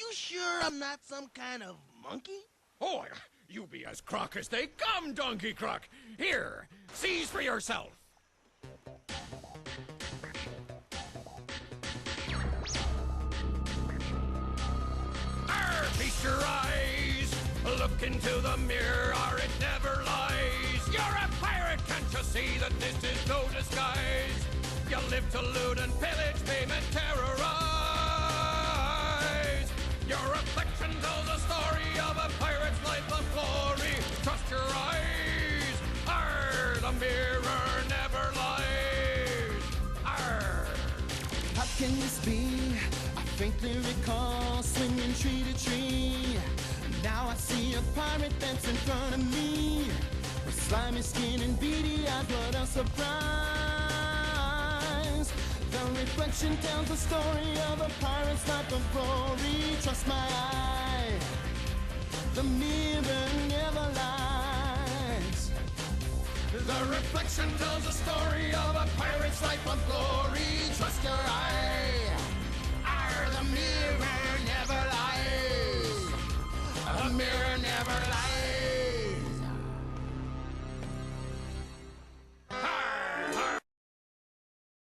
you sure I'm not some kind of monkey? Oh, you be as crock as they come, Donkey Croc. Here, seize for yourself. Feast your eyes, look into the mirror, it never lies. You're a pirate, can't you see that this is no disguise? You live to loot and pillage, maim and terrorize. Your reflection tells a story of a pirate's life of glory. Trust your eyes, the mirror never lies. How can this be? I faintly recall swinging tree to tree. Now I see a pirate that's in front of me, with slimy skin and beady eyes. What a surprise! The reflection tells the story of a pirate's life of glory. Trust my eye, the mirror never lies. The reflection tells the story of a pirate's life of glory. Trust your eye, The mirror never lies. The mirror never lies.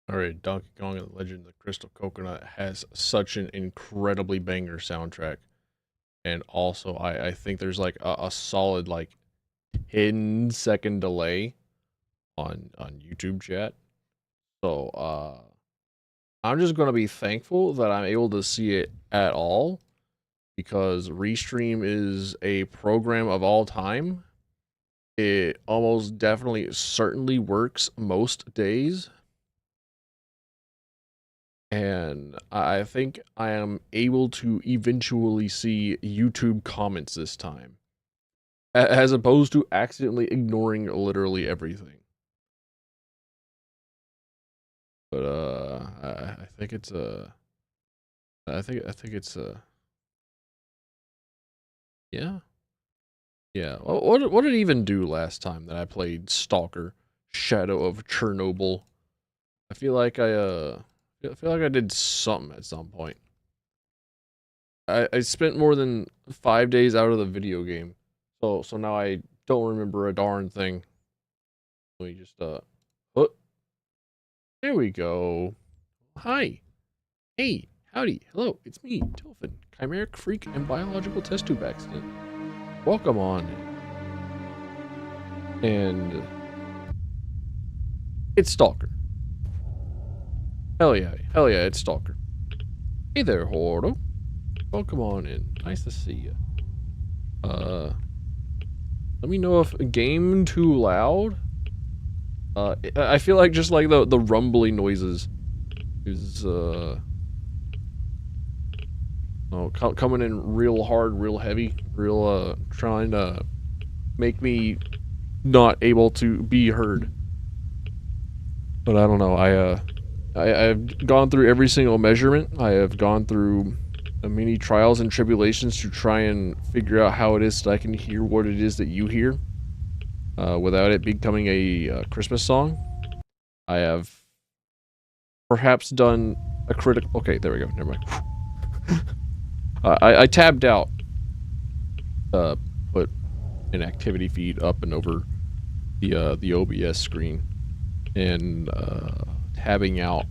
Alright, Donkey Kong and the Legend of the Crystal Coconut has such an incredibly banger soundtrack. And also, I think there's like a solid like 10-second delay on YouTube chat. So, I'm just going to be thankful that I'm able to see it at all, because Restream is a program of all time. It almost definitely certainly works most days. And I think I am able to eventually see YouTube comments this time, as opposed to accidentally ignoring literally everything. But I think it's I think it's yeah. What did it even do last time that I played Stalker, Shadow of Chernobyl? I feel like I did something at some point. I spent more than 5 days out of the video game, so now I don't remember a darn thing. Let me just oh, there we go. Hi, hey, howdy, hello, it's me, Dolphin, chimeric freak and biological test tube accident. Welcome on. And it's Stalker. Hell yeah, it's Stalker. Hey there, Hordo. Welcome on in. Nice to see you. Let me know if game too loud. I feel like just like the rumbly noises is coming in real hard, real heavy, real trying to make me not able to be heard. But I don't know. I've gone through every single measurement. I have gone through many trials and tribulations to try and figure out how it is that I can hear what it is that you hear, without it becoming a Christmas song. I have perhaps done a critical... Okay, there we go. Never mind. I tabbed out, put an activity feed up and over the OBS screen, and tabbing out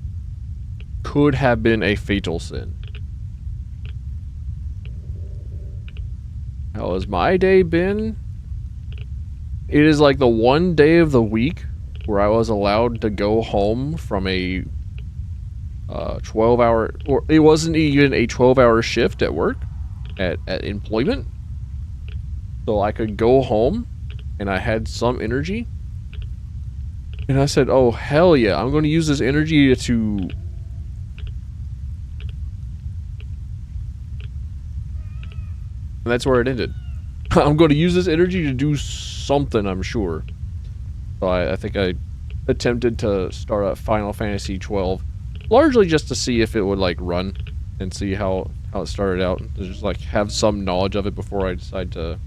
could have been a fatal sin. How has my day been? It is like the one day of the week where I was allowed to go home from a 12-hour, or it wasn't even a 12-hour shift at work, at employment. So I could go home and I had some energy. And I said, oh, hell yeah, I'm going to use this energy to... And that's where it ended. I'm going to use this energy to do something, I'm sure. So I think I attempted to start a Final Fantasy 12, largely just to see if it would, like, run and see how it started out. To just, like, have some knowledge of it before I decide to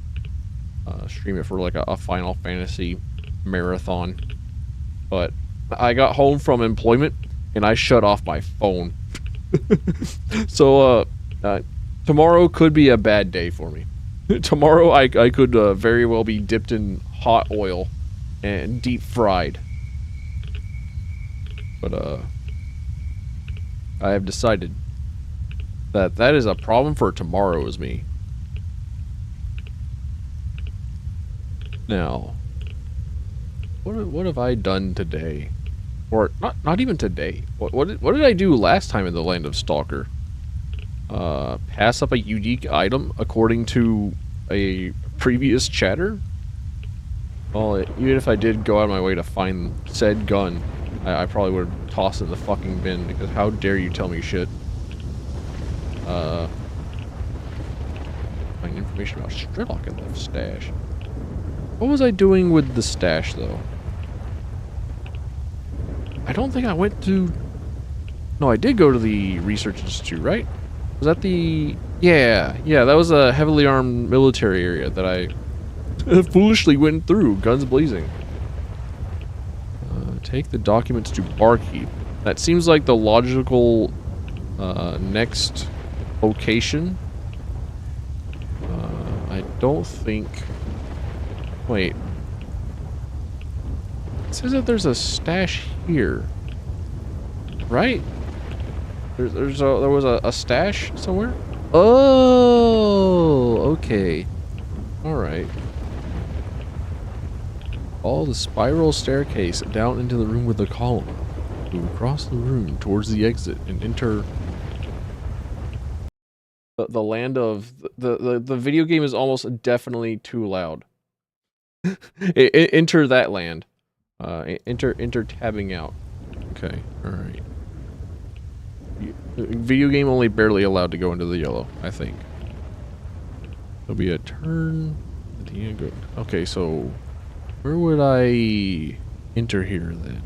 stream it for, like, a Final Fantasy marathon. But I got home from employment and I shut off my phone. So, tomorrow could be a bad day for me. Tomorrow I could very well be dipped in hot oil and deep fried. But I have decided that that is a problem for tomorrow is me. Now, what have I done today? Or not even today. What did I do last time in the land of Stalker? Pass up a unique item according to a previous chatter? Well, even if I did go out of my way to find said gun, I probably would toss it in the fucking bin, because how dare you tell me shit. Find information about Strelok in the stash. What was I doing with the stash, though? I don't think I went to... No, I did go to the Research Institute, right? Was that the... Yeah, that was a heavily armed military area that I foolishly went through, guns blazing. Take the documents to Barkeep. That seems like the logical next location. I don't think... Wait. It says that there's a stash here. Right? There was a stash somewhere? Oh, okay. Alright. Follow the spiral staircase down into the room with the column. Move across the room towards the exit and enter the land of... The video game is almost definitely too loud. Enter that land. Enter tabbing out. Okay, alright. Video game only barely allowed to go into the yellow, I think. There'll be a turn at the end. Okay, so where would I enter here then?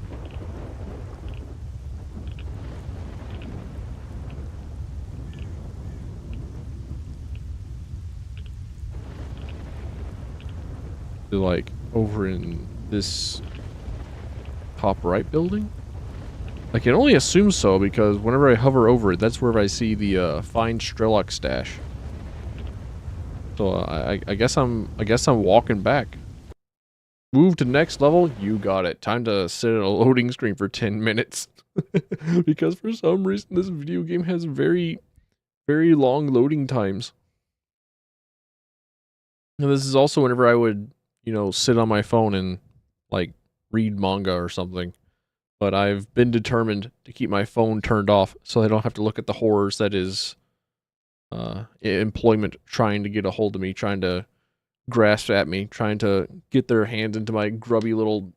Like over in this top right building? I can only assume so because whenever I hover over it, that's where I see the find Strelok stash. So I guess I'm walking back. Move to next level. You got it. Time to sit at a loading screen for 10 minutes because for some reason this video game has very long loading times. And this is also whenever I would, you know, sit on my phone and like read manga or something. But I've been determined to keep my phone turned off so I don't have to look at the horrors that is employment trying to get a hold of me, trying to grasp at me, trying to get their hands into my grubby little,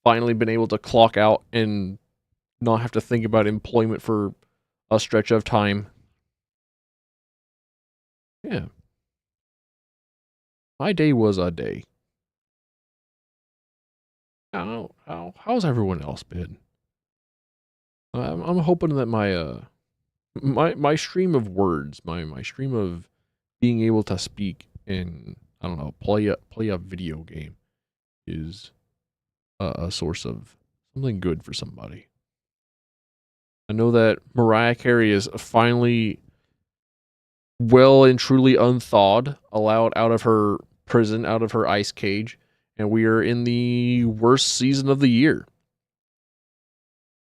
finally been able to clock out and not have to think about employment for a stretch of time. Yeah. My day was a day. How's everyone else been? I'm hoping that my stream of words, my stream of being able to speak and I don't know, play a video game is a source of something good for somebody. I know that Mariah Carey is finally well and truly unthawed, allowed out of her prison, out of her ice cage, and we are in the worst season of the year.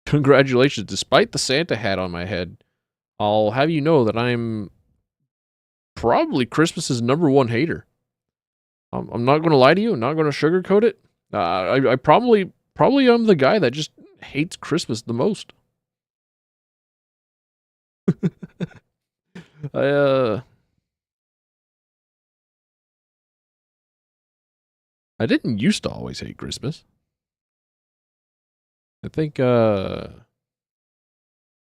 Congratulations, despite the Santa hat on my head, I'll have you know that I'm probably Christmas's #1 hater. I'm not going to lie to you. I'm not going to sugarcoat it. I probably am the guy that just hates Christmas the most. I didn't used to always hate Christmas. I think whenever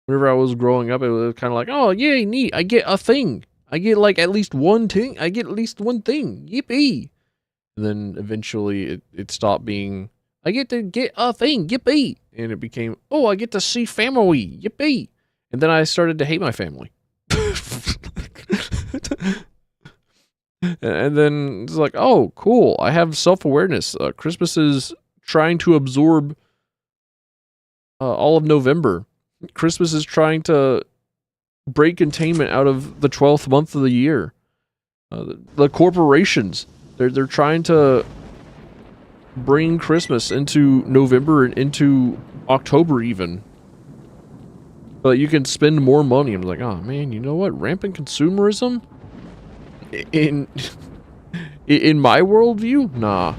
I was growing up, it was kind of like, oh yay, neat, I get a thing. I get like at least one thing. I get at least one thing. Yippee! And then eventually it stopped being, I get to get a thing. Yippee! And it became, oh, I get to see family. Yippee! And then I started to hate my family. And then it's like, oh, cool. I have self-awareness. Christmas is trying to absorb all of November. Christmas is trying to break containment out of the 12th month of the year. The corporations, they're trying to bring Christmas into November and into October even. But you can spend more money. I'm like, oh man, you know what? Rampant consumerism? In my worldview? Nah.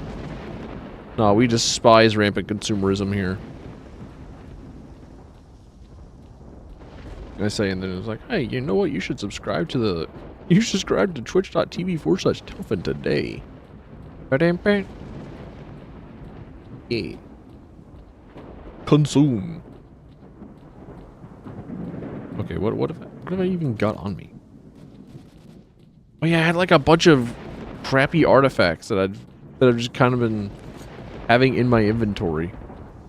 Nah, we despise rampant consumerism here. I say, and then it's like, hey, you know what? You should subscribe to the... You should subscribe to twitch.tv/Telfin today. Yeah. Consume. Okay, what have I even got on me? Oh yeah, I had like a bunch of crappy artifacts that I've just kind of been having in my inventory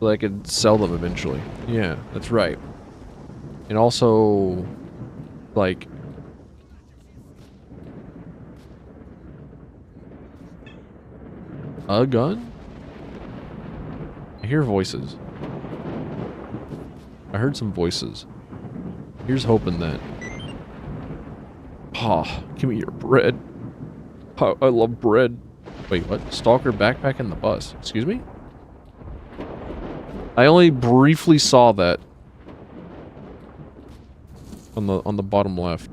so that I could sell them eventually. Yeah, that's right. And also, like, a gun? I hear voices. I heard some voices. Here's hoping that... Ah, give me your bread. I love bread. Wait, what? Stalker backpack in the bus. Excuse me? I only briefly saw that. On the bottom left.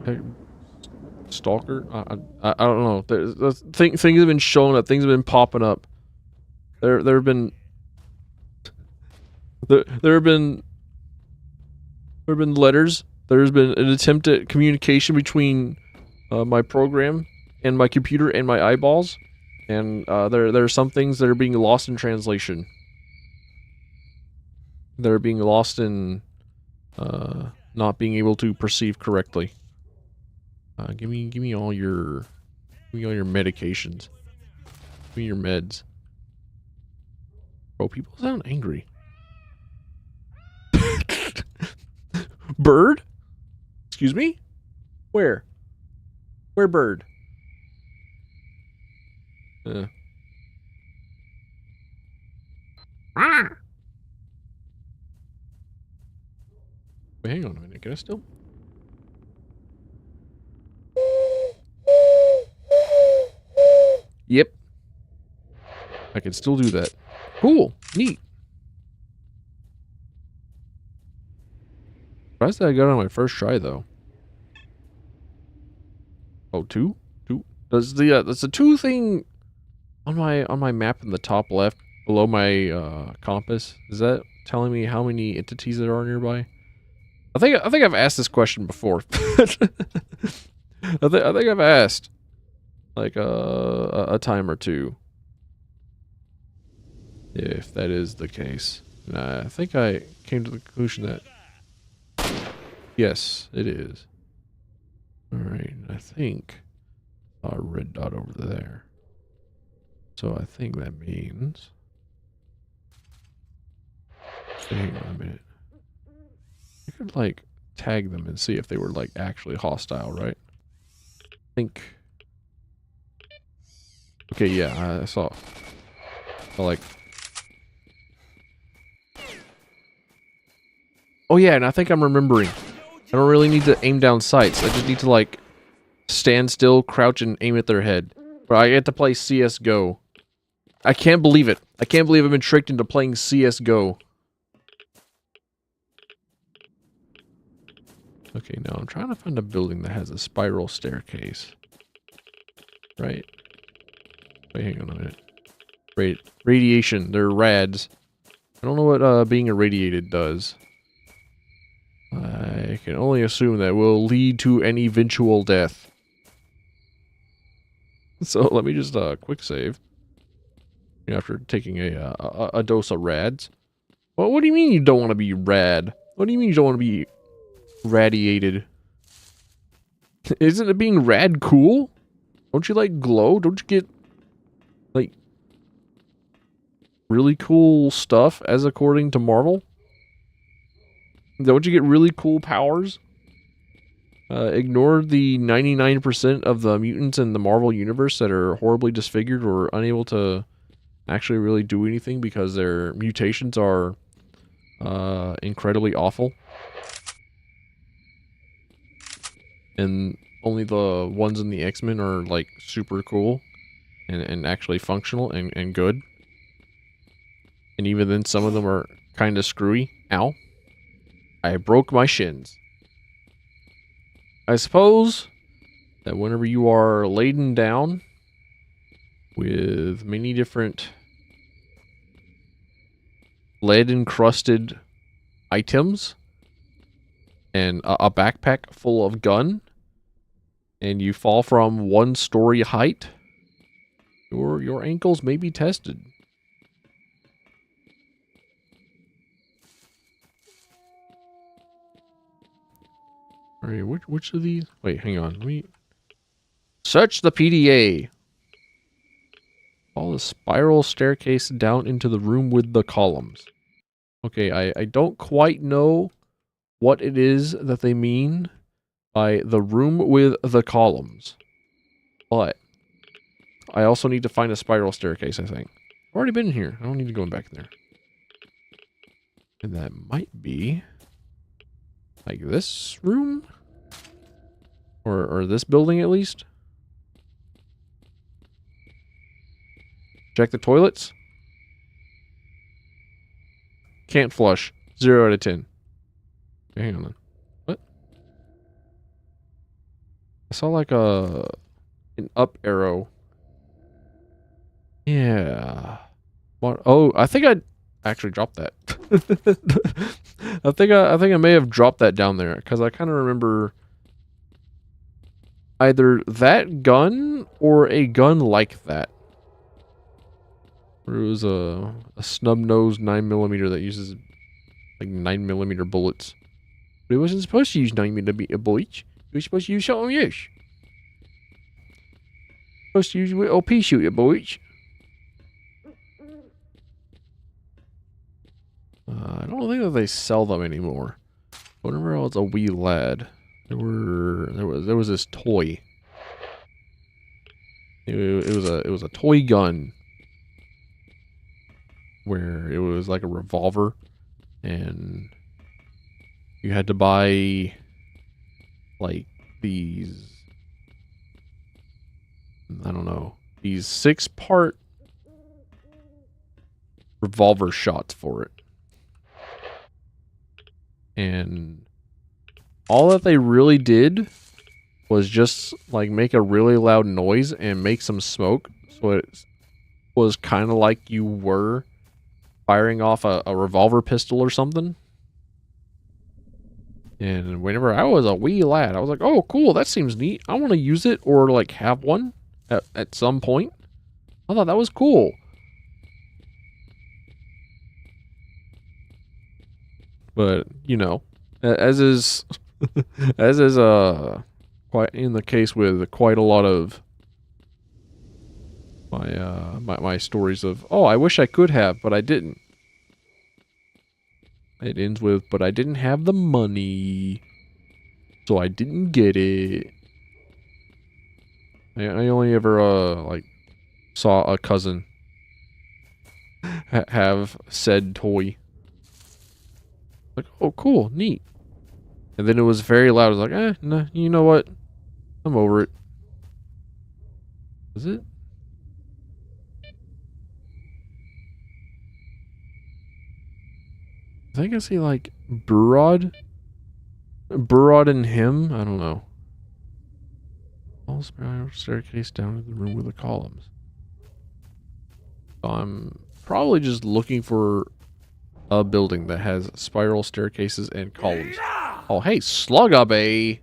Hey, Stalker? I don't know. Things have been showing up. Things have been popping up. There have been letters. There's been an attempt at communication between my program and my computer and my eyeballs, and there are some things that are being lost in translation. They're being lost in not being able to perceive correctly. Give me all your medications. Give me your meds. Bro, people sound angry. Bird? Excuse me? Where? Where bird? Wait, hang on a minute. Can I still? Yep. I can still do that. Cool. Neat. Surprised that I got it on my first try though. Oh, two? Two? Does the two thing on my map in the top left below my compass, is that telling me how many entities there are nearby? I think I've asked this question before. I think I've asked like a time or two. If that is the case. And I think I came to the conclusion that yes, it is. Alright, I think a red dot over there. So I think that means... Hang on a minute. I could like tag them and see if they were like actually hostile, right? I think... Okay, yeah, I saw like... Oh yeah, and I think I'm remembering. I don't really need to aim down sights. I just need to like stand still, crouch, and aim at their head. But I get to play CS:GO. I can't believe it. I can't believe I've been tricked into playing CS:GO. Okay, now I'm trying to find a building that has a spiral staircase. Right. Wait, hang on a minute. Radiation. They're rads. I don't know what being irradiated does. I can only assume that will lead to an eventual death. So let me just quick save. After taking a dose of rads. Well, what do you mean you don't want to be rad? What do you mean you don't want to be radiated? Isn't it being rad cool? Don't you like glow? Don't you get like really cool stuff as according to Marvel? Don't you get really cool powers? Ignore the 99% of the mutants in the Marvel universe that are horribly disfigured or unable to actually really do anything because their mutations are incredibly awful. And only the ones in the X-Men are like super cool and actually functional and good. And even then some of them are kind of screwy. Ow. I broke my shins. I suppose that whenever you are laden down with many different lead-encrusted items and a backpack full of gun, and you fall from 1-story height, your ankles may be tested. Alright, which of these? Wait, hang on. Let me search the PDA. Follow the spiral staircase down into the room with the columns. Okay, I don't quite know what it is that they mean by the room with the columns. But I also need to find a spiral staircase, I think. I've already been here. I don't need to go back there. And that might be like this room? Or this building at least? Check the toilets. Can't flush. 0 out of 10. Okay, hang on then. What? I saw like an up arrow. Yeah. What? Oh, I think I actually dropped that. I think I may have dropped that down there because I kind of remember either that gun or a gun like that. Where it was a snub-nosed 9mm that uses like 9mm bullets. But it wasn't supposed to use 9mm bullets. It was supposed to use something else. Supposed to use a little pea shooter bullets. I don't think that they sell them anymore. Whenever I was a wee lad, there was this toy. It was a toy gun where it was like a revolver, and you had to buy like these, I don't know, these 6-part revolver shots for it. And all that they really did was just like make a really loud noise and make some smoke. So it was kind of like you were firing off a revolver pistol or something. And whenever I was a wee lad, I was like, oh, cool, that seems neat. I want to use it or like have one at some point. I thought that was cool. But, you know, as is quite in the case with quite a lot of my stories of, oh, I wish I could have, but I didn't. It ends with, but I didn't have the money, so I didn't get it. I only ever like saw a cousin have said toy. Like, oh, cool, neat. And then it was very loud. I was like, nah, you know what? I'm over it. Was it? I think I see like Burrod and him. I don't know. All spiral staircase down to the room with the columns. I'm probably just looking for a building that has spiral staircases and columns. Oh, hey, Slugabay!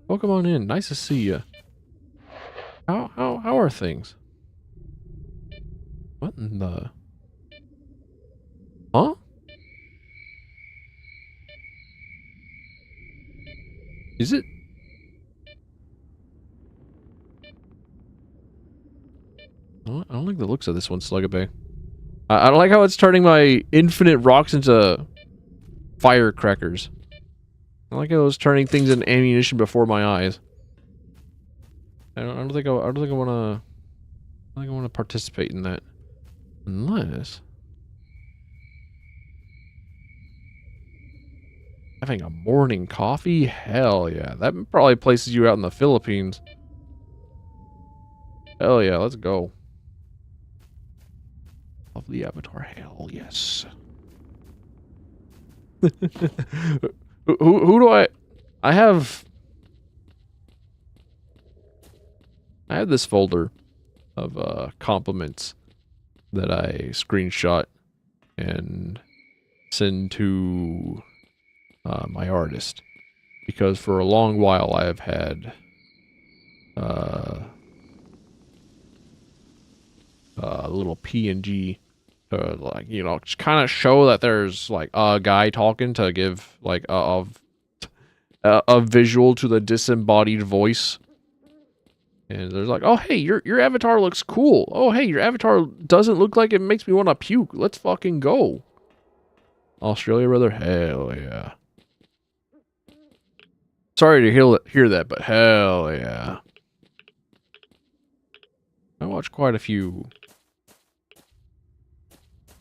Welcome on in. Nice to see you. How are things? What in the? Huh? Is it? I don't like the looks of this one, Slugabay. I don't like how it's turning my infinite rocks into firecrackers. I like how it was turning things into ammunition before my eyes. I don't think I want to. I think I want to participate in that, unless having a morning coffee. Hell yeah, that probably places you out in the Philippines. Hell yeah, let's go. Lovely avatar. Hell yes. who do I have this folder of compliments that I screenshot and send to my artist, because for a long while I have had a little PNG to, like, you know, just kind of show that there's like a guy talking, to give like a visual to the disembodied voice. And there's like, oh hey, your avatar looks cool. Oh hey, your avatar doesn't look like it makes me want to puke. Let's fucking go. Australia, brother. Hell yeah. Sorry to hear that, but hell yeah. I watched quite a few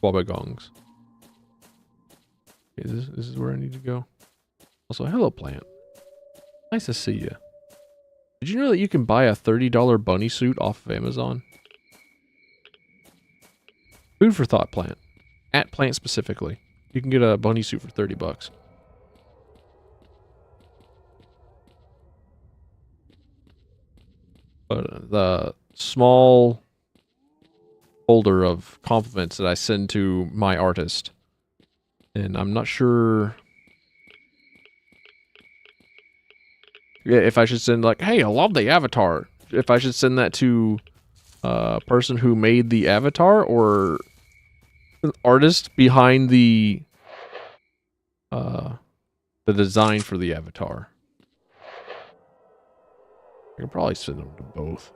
Wabagongs. Okay, this is where I need to go. Also, hello plant. Nice to see you. Did you know that you can buy a $30 bunny suit off of Amazon? Food for thought, plant. At plant specifically. You can get a bunny suit for 30 bucks. But the small folder of compliments that I send to my artist, and I'm not sure if I should send like, hey, I love the avatar. If I should send that to a person who made the avatar, or an artist behind the design for the avatar. I can probably send them to both.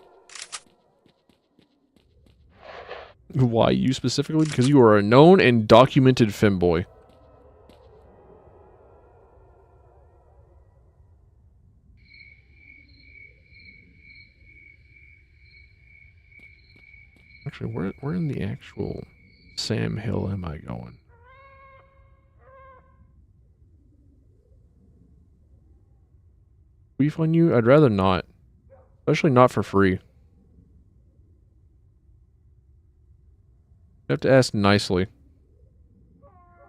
Why you specifically? Because you are a known and documented femboy. Actually, where in the actual Sam Hill am I going? Beef on you? I'd rather not. Especially not for free. You have to ask nicely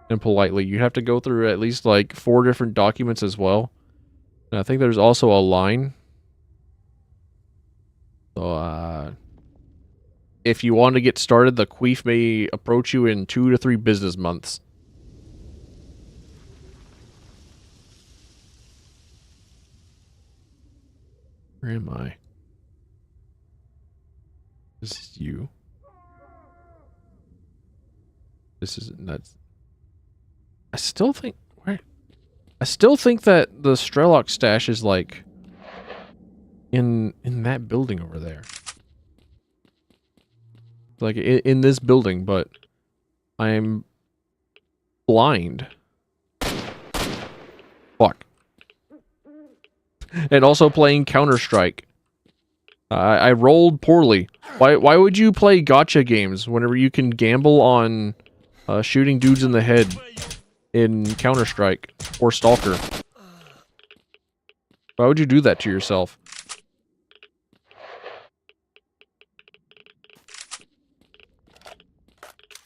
and politely. You have to go through at least like 4 different documents as well. And I think there's also a line. So, if you want to get started, the queef may approach you in 2 to 3 business months. Where am I? This is you. This isn't nuts. I still think that the Strelok stash is like in that building over there. Like in this building, but I'm blind. Fuck. And also playing Counter-Strike. I rolled poorly. Why would you play gacha games whenever you can gamble on shooting dudes in the head in Counter-Strike or Stalker? Why would you do that to yourself?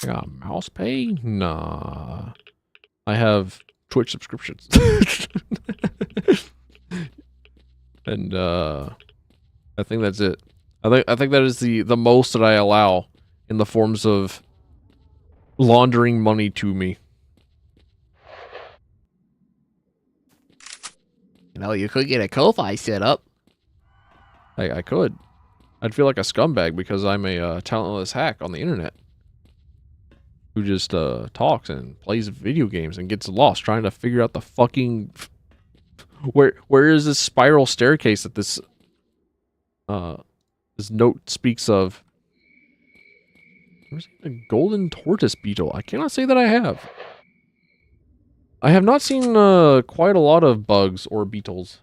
I got mouse pay? Nah. I have Twitch subscriptions. And I think that's it. I think that is the most that I allow in the forms of laundering money to me. You know, you could get a Ko-Fi set up. I could. I'd feel like a scumbag because I'm a talentless hack on the internet who just talks and plays video games and gets lost trying to figure out the fucking where is this spiral staircase that this this note speaks of. Where's a golden tortoise beetle? I cannot say that I have. I have not seen quite a lot of bugs or beetles.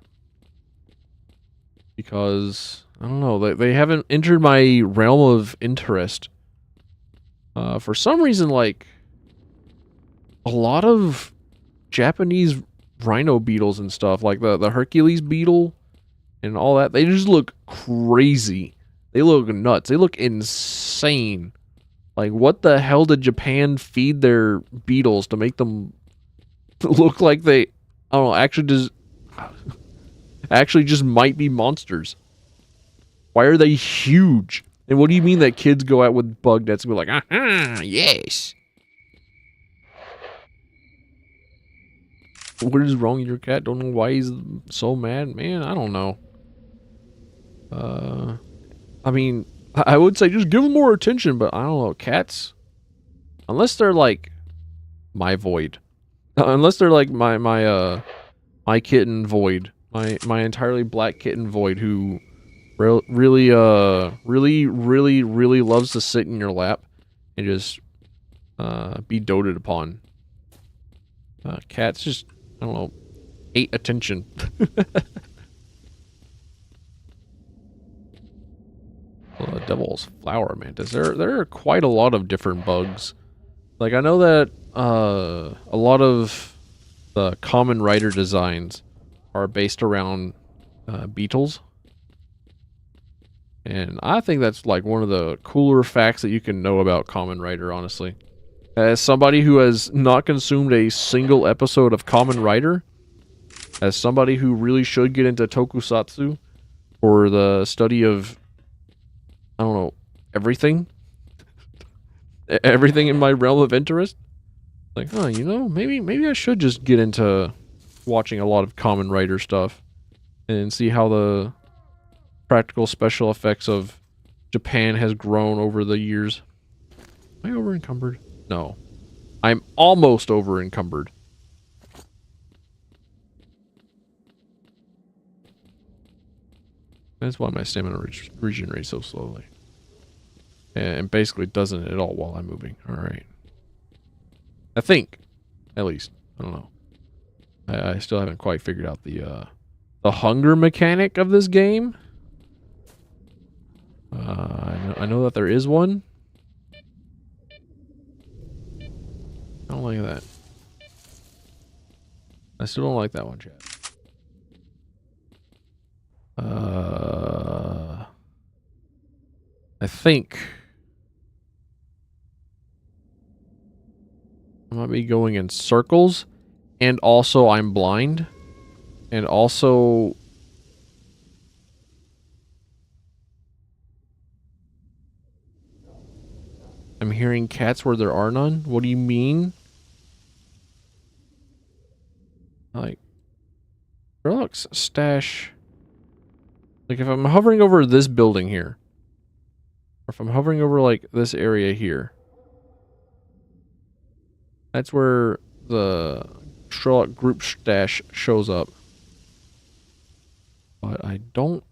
Because, I don't know, they haven't entered my realm of interest. For some reason, like, a lot of Japanese rhino beetles and stuff, like the Hercules beetle and all that, they just look crazy. They look nuts. They look insane. Like, what the hell did Japan feed their beetles to make them look like they, I don't know, actually just might be monsters? Why are they huge? And what do you mean that kids go out with bug nets and be like, yes. What is wrong with your cat? Don't know why he's so mad. Man, I don't know. I mean, I would say just give them more attention, but I don't know. Cats, unless they're like my Void. Unless they're like my kitten Void. My entirely black kitten Void, who really loves to sit in your lap and just be doted upon. Cats just, I don't know, hate attention. Devil's Flower Mantis. There are quite a lot of different bugs. Like, I know that a lot of the common rider designs are based around beetles. And I think that's like one of the cooler facts that you can know about Kamen Rider, honestly. As somebody who has not consumed a single episode of Kamen Rider, as somebody who really should get into tokusatsu for the study of, I don't know, everything. Everything in my realm of interest. Like, huh, you know, maybe I should just get into watching a lot of Kamen Rider stuff and see how the practical special effects of Japan has grown over the years. Am I over encumbered? No. I'm almost over encumbered. That's why my stamina regenerates so slowly. And basically doesn't at all while I'm moving. Alright. I think. At least. I don't know. I still haven't quite figured out the hunger mechanic of this game. I know that there is one. I don't like that. I still don't like that one, chat. I think I might be going in circles, and also I'm blind, and also I'm hearing cats where there are none. What do you mean? Like, Sherlock's stash. Like, if I'm hovering over this building here, or if I'm hovering over, like, this area here, that's where the Sherlock group stash shows up. But I don't...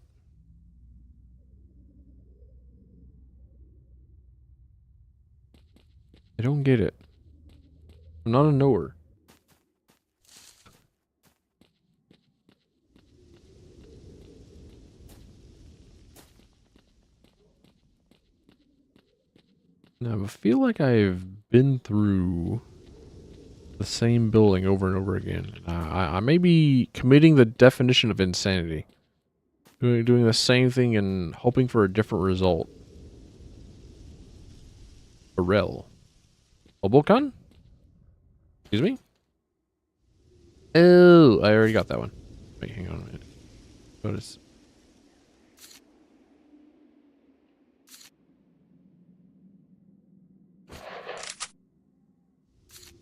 I don't get it. I'm not a knower. Now, I feel like I've been through the same building over and over again. I may be committing the definition of insanity. Doing the same thing and hoping for a different result. Pharrell. Obokan? Excuse me? Oh, I already got that one. Wait, hang on a minute. Notice.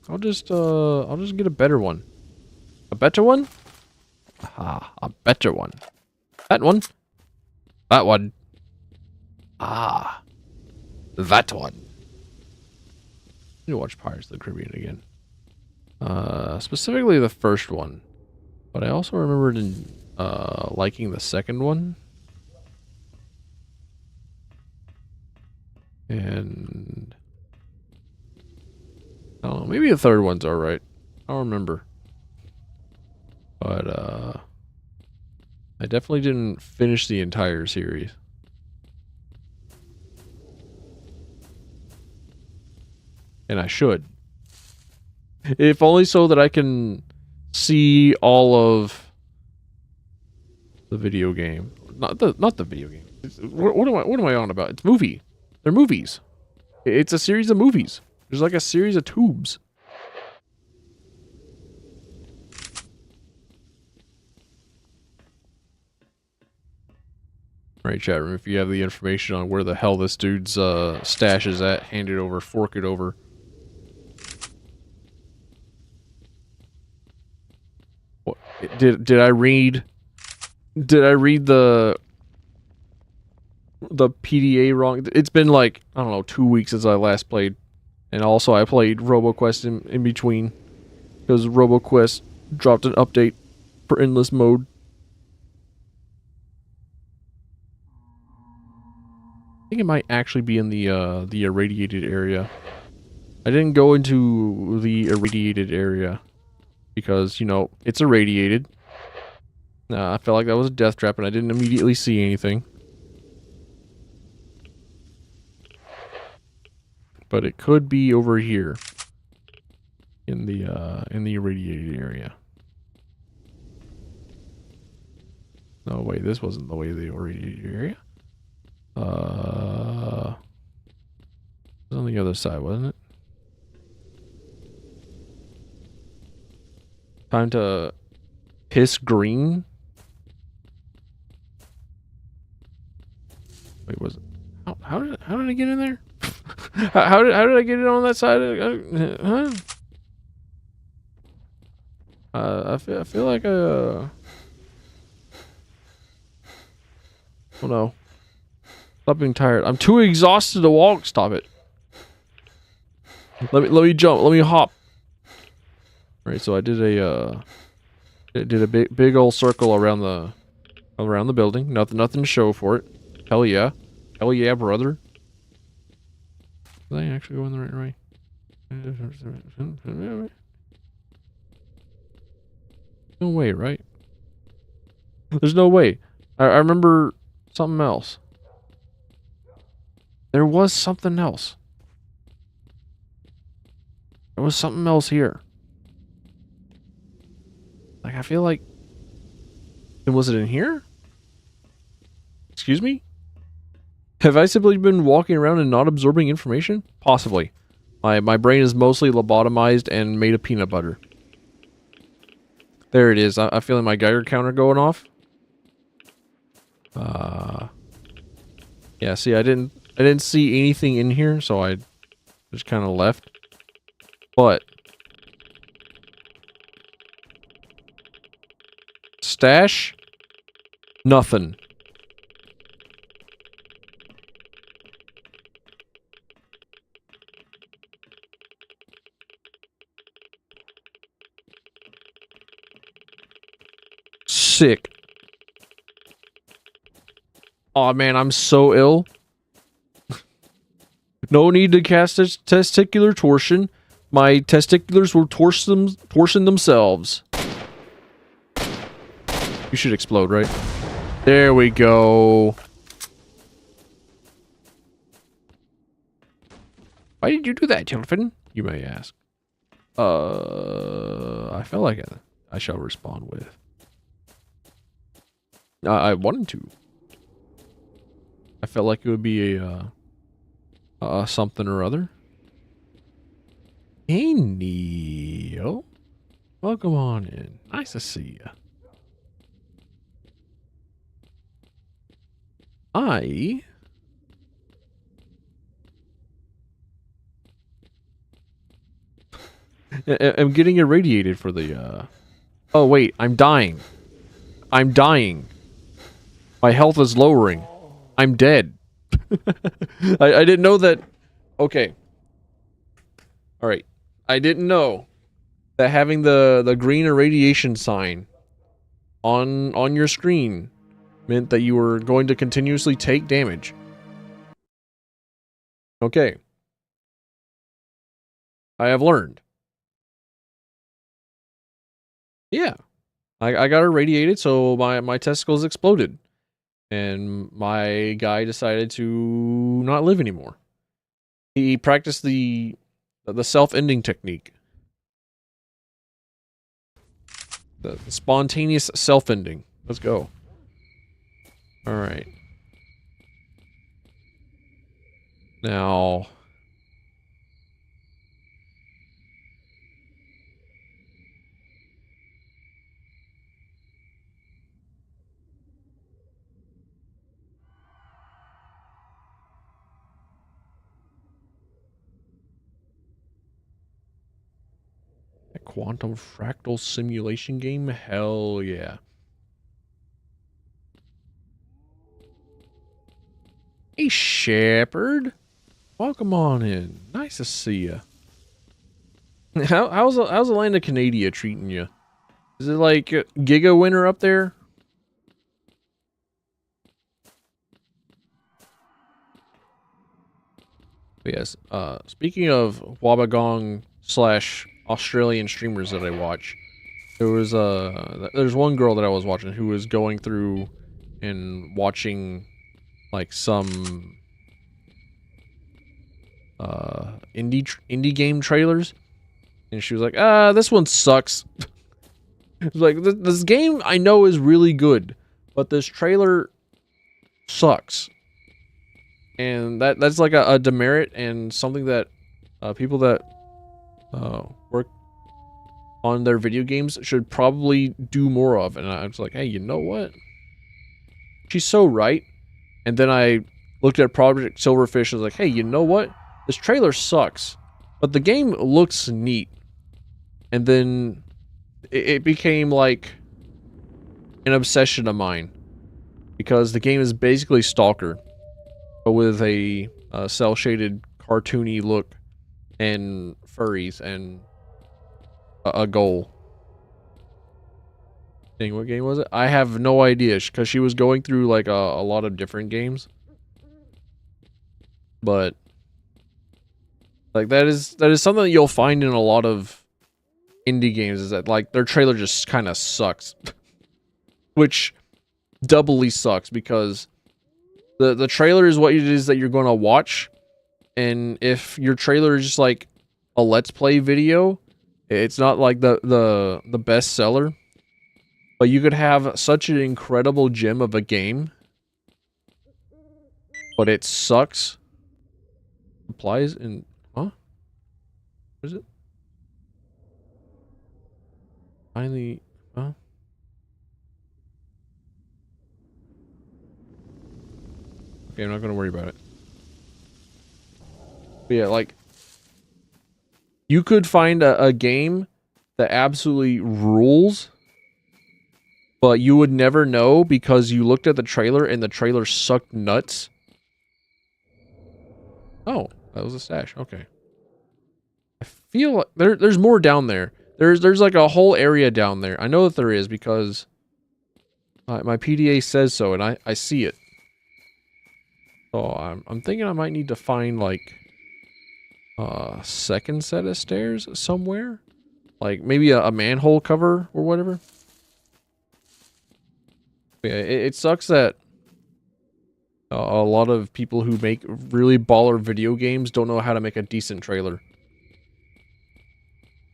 I'll just get a better one. A better one? Ah, a better one. That one. That one. Ah. That one. I need to watch Pirates of the Caribbean again. Specifically the first one. But I also remembered liking the second one. And I don't know, maybe the third one's alright. I don't remember. But I definitely didn't finish the entire series. And I should. If only so that I can see all of the video game. Not the video game. What am I on about? It's movie. They're movies. It's a series of movies. There's like a series of tubes. Alright, chat room, if you have the information on where the hell this dude's stash is at, hand it over, fork it over. What, did I read the PDA wrong? It's been like, I don't know, 2 weeks since I last played. And also I played RoboQuest in between. Because RoboQuest dropped an update for endless mode. I think it might actually be in the irradiated area. I didn't go into the irradiated area because, you know, it's irradiated. I felt like that was a death trap and I didn't immediately see anything. But it could be over here in the irradiated area. No, wait, this wasn't the way of the irradiated area. It was on the other side, wasn't it? Time to piss green. Wait, was it? How did I get in there? how did I get it on that side? Huh? I feel like oh no. Stop being tired. I'm too exhausted to walk. Stop it. Let me jump. Let me hop. All right, so I did a big old circle around the building. Nothing to show for it. Hell yeah. Hell yeah, brother. Did I actually go in the right way? No way, right? There's no way. I remember something else. There was something else. There was something else here. Like, I feel like... Was it in here? Excuse me? Have I simply been walking around and not absorbing information? Possibly. My brain is mostly lobotomized and made of peanut butter. There it is. I feel like my Geiger counter going off. Yeah, see, I didn't see anything in here, so I just kind of left. But stash? Nothing. Sick. Aw, man, I'm so ill. No need to cast testicular torsion. My testiculars will torsion themselves. You should explode, right? There we go. Why did you do that, Tilfin? You may ask. I felt like I shall respond with. I wanted to. I felt like it would be a something or other. Hey, Neo. Welcome on in. Nice to see you. I am getting irradiated for the, Oh, wait. I'm dying. I'm dying. My health is lowering. I'm dead. I didn't know that... Okay. Alright. I didn't know that having the green irradiation sign on your screen meant that you were going to continuously take damage. Okay. I have learned. Yeah. I got irradiated, so my testicles exploded, and my guy decided to not live anymore. He practiced the self-ending technique, the spontaneous self-ending. Let's go. All right. Now, a quantum fractal simulation game? Hell yeah. Hey, Shepard. Welcome on in. Nice to see you. How's the land of Canada treating you? Is it like Giga Winter up there? But yes. Speaking of Wabagong / Australian streamers that I watch, there's one girl that I was watching who was going through and watching like some indie game trailers, and she was like, this one sucks. It's like, this game I know is really good, but this trailer sucks. And that's like a demerit and something that people that work on their video games should probably do more of. And I was like, hey, you know what? She's so right. And then I looked at Project Silverfish and was like, hey, you know what? This trailer sucks, but the game looks neat. And then it became like an obsession of mine, because the game is basically Stalker, but with a cel-shaded cartoony look and furries and a goal. Dang, what game was it? I have no idea, because she was going through like a lot of different games. But like that is something that you'll find in a lot of indie games, is that like their trailer just kind of sucks. Which doubly sucks, because the trailer is what it is that you're going to watch, and if your trailer is just like a let's play video, it's not like the best seller. But you could have such an incredible gem of a game, but it sucks. Applies in, huh? What is it? Finally, huh? Okay, I'm not gonna worry about it. But yeah, like, you could find a game that absolutely rules, but you would never know because you looked at the trailer and the trailer sucked nuts. Oh, that was a stash. Okay. I feel like there's more down there. There's like a whole area down there. I know that there is, because my PDA says so, and I see it. So I'm thinking I might need to find like a second set of stairs somewhere, like maybe a manhole cover or whatever. Yeah, it sucks that a lot of people who make really baller video games don't know how to make a decent trailer.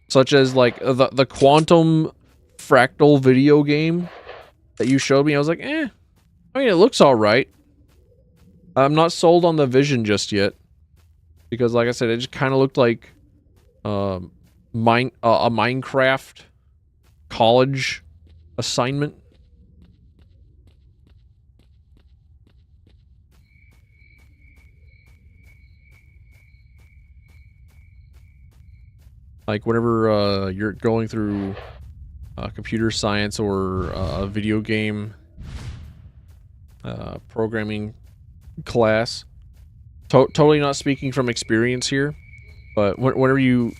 Such as like the quantum fractal video game that you showed me. I was like, I mean, it looks all right. I'm not sold on the vision just yet, because like I said, it just kind of looked like a Minecraft college assignment. Like whenever you're going through computer science or a video game programming class. Totally not speaking from experience here, but whenever you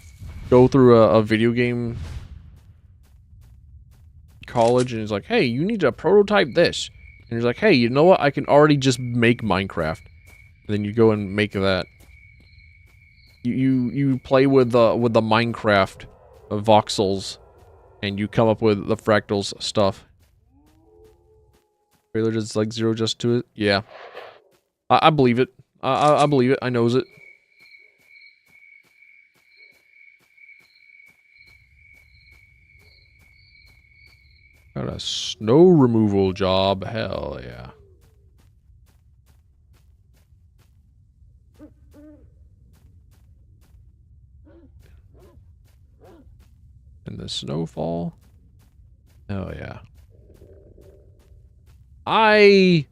go through a video game college and it's like, hey, you need to prototype this, and it's like, hey, you know what? I can already just make Minecraft. And then you go and make that. You play with the Minecraft voxels and you come up with the fractals stuff. Trailer just like zero just to it. Yeah, I believe it. I believe it. I knows it. Got a snow removal job. Hell yeah. And the snowfall. Oh yeah. I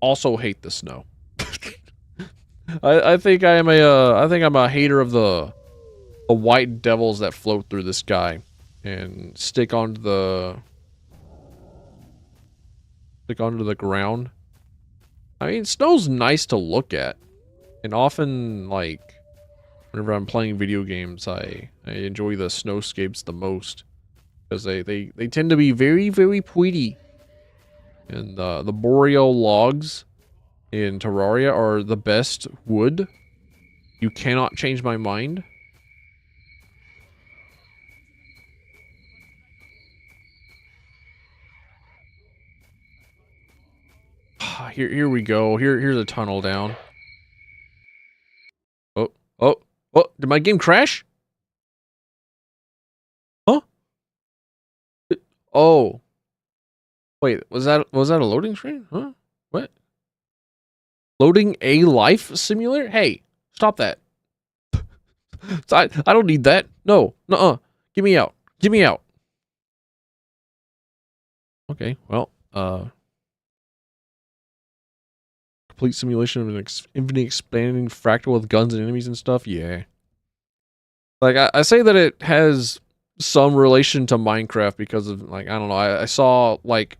also hate the snow. I think I am I think I'm a hater of the white devils that float through the sky and stick onto the ground. I mean, snow's nice to look at, and often like whenever I'm playing video games, I enjoy the snowscapes the most because they tend to be very, very pretty. And the boreal logs in Terraria are the best wood. You cannot change my mind. Here we go. Here's a tunnel down. Oh, did my game crash? Huh? Oh. Wait, was that a loading screen? Huh? What? Loading a life simulator? Hey, stop that. I don't need that. No. Nuh-uh. Get me out. Get me out. Okay, well, complete simulation of an infinitely expanding fractal with guns and enemies and stuff? Yeah. Like, I say that it has some relation to Minecraft because of, like, I don't know, I saw, like,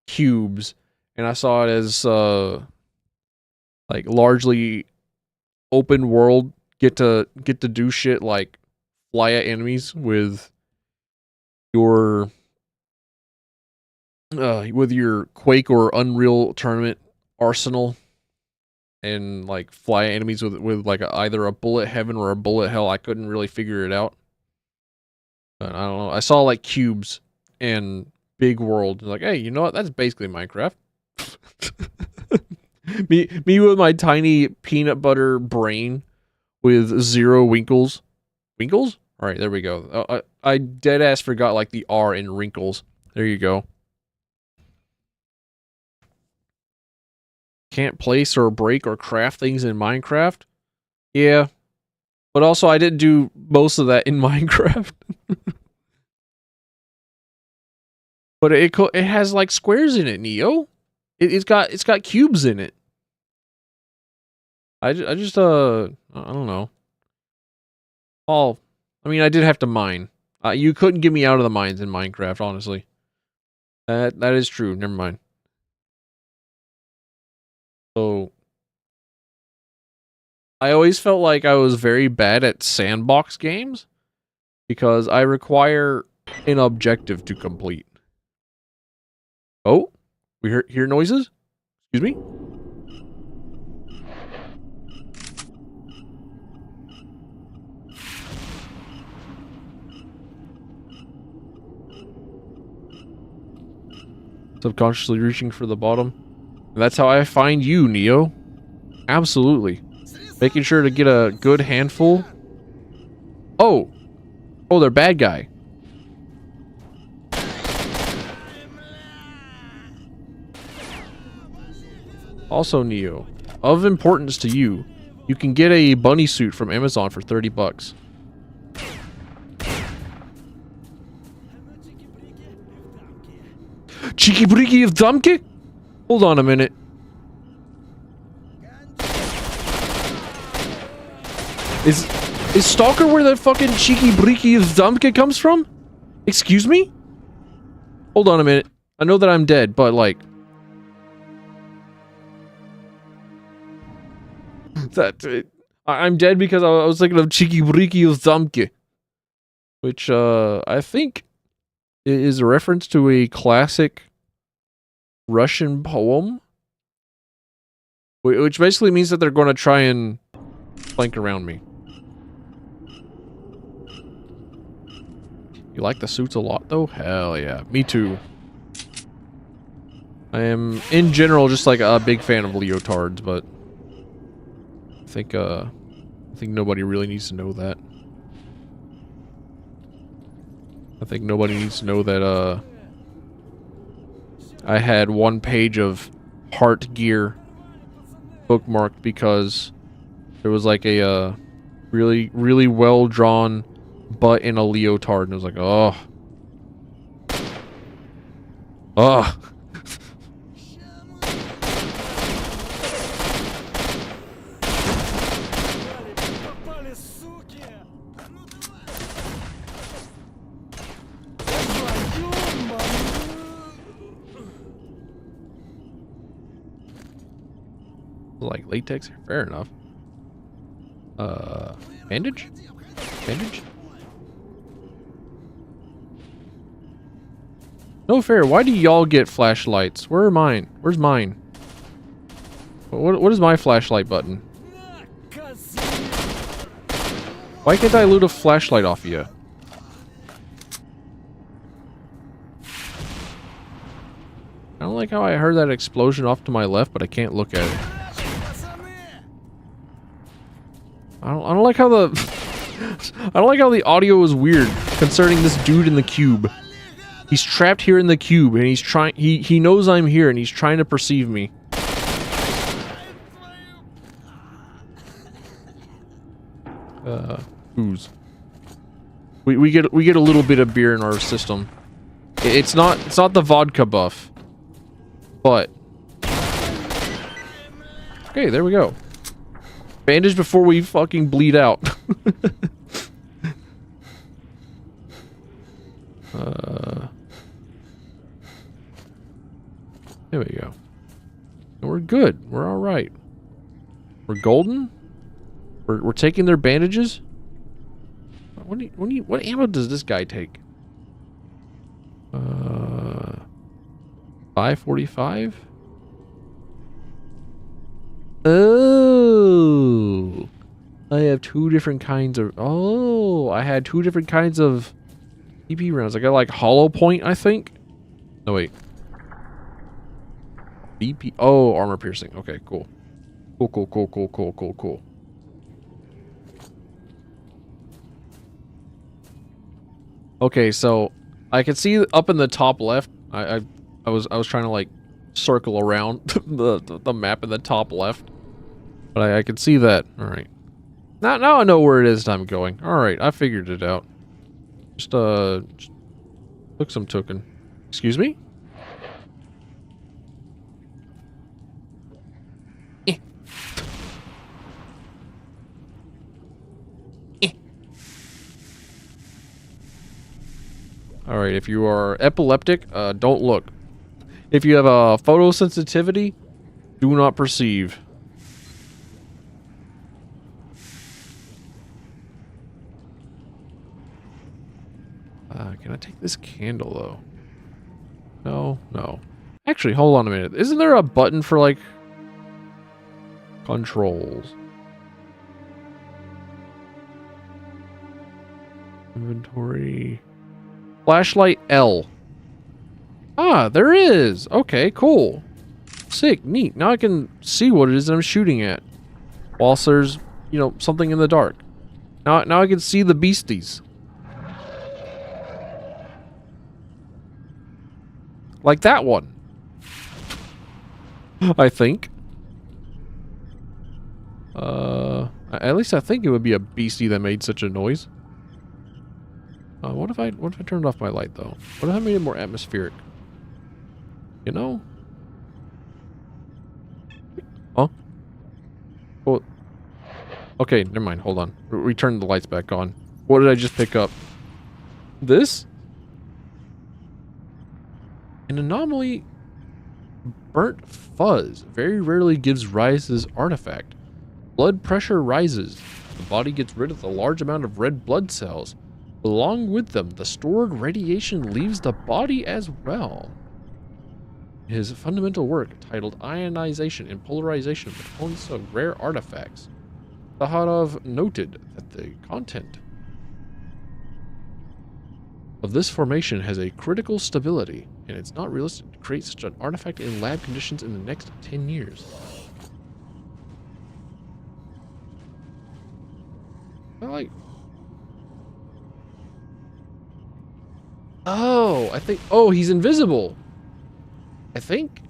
cubes, and I saw it as, like, largely open world, get to do shit like fly at enemies with your Quake or Unreal Tournament arsenal, and like fly at enemies with like either a bullet heaven or a bullet hell. I couldn't really figure it out, but I don't know. I saw like cubes and big world, like, hey, you know what? That's basically Minecraft. me with my tiny peanut butter brain with 0 winkles. Winkles? All right, there we go. I dead ass forgot like the R in wrinkles. There you go. Can't place or break or craft things in Minecraft? Yeah. But also I didn't do most of that in Minecraft. But it has like squares in it, Neo. It's got cubes in it. I just I don't know. I mean, I did have to mine. You couldn't get me out of the mines in Minecraft, honestly. That is true. Never mind. So I always felt like I was very bad at sandbox games because I require an objective to complete. Oh, we hear noises? Excuse me? Subconsciously reaching for the bottom. And that's how I find you, Neo. Absolutely. Making sure to get a good handful. Oh! Oh, they're bad guy. Also, Neo, of importance to you, you can get a bunny suit from Amazon for 30 bucks. Cheeky breeky of Dumpke? Hold on a minute. Is Stalker where the fucking cheeky breeky of Dumpke comes from? Excuse me? Hold on a minute. I know that I'm dead, but like... I'm dead because I was thinking of cheeky breeky of Dumpke. Which, I think is a reference to a classic Russian poem, which basically means that they're going to try and flank around me. You like the suits a lot, though? Hell yeah. Me too. I am, in general, just like a big fan of leotards, but I think nobody really needs to know that. I think nobody needs to know that, I had one page of heart gear bookmarked because there was like a, really, really well-drawn butt in a leotard, and it was like, oh. Ugh. Like latex? Fair enough. Bandage? Bandage? No fair. Why do y'all get flashlights? Where are mine? Where's mine? What is my flashlight button? Why can't I loot a flashlight off of you? I don't like how I heard that explosion off to my left, but I can't look at it. I don't like how the I don't like how the audio is weird concerning this dude in the cube. He's trapped here in the cube and he's trying he knows I'm here and he's trying to perceive me. Booze. We get a little bit of beer in our system. It's not the vodka buff. But okay, there we go. Bandage before we fucking bleed out. There we go. And we're good. We're all right. We're golden. We're taking their bandages. What ammo does this guy take? 545. Oh, I have two different kinds of. Oh, I had two different kinds of EP rounds. I got like hollow point, I think. No wait. BP. Oh, armor piercing. Okay, cool. Cool. Okay, so I can see up in the top left. I was trying to like circle around the map in the top left, but I could see that. All right, now I know where it is that I'm going. All right, I figured it out. Just took some token. Excuse me. All right, if you are epileptic, don't look. If you have a photosensitivity, do not perceive. Can I take this candle, though? No. Actually, hold on a minute. Isn't there a button for, like, controls? Inventory. Flashlight L. Ah, there is. Okay, cool. Sick, neat. Now I can see what it is that I'm shooting at. Whilst there's, you know, something in the dark. Now I can see the beasties. Like that one. I think. At least I think it would be a beastie that made such a noise. What if I turned off my light though? What if I made it more atmospheric? You know? Huh? Well, okay, never mind. Hold on. We turned the lights back on. What did I just pick up? This? An anomaly. Burnt fuzz very rarely gives rise to this artifact. Blood pressure rises. The body gets rid of a large amount of red blood cells. Along with them, the stored radiation leaves the body as well. His fundamental work, titled Ionization and Polarization of Components of Rare Artifacts, Saharov noted that the content of this formation has a critical stability, and it's not realistic to create such an artifact in lab conditions in the next 10 years. I like... Oh, I think... Oh, he's invisible. I think.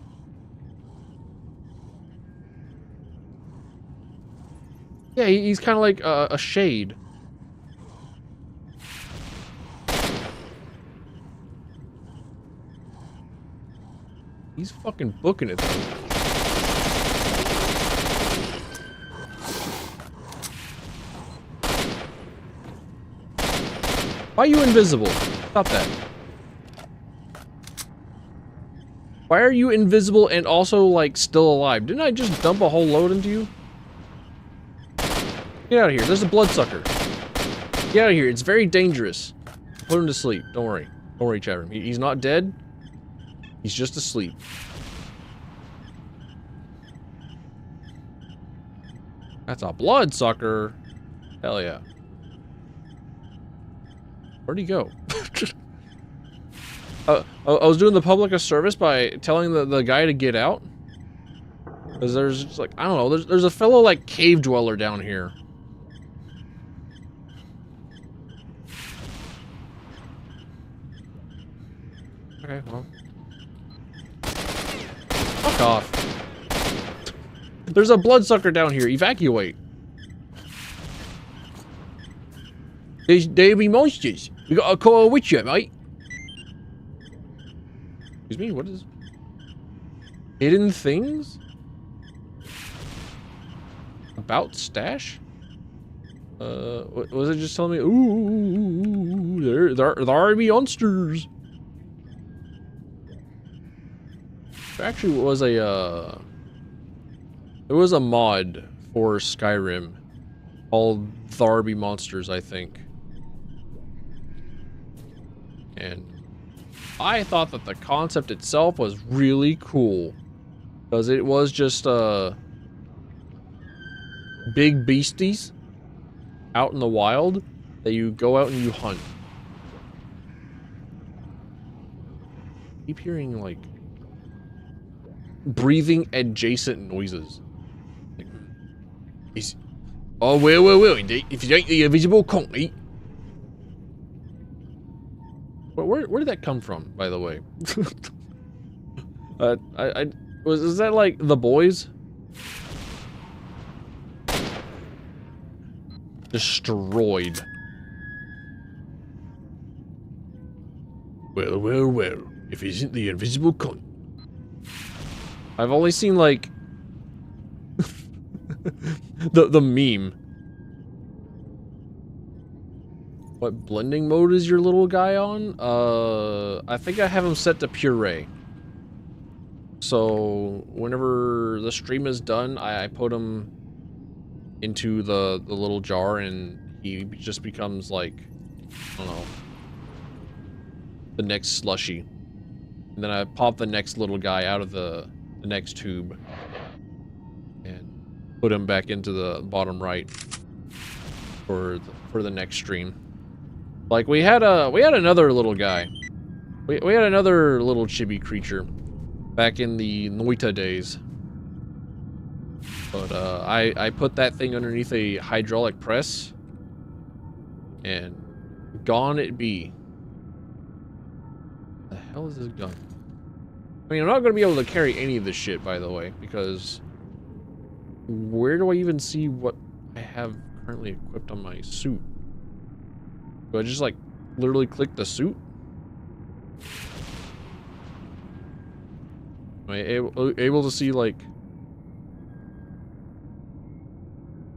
Yeah, he's kind of like a shade. He's fucking booking it, though. Why are you invisible? Stop that. Why are you invisible and also, like, still alive? Didn't I just dump a whole load into you? Get out of here. There's a bloodsucker. Get out of here. It's very dangerous. Put him to sleep. Don't worry. Don't worry, chat room. He's not dead. He's just asleep. That's a bloodsucker. Hell yeah. Where'd he go? I was doing the public a service by telling the guy to get out. Because there's just like, I don't know, there's a fellow like cave dweller down here. Okay, well. Fuck off. There's a bloodsucker down here. Evacuate. There be monsters. We got a call a witcher, mate. Excuse me, what is... Hidden things? About stash? What was it just telling me? Ooh, there be monsters. There actually was a, there was a mod for Skyrim called Tharby Monsters, I think. And I thought that the concept itself was really cool. Because it was just, big beasties out in the wild that you go out and you hunt. Keep hearing, like, breathing adjacent noises. Like, oh, well, indeed. If you ain't the invisible conky. Where did that come from, by the way? Is that like The Boys? Destroyed. Well, if he isn't the invisible cunt. I've only seen like the meme. What blending mode is your little guy on? I think I have him set to puree. So whenever the stream is done, I put him into the little jar and he just becomes like, I don't know, the next slushy. And then I pop the next little guy out of the next tube and put him back into the bottom right for the next stream. Like we had another little guy. We had another little chibi creature back in the Noita days. But I put that thing underneath a hydraulic press and gone it be. The hell is this gun? I mean, I'm not going to be able to carry any of this shit, by the way, because where do I even see what I have currently equipped on my suit? Do I just, like, literally click the suit? Am I able to see, like...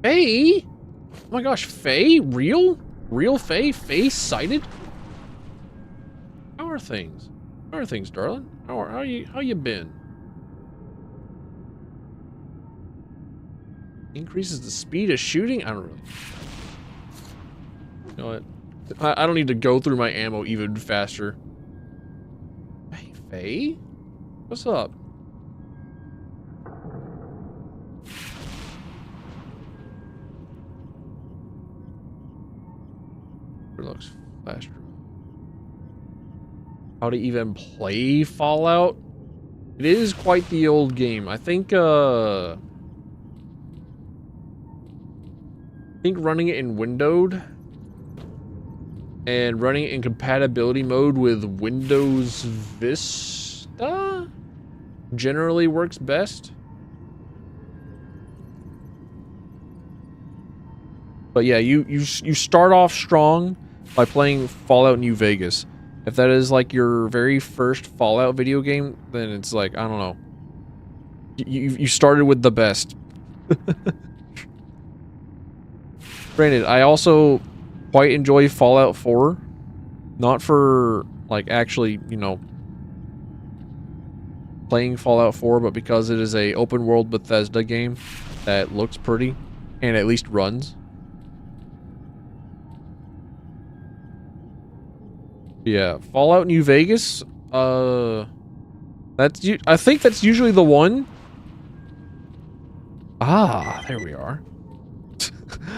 Faye? Oh my gosh, Faye? Real? Real Faye? Faye sighted? How are things? How are things, darling? How you been? Increases the speed of shooting? I don't really... You know what? I don't need to go through my ammo even faster. Hey, Faye? What's up? It looks faster. how to even play Fallout. It is quite the old game. I think running it in windowed and running it in compatibility mode with Windows Vista generally works best. But yeah, you start off strong by playing Fallout New Vegas. If that is like your very first Fallout video game, then it's like, I don't know. You started with the best. Granted, I also quite enjoy Fallout 4. Not for, like, actually, you know, playing Fallout 4, but because it is a open world Bethesda game that looks pretty and at least runs. Yeah, Fallout New Vegas, I think that's usually the one. Ah, there we are.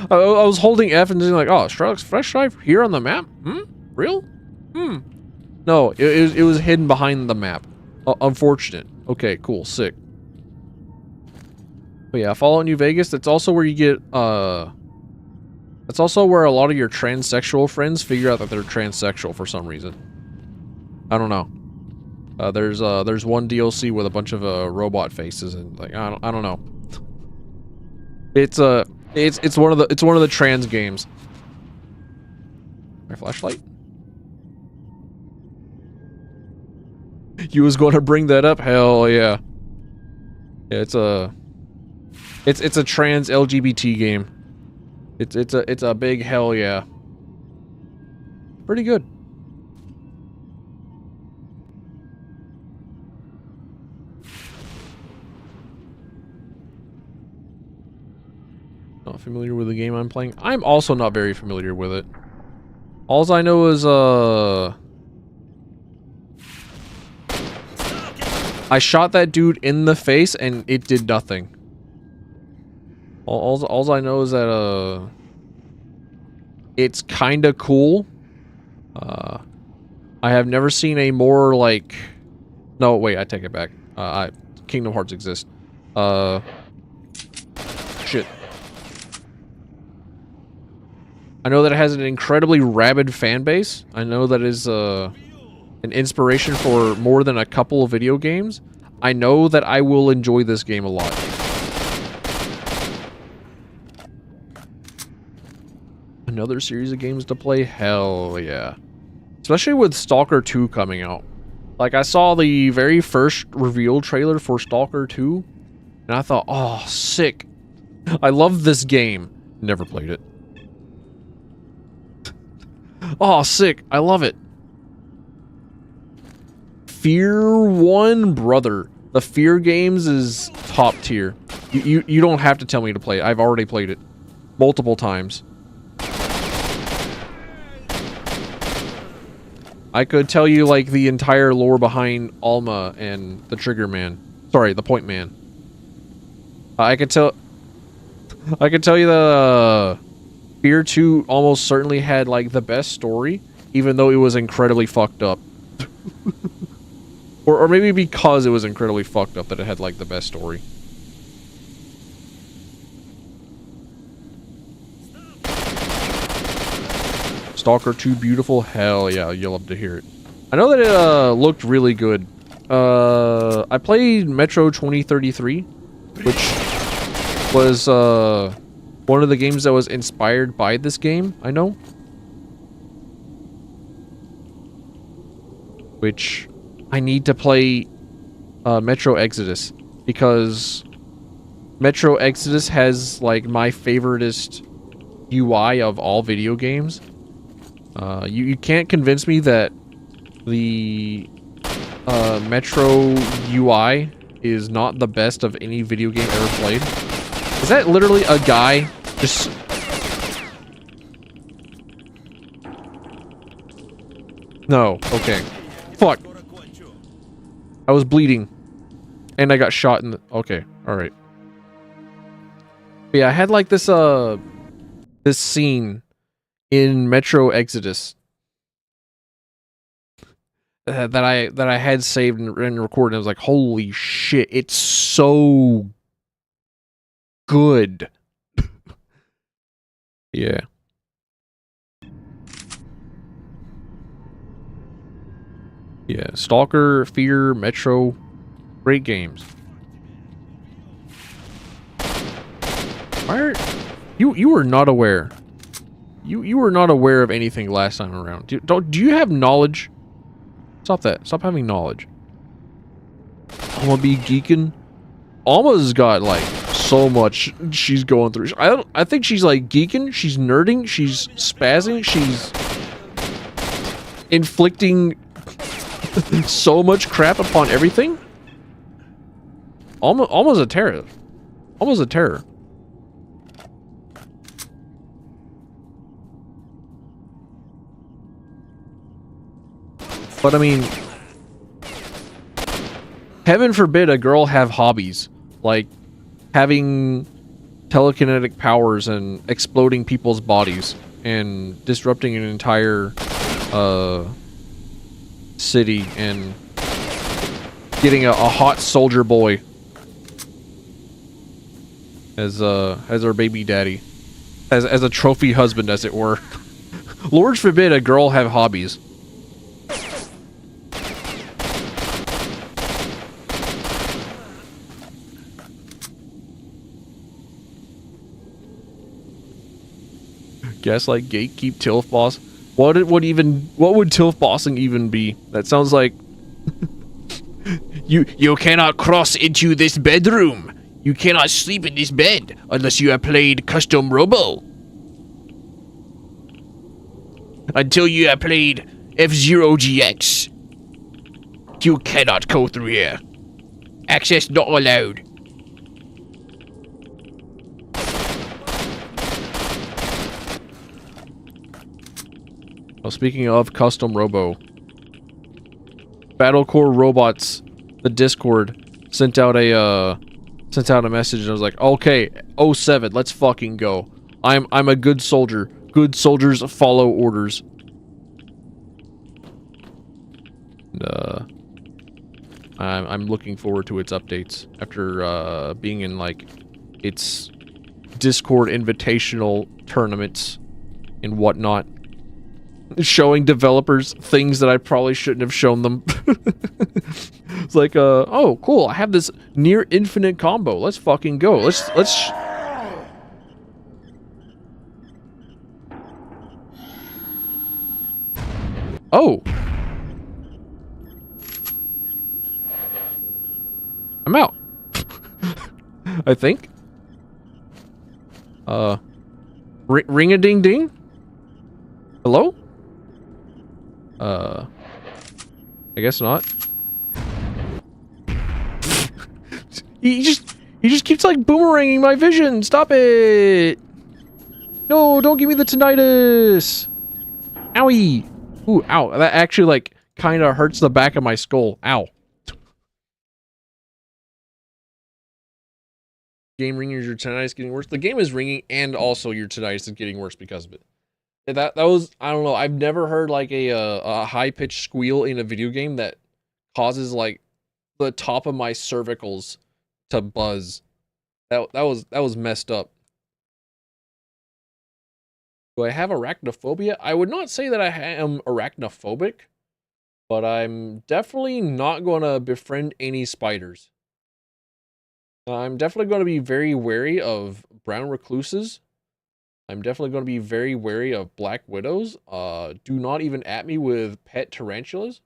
I was holding F and just like, oh, fresh drive here on the map? Real? No, it was hidden behind the map. Unfortunate. Okay, cool, sick. But yeah, Fallout New Vegas, that's also where you get, that's also where a lot of your transsexual friends figure out that they're transsexual for some reason. I don't know. There's one DLC with a bunch of robot faces and like I don't know. It's one of the trans games. My flashlight. You was going to bring that up? Hell yeah. Yeah, it's a trans LGBT game. It's a big hell yeah. Pretty good. Not familiar with the game I'm playing. I'm also not very familiar with it. Alls I know is I shot that dude in the face and it did nothing. Alls I know is that it's kinda cool. I have never seen a more like no wait, I take it back. Kingdom Hearts exists. Shit. I know that it has an incredibly rabid fan base. I know that is an inspiration for more than a couple of video games. I know that I will enjoy this game a lot. Another series of games to play? Hell yeah. Especially with Stalker 2 coming out. Like, I saw the very first reveal trailer for Stalker 2, and I thought, oh, sick. I love this game. Never played it. Oh, sick. I love it. Fear 1, brother. The Fear games is top tier. You don't have to tell me to play it. I've already played it. Multiple times. I could tell you, like, the entire lore behind Alma and the Trigger Man. Sorry, the Point Man. I could tell you that, Fear 2 almost certainly had, like, the best story, even though it was incredibly fucked up. or maybe because it was incredibly fucked up that it had, like, the best story. Stalker 2 beautiful? Hell yeah, you'll love to hear it. I know that it looked really good. I played Metro 2033, which was one of the games that was inspired by this game, I know. Which I need to play Metro Exodus, because Metro Exodus has like my favoriteest UI of all video games. You can't convince me that the Metro UI is not the best of any video game ever played. Is that literally a guy just... No, okay. Fuck. I was bleeding. And I got shot in the... Okay, alright. Yeah, I had like this, this scene in Metro Exodus. that I had saved and recorded. I was like, holy shit, it's so good. Yeah. Yeah, Stalker, Fear, Metro, great games. Why are you were not aware? You were not aware of anything last time around. Do you have knowledge? Stop that. Stop having knowledge. Alma be geeking. Alma's got like so much she's going through. I think she's like geeking, she's nerding, she's spazzing, she's inflicting so much crap upon everything. Alma's a terror. Alma's a terror. But I mean, heaven forbid a girl have hobbies like having telekinetic powers and exploding people's bodies and disrupting an entire city and getting a hot soldier boy as our baby daddy, as a trophy husband, as it were. Lord forbid a girl have hobbies. Gaslight, gatekeep, tilf boss. What would tilf bossing even be? That sounds like You cannot cross into this bedroom. You cannot sleep in this bed unless you have played Custom Robo. Until you have played F-Zero GX. You cannot go through here. Access not allowed. Well, speaking of Custom Robo, Battlecore Robots, the Discord sent out a message, and I was like, okay, 07, let's fucking go. I'm a good soldier. Good soldiers follow orders. And, I'm looking forward to its updates after being in like its Discord invitational tournaments and whatnot. Showing developers things that I probably shouldn't have shown them. It's like, oh, cool, I have this near infinite combo. Let's fucking go. Let's Oh. I'm out. I think. Ring-a-ding-ding? Hello? I guess not. He just keeps like boomeranging my vision. Stop it! No, don't give me the tinnitus. Owie! Ooh, ow! That actually like kind of hurts the back of my skull. Ow! Game ringing, your tinnitus getting worse. The game is ringing, and also your tinnitus is getting worse because of it. That was, I don't know, I've never heard like a high-pitched squeal in a video game that causes like the top of my cervicals to buzz. That was messed up. Do I have arachnophobia? I would not say that I am arachnophobic, but I'm definitely not going to befriend any spiders. I'm definitely going to be very wary of brown recluses. I'm definitely going to be very wary of black widows. Do not even at me with pet tarantulas.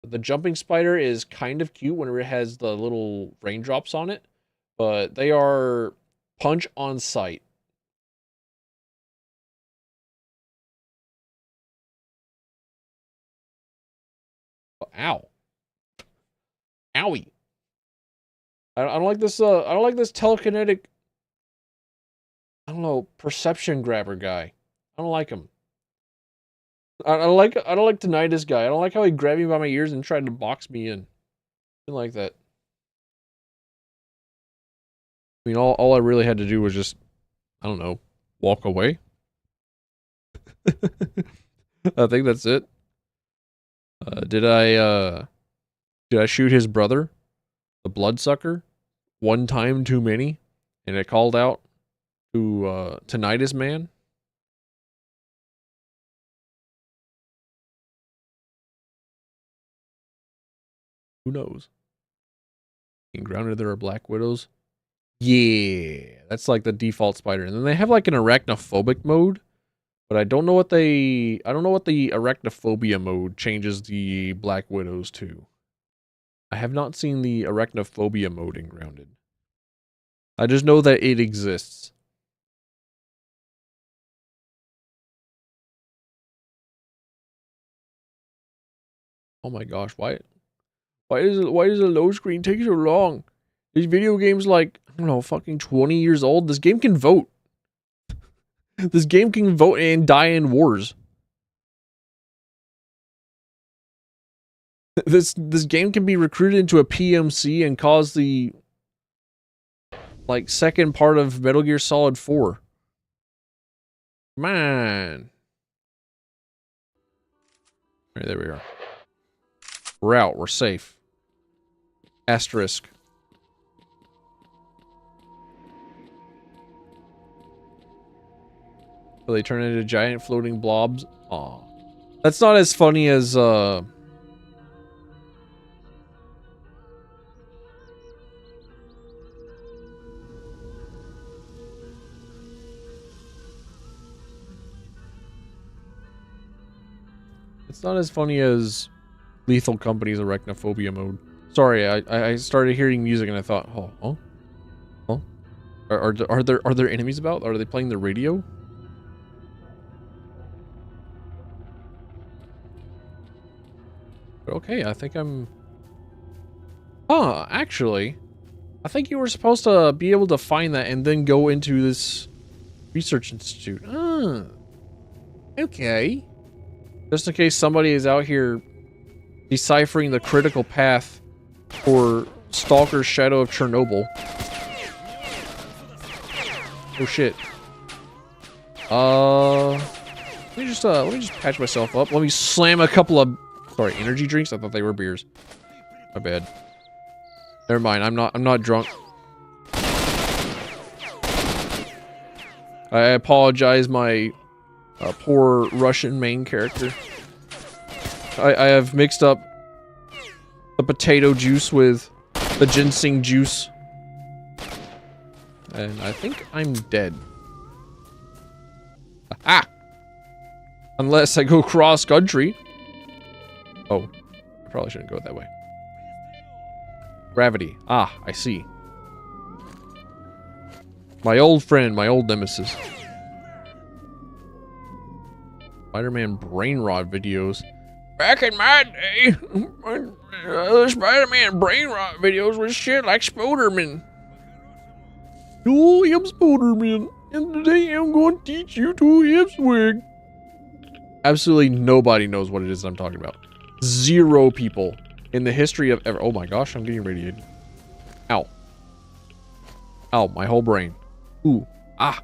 The jumping spider is kind of cute whenever it has the little raindrops on it, but they are punch on sight. Ow. Owie. I don't like this, I don't like this telekinetic, I don't know, perception grabber guy. I don't like him. I don't like tinnitus guy. I don't like how he grabbed me by my ears and tried to box me in. I didn't like that. I mean, all I really had to do was just, I don't know, walk away. I think that's it. Did I shoot his brother, the bloodsucker, one time too many, and it called out to tinnitus man? Who knows? In Grounded, there are black widows. Yeah, that's like the default spider, and then they have like an arachnophobic mode, but I don't know what the arachnophobia mode changes the black widows to. I have not seen the arachnophobia mode in Grounded. I just know that it exists. Oh my gosh, why does the load screen take so long? This video game's like, I don't know, fucking 20 years old. This game can vote. This game can vote and die in wars. This game can be recruited into a PMC and cause the like second part of Metal Gear Solid 4. Man. Alright, there we are. We're out. We're safe. Asterisk. So they turn into giant floating blobs. Aw. That's not as funny as, it's not as funny as Lethal Company's arachnophobia mode. Sorry, I started hearing music and I thought, oh, are there enemies about? Are they playing the radio? Okay, I think I'm... actually, I think you were supposed to be able to find that and then go into this research institute. Okay. Just in case somebody is out here deciphering the critical path for Stalker's Shadow of Chernobyl. Oh shit. Let me just patch myself up. Let me slam a couple of energy drinks. I thought they were beers. My bad. Never mind. I'm not drunk. I apologize, my poor Russian main character. I have mixed up the potato juice with the ginseng juice. And I think I'm dead. Ah! Unless I go cross country. Oh, I probably shouldn't go that way. Gravity. Ah, I see. My old friend, my old nemesis. Spider-Man brain rot videos. Back in my day, Spider-Man brain rot videos was shit like Spoderman. Oh, I'm Spoderman, and today I'm going to teach you to hip swing. Absolutely nobody knows what it is I'm talking about. Zero people in the history of ever. Oh my gosh, I'm getting radiated. Ow. Ow, my whole brain. Ooh. Ah.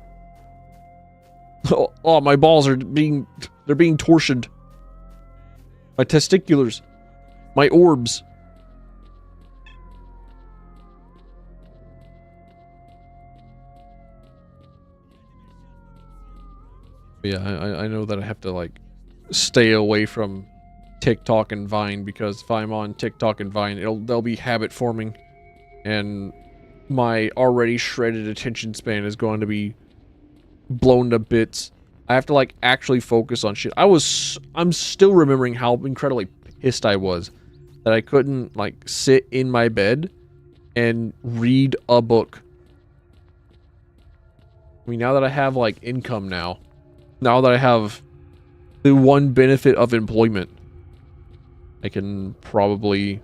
Oh, my balls are being torsioned. My testiculars. My orbs. Yeah, I know that I have to, like, stay away from TikTok and Vine, because if I'm on TikTok and Vine, they'll be habit forming, and my already shredded attention span is going to be blown to bits. I have to, like, actually focus on shit. I'm still remembering how incredibly pissed I was that I couldn't, like, sit in my bed and read a book. I mean, now that I have, like, income now that I have the one benefit of employment, I can probably,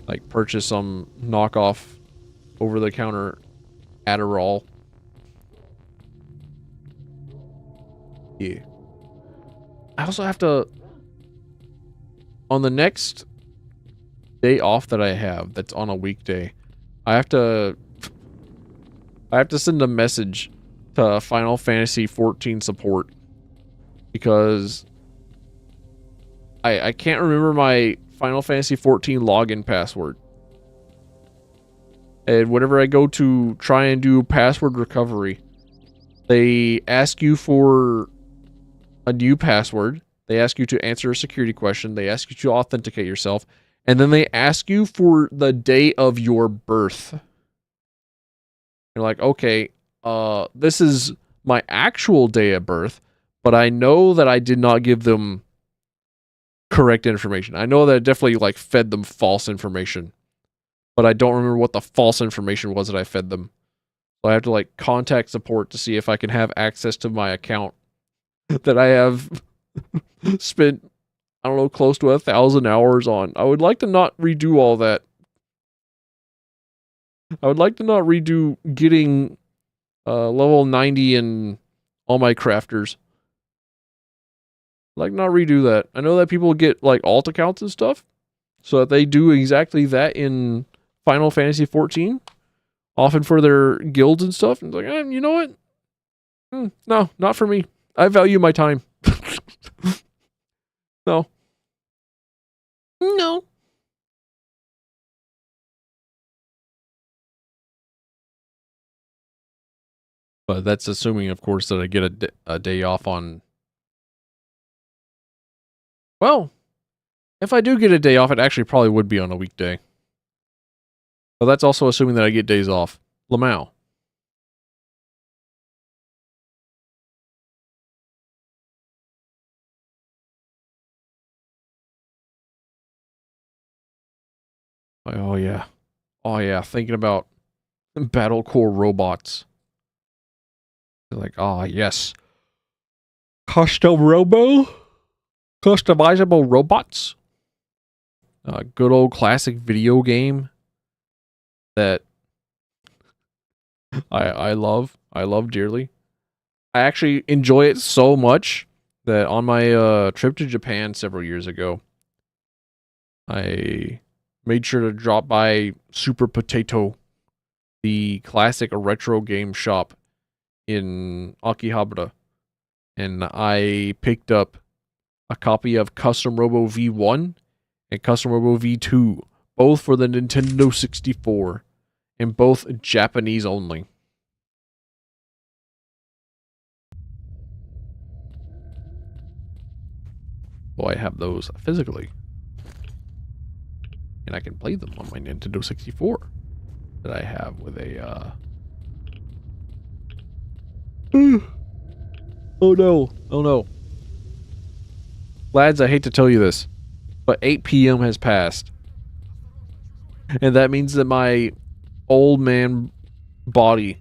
like, purchase some knockoff over-the-counter Adderall. Yeah. I also have to, on the next day off that I have, that's on a weekday, I have to send a message to Final Fantasy XIV support, because I can't remember my Final Fantasy 14 login password. And whenever I go to try and do password recovery, they ask you for a new password. They ask you to answer a security question. They ask you to authenticate yourself. And then they ask you for the day of your birth. You're like, okay, this is my actual day of birth, but I know that I did not give them correct information. I know that I definitely like fed them false information, but I don't remember what the false information was that I fed them. So I have to like contact support to see if I can have access to my account that I have spent, I don't know, close to 1,000 hours on. I would like to not redo all that. I would like to not redo getting level 90 in all my crafters. Like, not redo that. I know that people get like alt accounts and stuff, so that they do exactly that in Final Fantasy 14, often for their guilds and stuff. And it's like, you know what? No, not for me. I value my time. No. No. But that's assuming, of course, that I get a day off on... Well, if I do get a day off, it actually probably would be on a weekday. But that's also assuming that I get days off. Lamau. Oh, yeah. Oh, yeah. Thinking about Battlecore robots. Like, oh, yes. Customizable robots. A good old classic video game that I love dearly. I actually enjoy it so much that on my trip to Japan several years ago, I made sure to drop by Super Potato, the classic retro game shop in Akihabara, and I picked up a copy of Custom Robo V1 and Custom Robo V2, both for the Nintendo 64, and both Japanese only. Well, I have those physically, and I can play them on my Nintendo 64 that I have with a oh no, oh no. Lads, I hate to tell you this, but 8 p.m. has passed. And that means that my old man body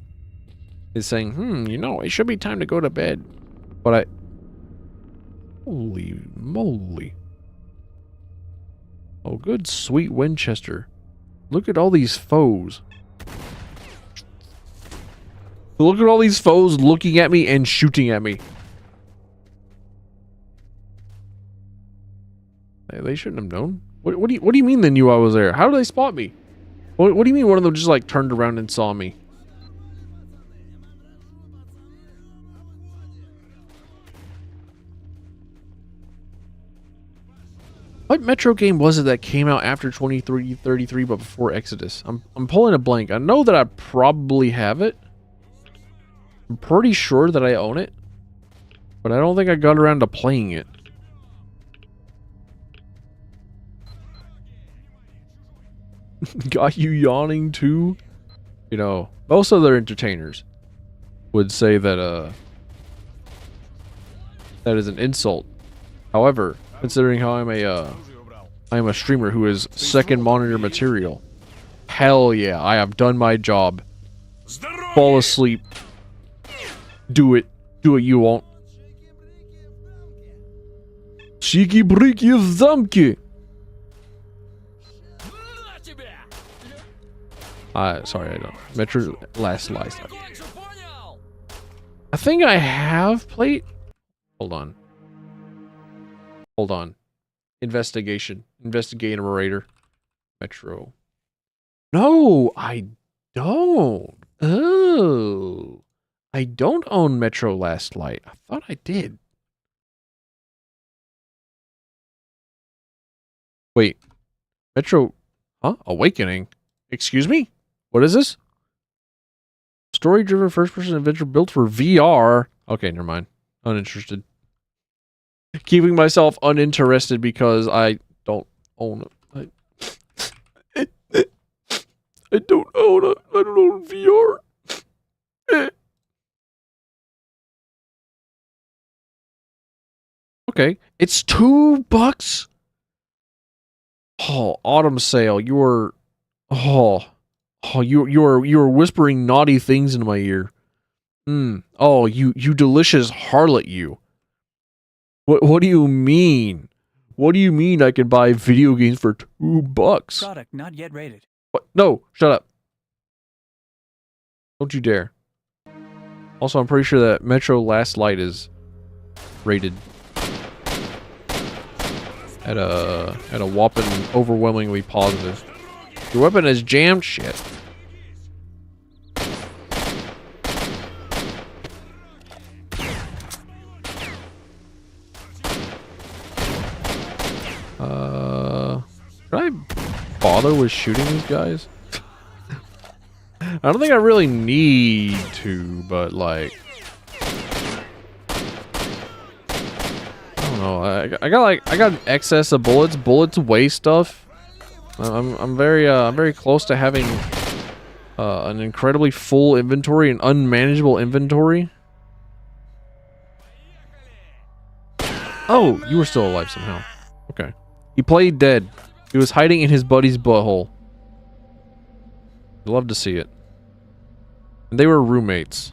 is saying, you know, it should be time to go to bed. But holy moly. Oh, good sweet Winchester. Look at all these foes. Look at all these foes looking at me and shooting at me. They shouldn't have known. What do you mean they knew I was there? How did they spot me? What do you mean one of them just like turned around and saw me? What Metro game was it that came out after 2333 but before Exodus? I'm pulling a blank. I know that I probably have it. I'm pretty sure that I own it, but I don't think I got around to playing it. Got you yawning too? You know, most other entertainers would say that that is an insult. However, considering how I'm a streamer who is second monitor material, hell yeah, I have done my job. Fall asleep. Do it. Do it, you won't. Shiki briki zamki. Sorry, I don't. Metro Last Light. I think I have played. Hold on. Hold on. Investigation. Investigator. Metro. No, I don't. Oh. I don't own Metro Last Light. I thought I did. Wait. Metro... Huh? Awakening? Excuse me? What is this? Story-driven first-person adventure built for VR. Okay, never mind. Uninterested. Keeping myself uninterested because I don't own it. I don't own it. I don't own VR. Okay, it's $2. Oh, autumn sale. You were, you were whispering naughty things in my ear. Oh, you delicious harlot, you. What do you mean? What do you mean I can buy video games for $2? Product not yet rated. What? No, shut up. Don't you dare. Also, I'm pretty sure that Metro Last Light is rated at a whopping overwhelmingly positive. Your weapon is jammed? Shit. Should I bother with shooting these guys? I don't think I really need to, but like, I don't know. I got an excess of bullets. Bullets weigh stuff. I'm very close to having an incredibly full inventory, an unmanageable inventory. Oh, you were still alive somehow. Okay. He played dead. He was hiding in his buddy's butthole. I'd love to see it. And they were roommates.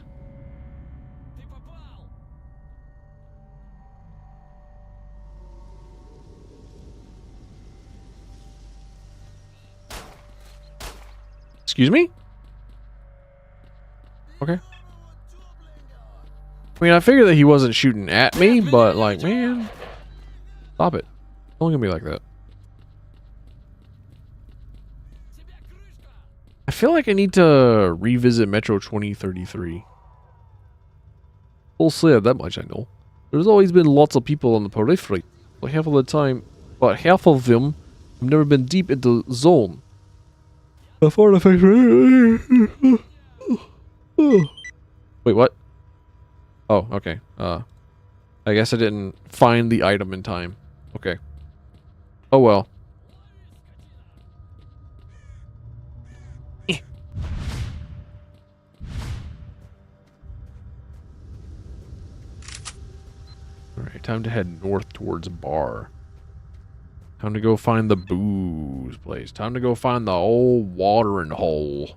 Excuse me? Okay. I mean, I figured that he wasn't shooting at me, but like, man, stop it. Don't look at me like that. I feel like I need to revisit Metro 2033. Full slab, that much I know. There's always been lots of people on the periphery, but half of them have never been deep into the zone. Wait, what? Oh, okay. I guess I didn't find the item in time. Okay. Oh well. Alright, time to head north towards a bar. Time to go find the booze place. Time to go find the old watering hole.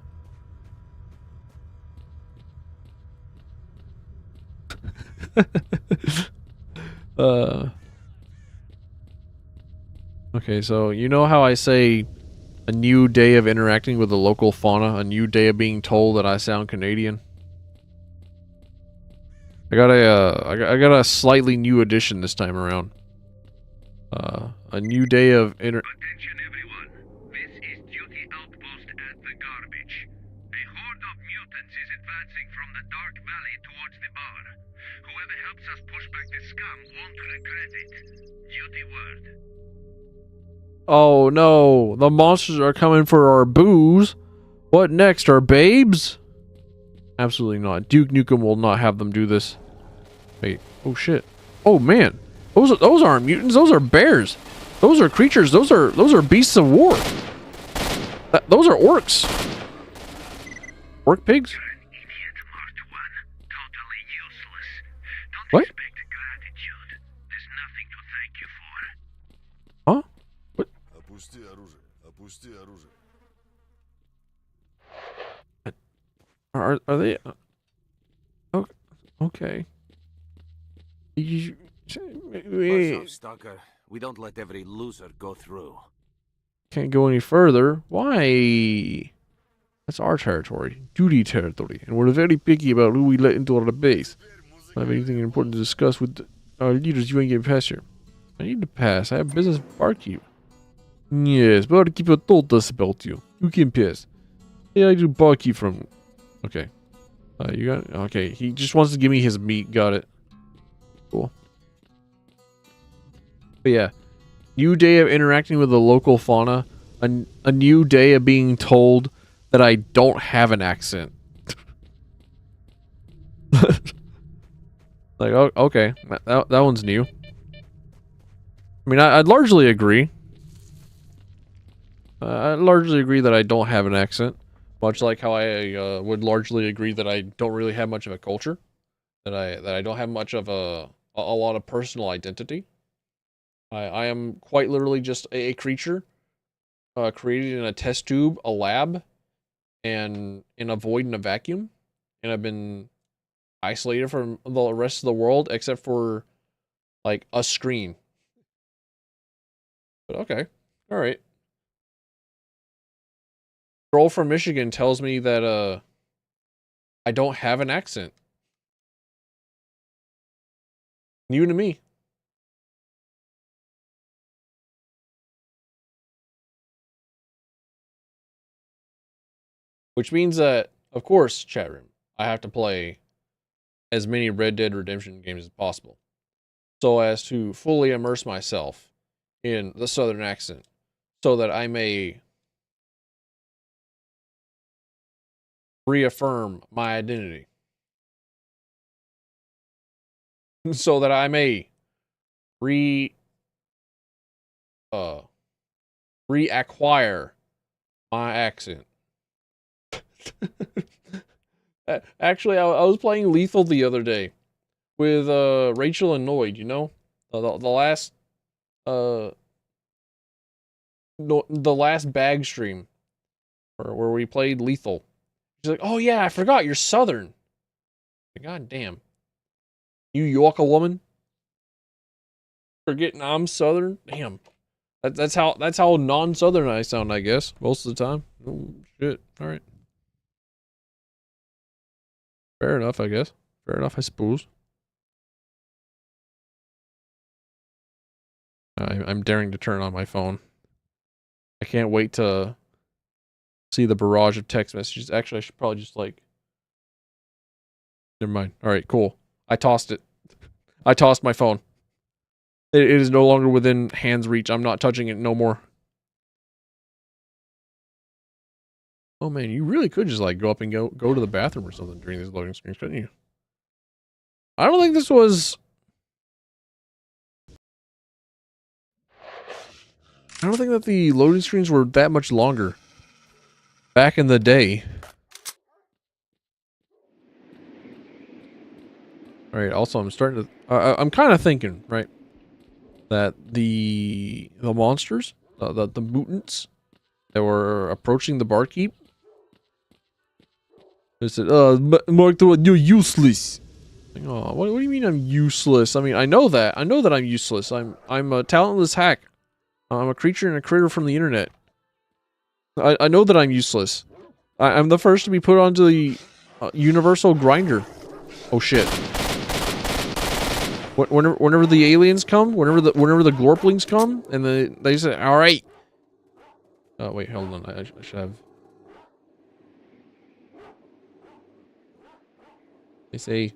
Okay, so you know how I say a new day of interacting with the local fauna, a new day of being told that I sound Canadian? I got a slightly new addition this time around. A new day of Attention everyone. This is duty outpost at the garbage. A horde of mutants is advancing from the dark valley towards the bar. Whoever helps us push back the scum won't regret it. Duty word. Oh no, the monsters are coming for our booze. What next, our babes? Absolutely not. Duke Nukem will not have them do this. Wait, oh shit. Oh man, those aren't mutants, those are bears. Those are creatures, those are beasts of war. Those are orcs. Orc pigs? Idiot marked one. Totally useless. Don't What? expect gratitude. There's nothing to thank you for. Huh? What? Опусти оружие. Опусти оружие. Are they? Oh, okay. What's up, Stalker? We don't let every loser go through. Can't go any further. Why? That's our territory, duty territory, and we're very picky about who we let into our base. Don't have anything important to discuss with our leaders. You ain't getting past here. I need to pass. I have business with barkeep. Yes, barkeep told us about you. You can pass. Yeah, I do barkeep from. Okay. You got it? Okay, he just wants to give me his meat. Got it. Cool. But yeah, new day of interacting with the local fauna, a new day of being told that I don't have an accent. Like, oh, okay, that one's new. I mean, I'd largely agree. I largely agree that I don't have an accent, much like how I would largely agree that I don't really have much of a culture, that I don't have much of a lot of personal identity. I am quite literally just a creature created in a test tube, a lab, and in a void in a vacuum, and I've been isolated from the rest of the world except for like a screen. But okay, all right. Girl from Michigan tells me that I don't have an accent. New to me. Which means that, of course, chat room, I have to play as many Red Dead Redemption games as possible, so as to fully immerse myself in the Southern accent, so that I may reaffirm my identity, so that I may reacquire my accent. Actually, I was playing Lethal the other day with Rachel and Noid, you know? The last no, the last bag stream where we played Lethal. She's like, "Oh yeah, I forgot you're Southern." God damn. New York, a woman? Forgetting I'm Southern? Damn. That's how non-Southern I sound, I guess, most of the time. Oh shit. Alright. Fair enough, I guess. Fair enough, I suppose. I'm daring to turn on my phone. I can't wait to see the barrage of text messages. Actually, I should probably just like... Never mind. Alright, cool. I tossed it. I tossed my phone. It is no longer within hand's reach. I'm not touching it no more. Oh man, you really could just like go up and go to the bathroom or something during these loading screens, couldn't you? I don't think this was... I don't think that the loading screens were that much longer back in the day. Alright, also I'm starting to... I'm kind of thinking, right, that the monsters, the mutants that were approaching the barkeep, they said, Mark, you're useless. Like, oh, what do you mean I'm useless? I mean, I know that I'm useless. I'm a talentless hack. I'm a creature and a critter from the internet. I know that I'm useless. I'm the first to be put onto the universal grinder. Oh shit. Whenever the aliens come, whenever the glorplings come, and they say, all right. Oh wait, hold on. I should have. They say.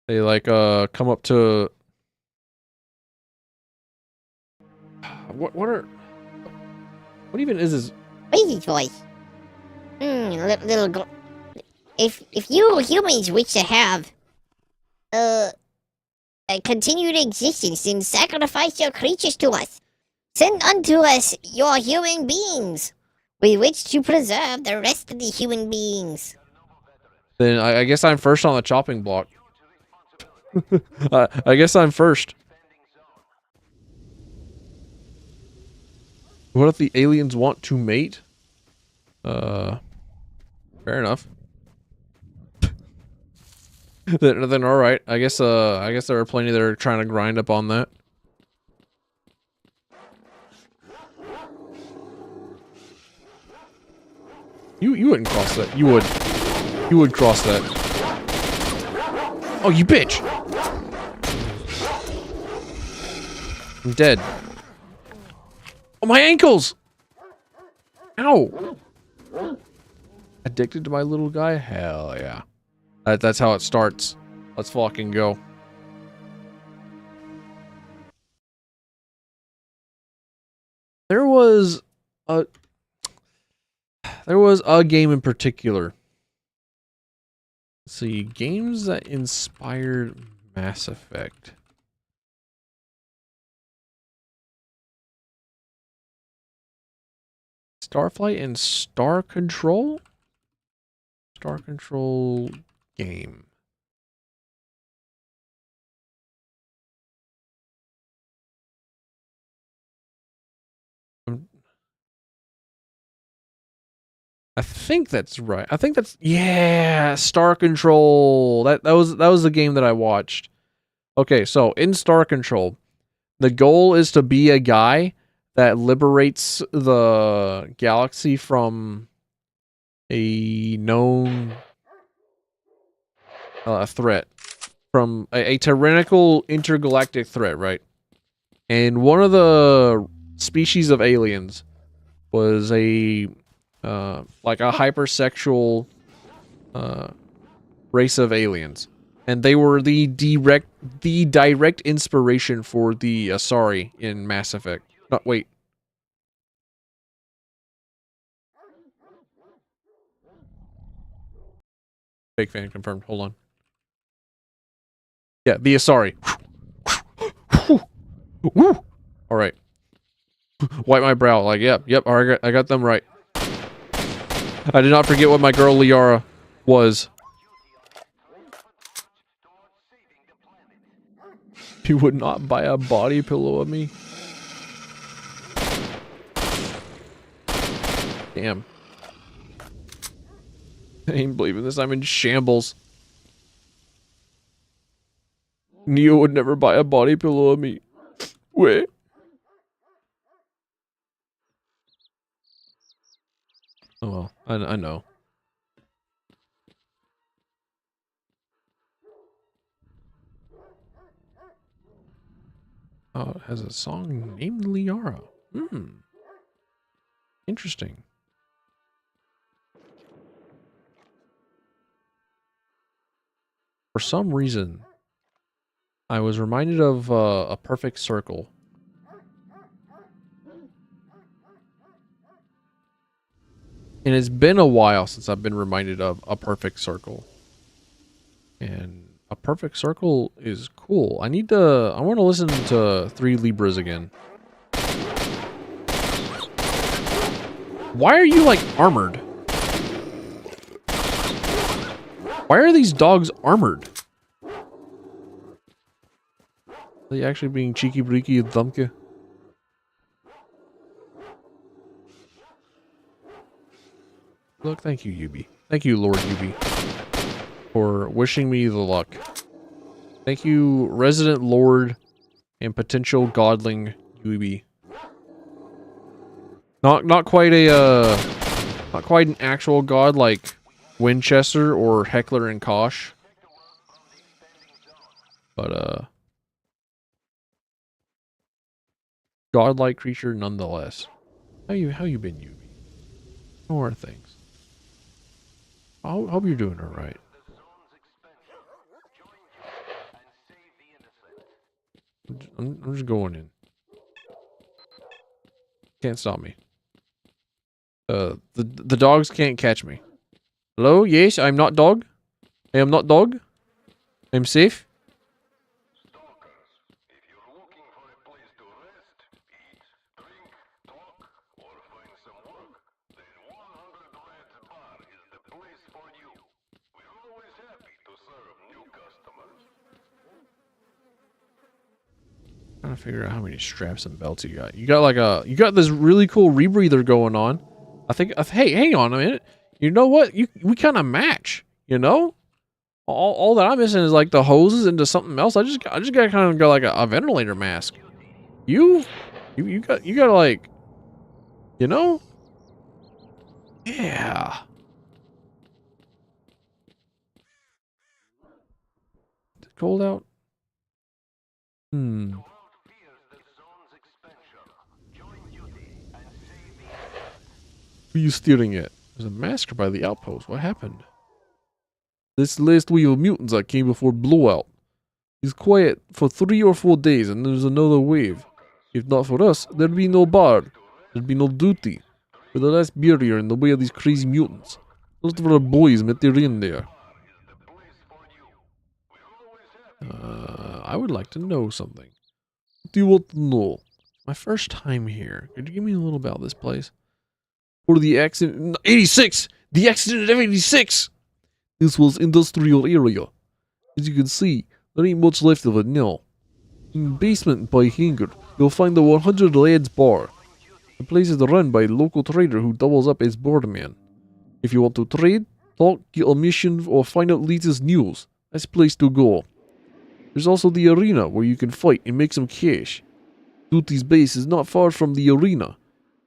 They like come up to. What even is this? Crazy voice. If you humans wish to have a continued existence, then sacrifice your creatures to us. Send unto us your human beings, with which to preserve the rest of the human beings. Then I guess I'm first on the chopping block. I guess I'm first. What if the aliens want to mate? Fair enough. then all right. I guess there are plenty that are trying to grind up on that. You wouldn't cross that. You would cross that. Oh, you bitch! I'm dead. Oh, my ankles! Ow! Addicted to my little guy? Hell yeah. That's how it starts. Let's fucking go. There was a game in particular. Let's see, games that inspired Mass Effect. Starflight and Star Control? Star Control game. I think that's right. I think that's, yeah, Star Control. That was the game that I watched. Okay, so in Star Control, the goal is to be a guy that liberates the galaxy from a known threat, from a tyrannical intergalactic threat, right? And one of the species of aliens was a like a hypersexual race of aliens, and they were the direct inspiration for the Asari in Mass Effect. No, wait. Fake fan confirmed. Hold on. Yeah, the Asari. Woo! All right. Wipe my brow. Like, yep. All right, I got them right. I did not forget what my girl Liara was. You would not buy a body pillow of me? Damn. I ain't believing this. I'm in shambles. Neo would never buy a body pillow of me. Wait. Oh well, I know. Oh, it has a song named Liara. Interesting. For some reason, I was reminded of A Perfect Circle. And it's been a while since I've been reminded of A Perfect Circle. And A Perfect Circle is cool. I want to listen to Three Libras again. Why are you, like, armored? Why are these dogs armored? Are they actually being cheeky breeky and thumpka? Look, thank you, Yubi. Thank you, Lord Yubi, for wishing me the luck. Thank you, resident lord and potential godling Yubi. Not quite an actual god like Winchester or Heckler and Kosh, but godlike creature nonetheless. How you been, Yubi? How are things? I hope you're doing all right. I'm just going in. Can't stop me. The dogs can't catch me. Hello? Yes, I'm not dog. I am not dog. I'm safe. Trying to figure out how many straps and belts you got. You got this really cool rebreather going on. I think. Hey, hang on a minute. You know what? We kind of match. You know, all that I'm missing is like the hoses into something else. I just got kind of got like a ventilator mask. You got like, you know. Yeah. Is it cold out? Who are you steering it? There's a massacre by the outpost. What happened? This last wave of mutants that came before blowout is quiet for 3 or 4 days, and there's another wave. If not for us, there'd be no bar. There'd be no duty. We're the last barrier in the way of these crazy mutants. A lot of our boys met their end there. I would like to know something. What do you want to know? My first time here. Could you give me a little about this place? Or the accident... 86! The accident of 86! This was industrial area. As you can see, there ain't much left of it now. In the basement by hangar, you'll find the 100 lads bar. The place is run by a local trader who doubles up as boardman. If you want to trade, talk, get a mission, or find out latest news, that's the place to go. There's also the arena where you can fight and make some cash. Duty's base is not far from the arena.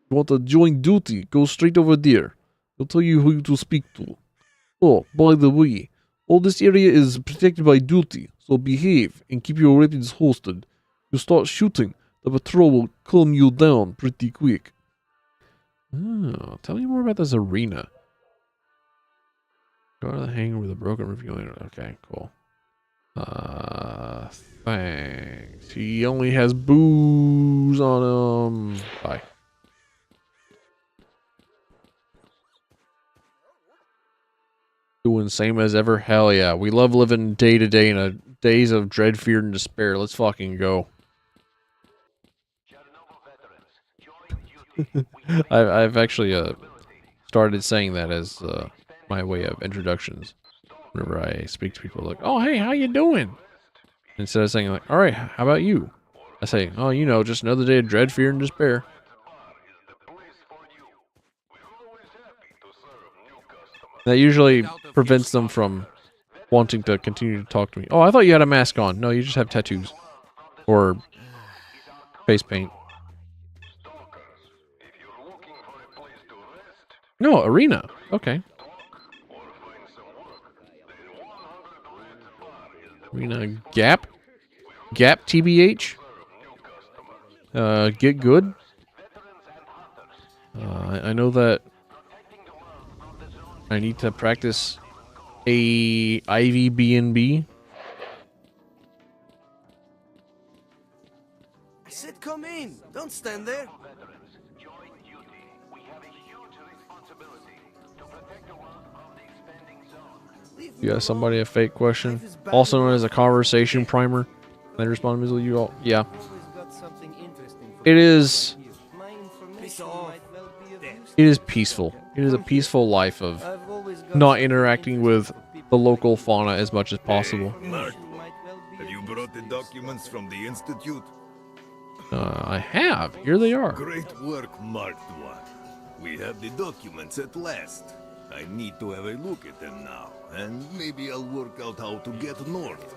If you want to join Duty, go straight over there. They'll tell you who to speak to. Oh, by the way, all this area is protected by Duty, so behave and keep your weapons holstered. If you start shooting, the patrol will calm you down pretty quick. Oh, tell me more about this arena. Go to the hangar with a broken refueling. Okay, cool. Thanks. He only has booze on him. Bye. Doing same as ever? Hell yeah. We love living day to day in a days of dread, fear, and despair. Let's fucking go. I've actually started saying that as my way of introductions. Whenever I speak to people, like, oh, hey, how you doing? Instead of saying, like, all right, how about you? I say, oh, you know, just another day of dread, fear, and despair. That usually prevents them from wanting to continue to talk to me. Oh, I thought you had a mask on. No, you just have tattoos. Or face paint. No, arena. Okay. Arena Gap? Gap TBH? Get good? I know that I need to practice a IVBNB. I said come in. Don't stand there. You ask somebody a fake question, also known as a conversation primer. They respond immediately. You all, yeah. It is. It is peaceful. It is a peaceful life of not interacting with the local fauna as much as possible. Mark, have you brought the documents from the Institute? I have. Here they are. Great work, Marked One. We have the documents at last. I need to have a look at them now, and maybe I'll work out how to get north.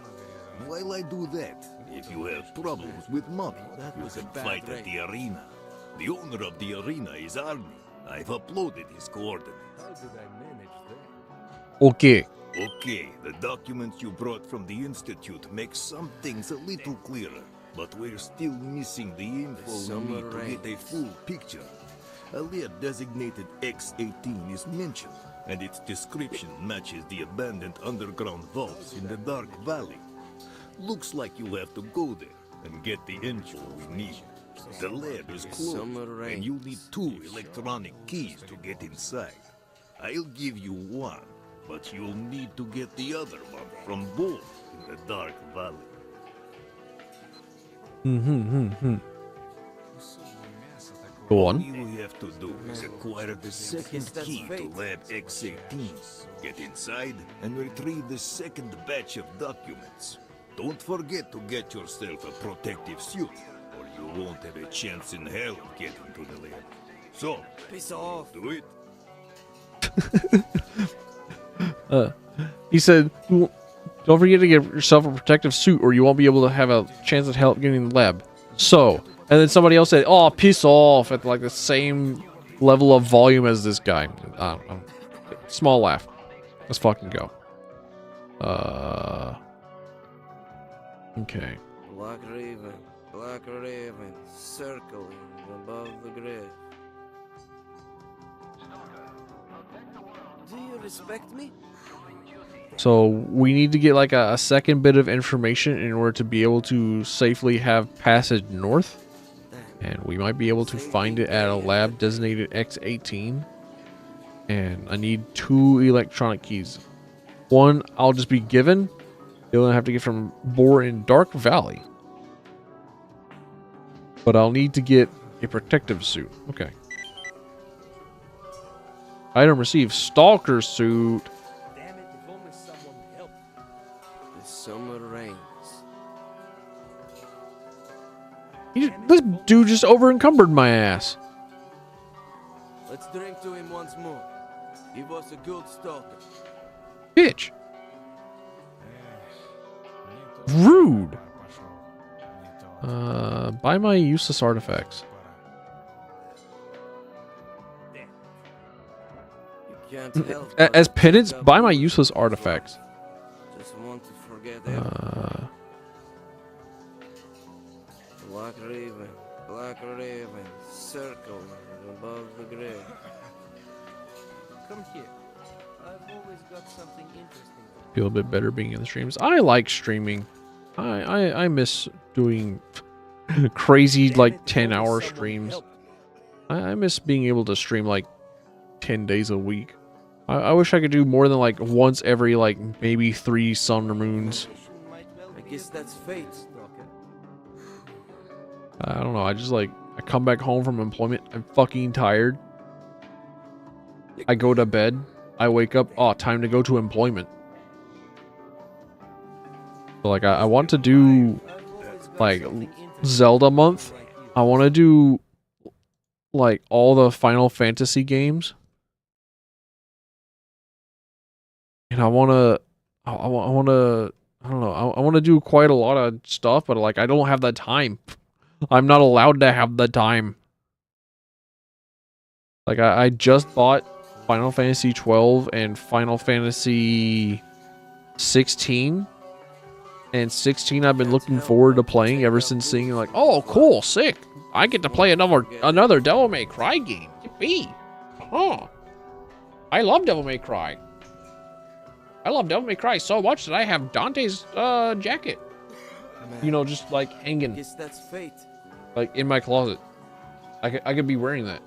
While I do that, if you have problems with money, you can fight at the arena. The owner of the arena is Army. I've uploaded his coordinates. Okay. Okay, the documents you brought from the Institute make some things a little clearer, but we're still missing the info we need to get a full picture. A lair designated X-18 is mentioned, and its description matches the abandoned underground vaults in the Dark Valley. Looks like you'll have to go there and get the info we need. The lab is closed, and you'll need 2 electronic keys to get inside. I'll give you one, but you'll need to get the other one from both in the Dark Valley. Go on. All you have to do is acquire the second key to Lab X-18. Get inside and retrieve the second batch of documents. Don't forget to get yourself a protective suit, or you won't have a chance in hell of getting to the lab. So, Piss off. do it. He said, don't forget to get yourself a protective suit or you won't be able to have a chance at help getting in the lab. So, and then somebody else said, oh, piss off, at like the same level of volume as this guy. I don't know. Small laugh. Let's fucking go. Okay. Black Raven, circling above the grave. Do you respect me? So we need to get like a second bit of information in order to be able to safely have passage north. And we might be able to find it at a lab designated X18. And I need 2 electronic keys. One I'll just be given. The other I have to get from Boar in Dark Valley. But I'll need to get a protective suit. Okay. Item received. Stalker suit. Damn it, if only someone helped. The summer rains. This dude just over encumbered my ass. Let's drink to him once more. He was a good stalker. Bitch. Rude. Buy my useless artifacts. You can't help As penance, buy my useless artifacts. just want to forget everything. Black raven, circle above the grave. Come here. I've always got something interesting. Feel a bit better being in the streams. I like streaming. I miss doing crazy like 10-hour streams. I miss being able to stream like 10 days a week. I wish I could do more than like once every like maybe 3 summer moons. I guess that's fate, Stalker. I don't know. I just like I come back home from employment. I'm fucking tired. I go to bed. I wake up. Oh, time to go to employment. So, like I want to do like Zelda month. I want to do like all the Final Fantasy games. And I want to I don't know. I want to do quite a lot of stuff, but like I don't have that time. I'm not allowed to have the time. Like I just bought Final Fantasy 12 and Final Fantasy 16. And 16 I've been looking forward to playing ever since seeing like, oh cool, sick. I get to play another Devil May Cry game. Yippee. Huh. I love Devil May Cry. I love Devil May Cry so much that I have Dante's jacket. You know, just like hanging. Guess that's fate. Like in my closet. I could be wearing that.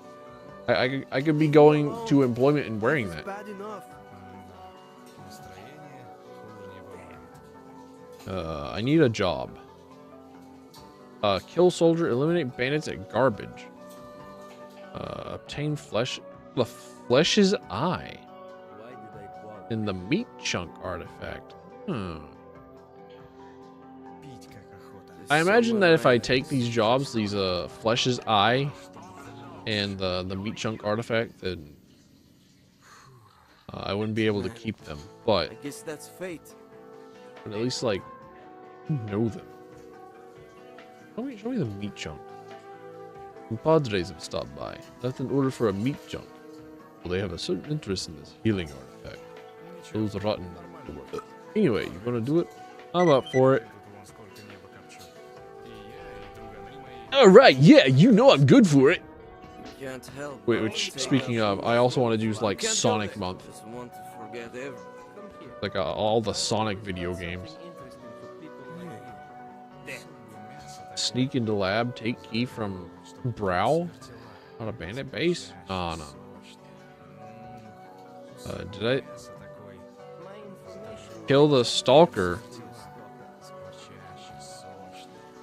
I could be going to employment and wearing that. Bad enough. I need a job. Kill soldier, eliminate bandits at garbage. Obtain flesh. The flesh's eye. Why did I bother? And the meat chunk artifact. I imagine that if I take these jobs, these flesh's eye and the meat chunk artifact, then I wouldn't be able to keep them. But I guess that's fate. at least like know them. Show me the meat chunk. Some padres have stopped by. Left an order for a meat chunk. Well, they have a certain interest in this healing artifact. Those rotten. Anyway, you gonna do it? I'm up for it. Alright, yeah, you know I'm good for it. You can't help. Wait, which, speaking of, I also want to do like Sonic month. Just want to forget everything. Come here. Like all the Sonic video games. Interesting for people like you. Sneak into lab, take key from Brow? On a bandit base? Oh, no. Did I kill the Stalker?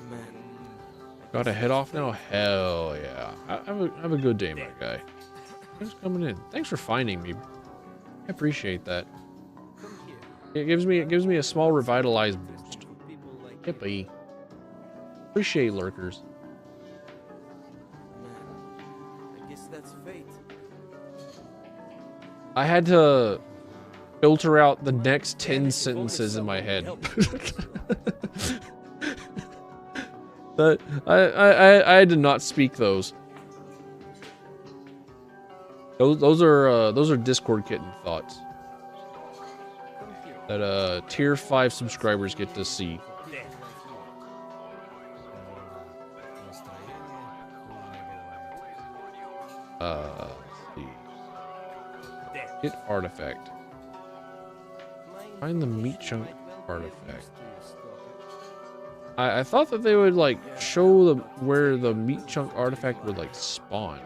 Man, Got a head off now? Hell yeah. Have a good day, my guy. Thanks for coming in. Thanks for finding me. I appreciate that. come here. It gives me a small revitalized boost. People like you. Yippee. Appreciate lurkers. Man, I guess that's fate. I had to filter out the next 10 sentences in my head. But I did not speak those. Those are Discord kitten thoughts that tier 5 subscribers get to see. Let's see. Get artifact. Find the meat chunk artifact. I thought that they would like show the where the meat chunk artifact would like spawn.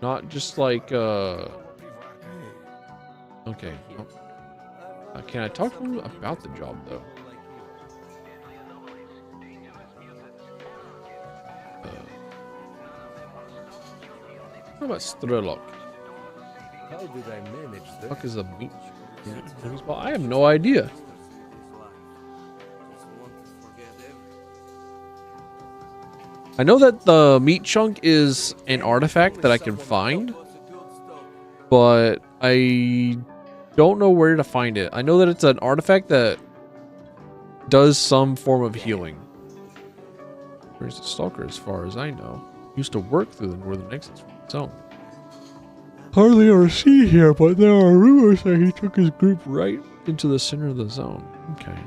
Not just like okay. Well, can I talk to him about the job though? What about Strelok? How did I manage that? Fuck is a meat? Well, I have no idea. I know that the meat chunk is an artifact that I can find, but I don't know where to find it. I know that it's an artifact that does some form of healing. Where's the Stalker, as far as I know? Used to work through the northern exits from the zone. Hardly ever see here, but there are rumors that he took his group right into the center of the zone. Okay.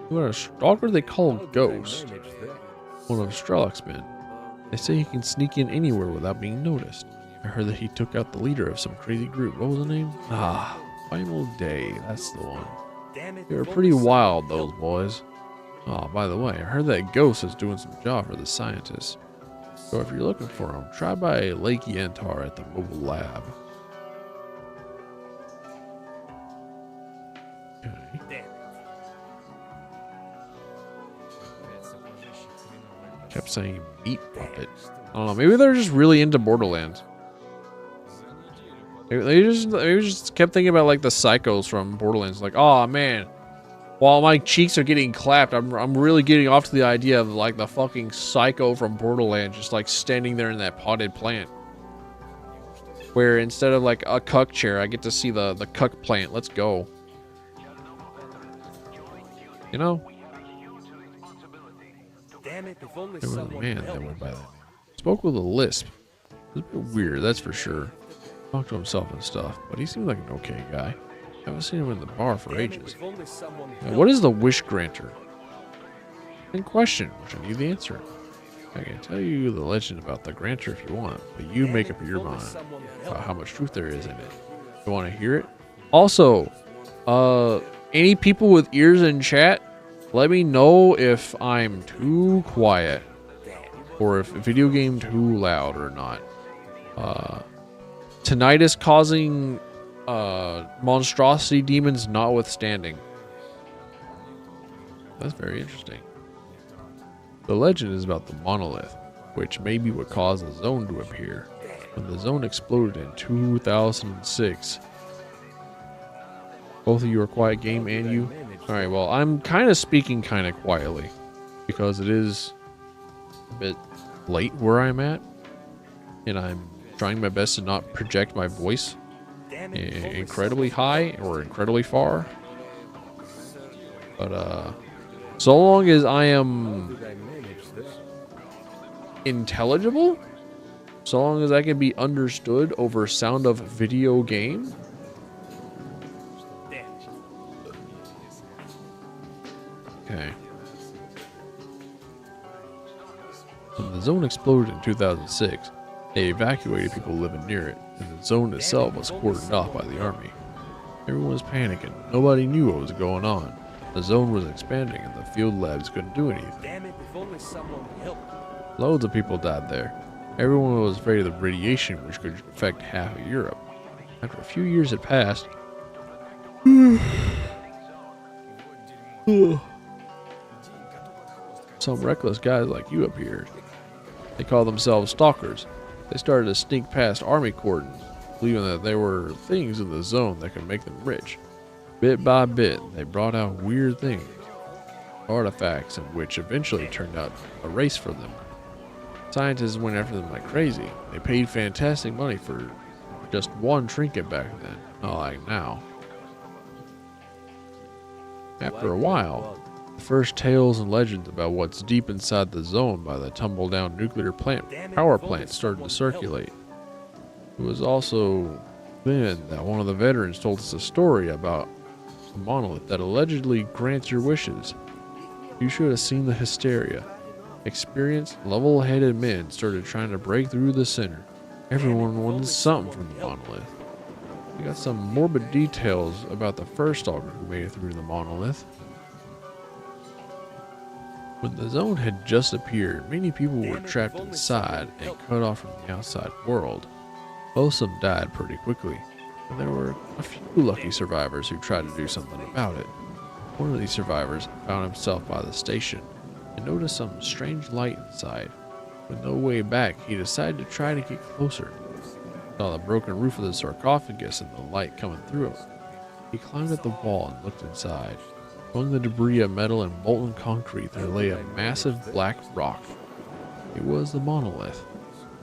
What a Stalker? They call him Ghost. One of Strelok's men. They say he can sneak in anywhere without being noticed. I heard that he took out the leader of some crazy group. What was the name? Ah, Final Day. That's the one. They were pretty wild, those boys. Oh, by the way, I heard that Ghost is doing some job for the scientists. So if you're looking for him, try by Lake Yantar at the mobile lab. Okay. Kept saying meat puppet. I don't know. Maybe they're just really into Borderlands. They just kept thinking about like the psychos from Borderlands. Like, oh man, while my cheeks are getting clapped, I'm really getting off to the idea of like the fucking psycho from Borderlands just like standing there in that potted plant. Where instead of like a cuck chair, I get to see the cuck plant. Let's go. You know? Damn it, if only There was a someone man that helped. went by that name. Spoke with a lisp. It was a bit weird, that's for sure. Talked to himself and stuff, but he seemed like an okay guy. I haven't seen him in the bar for Damn it, ages. if only someone Now, helped. what is the wish granter? In question, which I knew the answer. I can tell you the legend about the granter if you want, but you make up your mind about how much truth there is in it. You want to hear it? Also, any people with ears in chat, let me know if I'm too quiet or if video game too loud or not. Tinnitus causing monstrosity demons notwithstanding. That's very interesting. The legend is about the monolith, which may be what caused the zone to appear. When the zone exploded in 2006. Both of you are quiet, game and you. Alright, well, I'm kind of speaking kind of quietly because it is a bit late where I'm at, and I'm trying my best to not project my voice incredibly high or incredibly far. But so long as I am intelligible, so long as I can be understood over sound of video game, okay. When the zone exploded in 2006, they evacuated people living near it, and the zone itself was cordoned off by the army. Everyone was panicking. Nobody knew what was going on. The zone was expanding, and the field labs couldn't do anything. Damn it, if only someone helped. Loads of people died there. Everyone was afraid of the radiation, which could affect half of Europe. After a few years had passed, some reckless guys like you appeared. They called themselves stalkers. They started to sneak past army cordons, believing that there were things in the zone that could make them rich. Bit by bit, they brought out weird things, artifacts, and which eventually turned out a race for them. Scientists went after them like crazy. They paid fantastic money for just one trinket back then, not like now. After a while, the first tales and legends about what's deep inside the zone by the tumble-down nuclear power plant started to circulate. It was also then that one of the veterans told us a story about a monolith that allegedly grants your wishes. You should have seen the hysteria. Experienced, level-headed men started trying to break through the center. Everyone wanted something from the monolith. We got some morbid details about the first stalker who made it through the monolith. When the zone had just appeared, many people were trapped inside and cut off from the outside world. Most of them died pretty quickly, and there were a few lucky survivors who tried to do something about it. One of these survivors found himself by the station and noticed some strange light inside. With no way back, he decided to try to get closer. He saw the broken roof of the sarcophagus and the light coming through it. He climbed up the wall and looked inside. Among the debris of metal and molten concrete, there lay a massive black rock. It was the monolith.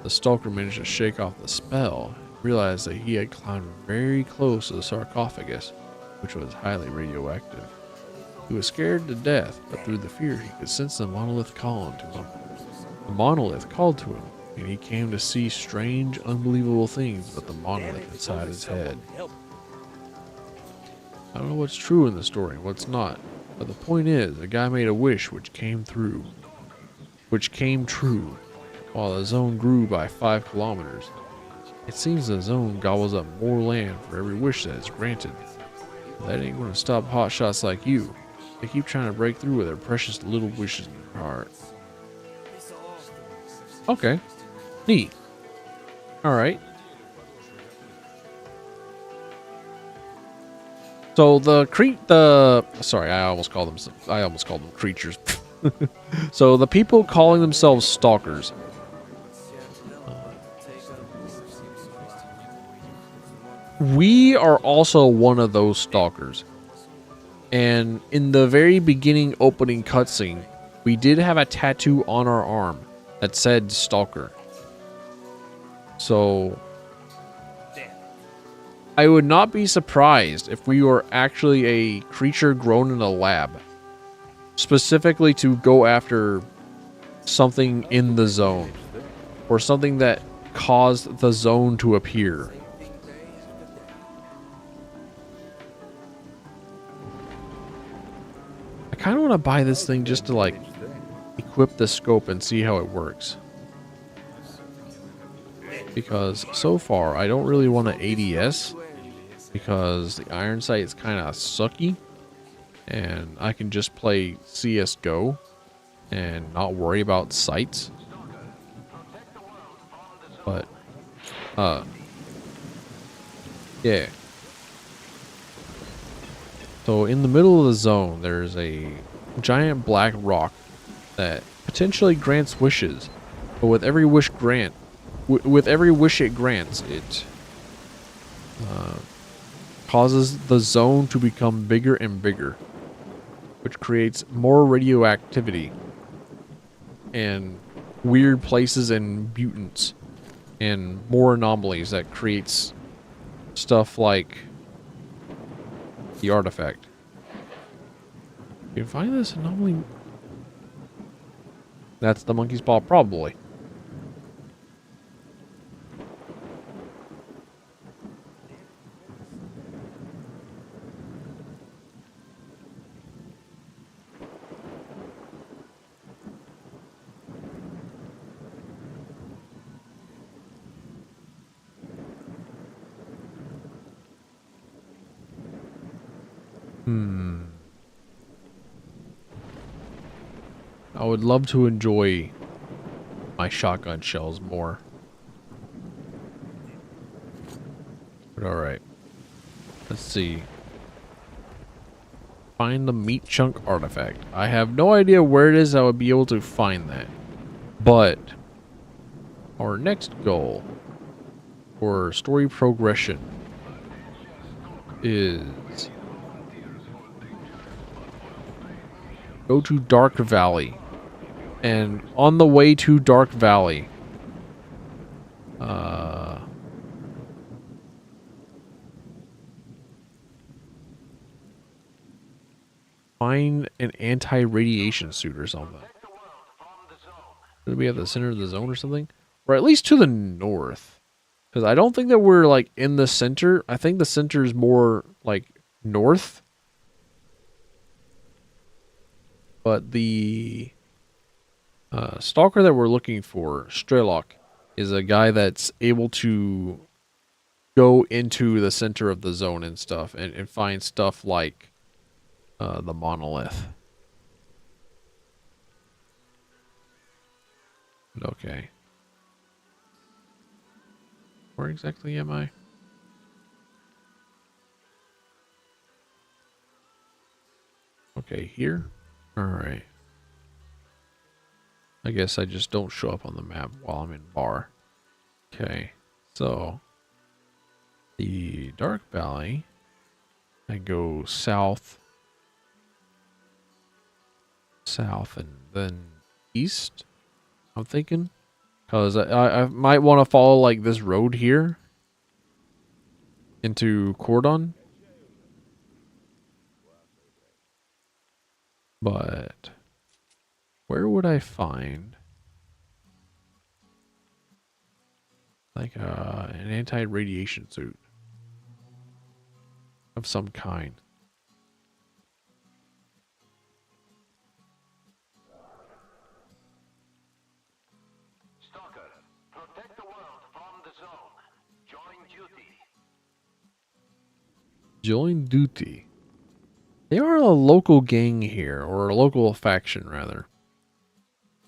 The stalker managed to shake off the spell and realized that he had climbed very close to the sarcophagus, which was highly radioactive. He was scared to death, but through the fear he could sense the monolith calling to him. The monolith called to him, and he came to see strange, unbelievable things about the monolith inside his head. I don't know what's true in the story and what's not, but the point is, a guy made a wish which came true, while the zone grew by 5 kilometers. It seems the zone gobbles up more land for every wish that is granted. That ain't gonna stop hotshots like you. They keep trying to break through with their precious little wishes in their heart. Okay. Neat. Alright. So sorry, I almost called them creatures. So the people calling themselves stalkers. We are also one of those stalkers. And in the very beginning opening cutscene, we did have a tattoo on our arm that said stalker. So I would not be surprised if we were actually a creature grown in a lab, specifically to go after something in the zone, or something that caused the zone to appear. I kind of want to buy this thing just to like equip the scope and see how it works. Because so far I don't really want to ADS, because the iron sight is kind of sucky and I can just play CSGO and not worry about sights. But yeah. So in the middle of the zone there's a giant black rock that potentially grants wishes, but with every wish it grants, it causes the zone to become bigger and bigger, which creates more radioactivity and weird places and mutants and more anomalies that creates stuff like the artifact. You can find this anomaly. That's the monkey's paw, probably. I would love to enjoy my shotgun shells more. But alright. Let's see. Find the meat chunk artifact. I have no idea where it is I would be able to find that. But our next goal for story progression is go to Dark Valley. And on the way to Dark Valley, find an anti-radiation suit or something. Should we have the center of the zone or something? Or at least to the north. Because I don't think that we're like in the center. I think the center is more like north. But the stalker that we're looking for, Strelok, is a guy that's able to go into the center of the zone and stuff, and find stuff like the monolith. Okay. Where exactly am I? Okay, here? Alright. I guess I just don't show up on the map while I'm in bar. Okay, so the Dark Valley, I go south, and then east, I'm thinking. Because I might want to follow, like, this road here into Cordon. But where would I find like an anti-radiation suit of some kind? Stalker, protect the world from the zone. Join duty. Join duty. They are a local gang here, or a local faction rather.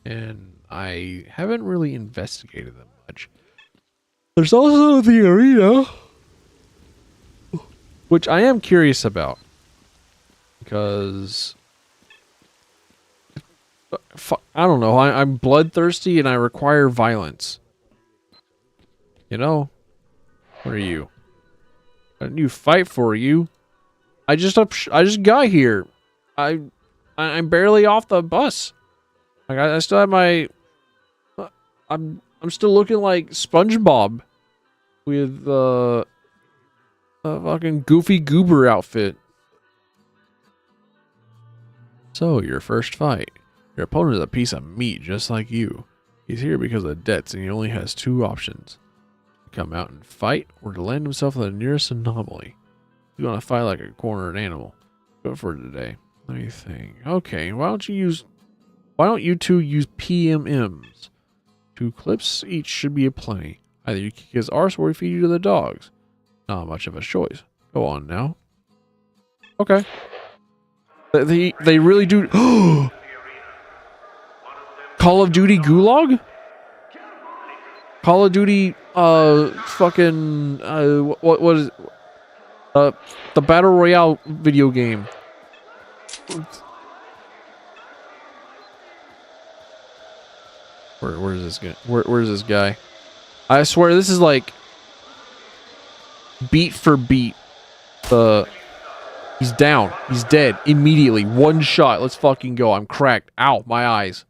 And I haven't really investigated them much. There's also the arena, which I am curious about. Because I don't know, I'm bloodthirsty and I require violence. You know? What are you? What did you fight for, you? I just got here. I'm barely off the bus. Like I still have my. I'm still looking like SpongeBob with a fucking Goofy Goober outfit. So your first fight. Your opponent is a piece of meat just like you. He's here because of debts and he only has two options: to come out and fight, or to land himself in the nearest anomaly. You want to fight like a cornered animal. Go for it today. Let me think. Okay, why don't you two use PMMs? 2 clips each should be a plenty. Either you kick his arse or we feed you to the dogs. Not much of a choice. Go on now. Okay. They really do. Call of Duty Gulag? Call of Duty fucking what is it? The Battle Royale video game. Where's this guy? Where's this guy? I swear this is like beat for beat. He's down. He's dead immediately. One shot. Let's fucking go. I'm cracked. Ow, my eyes.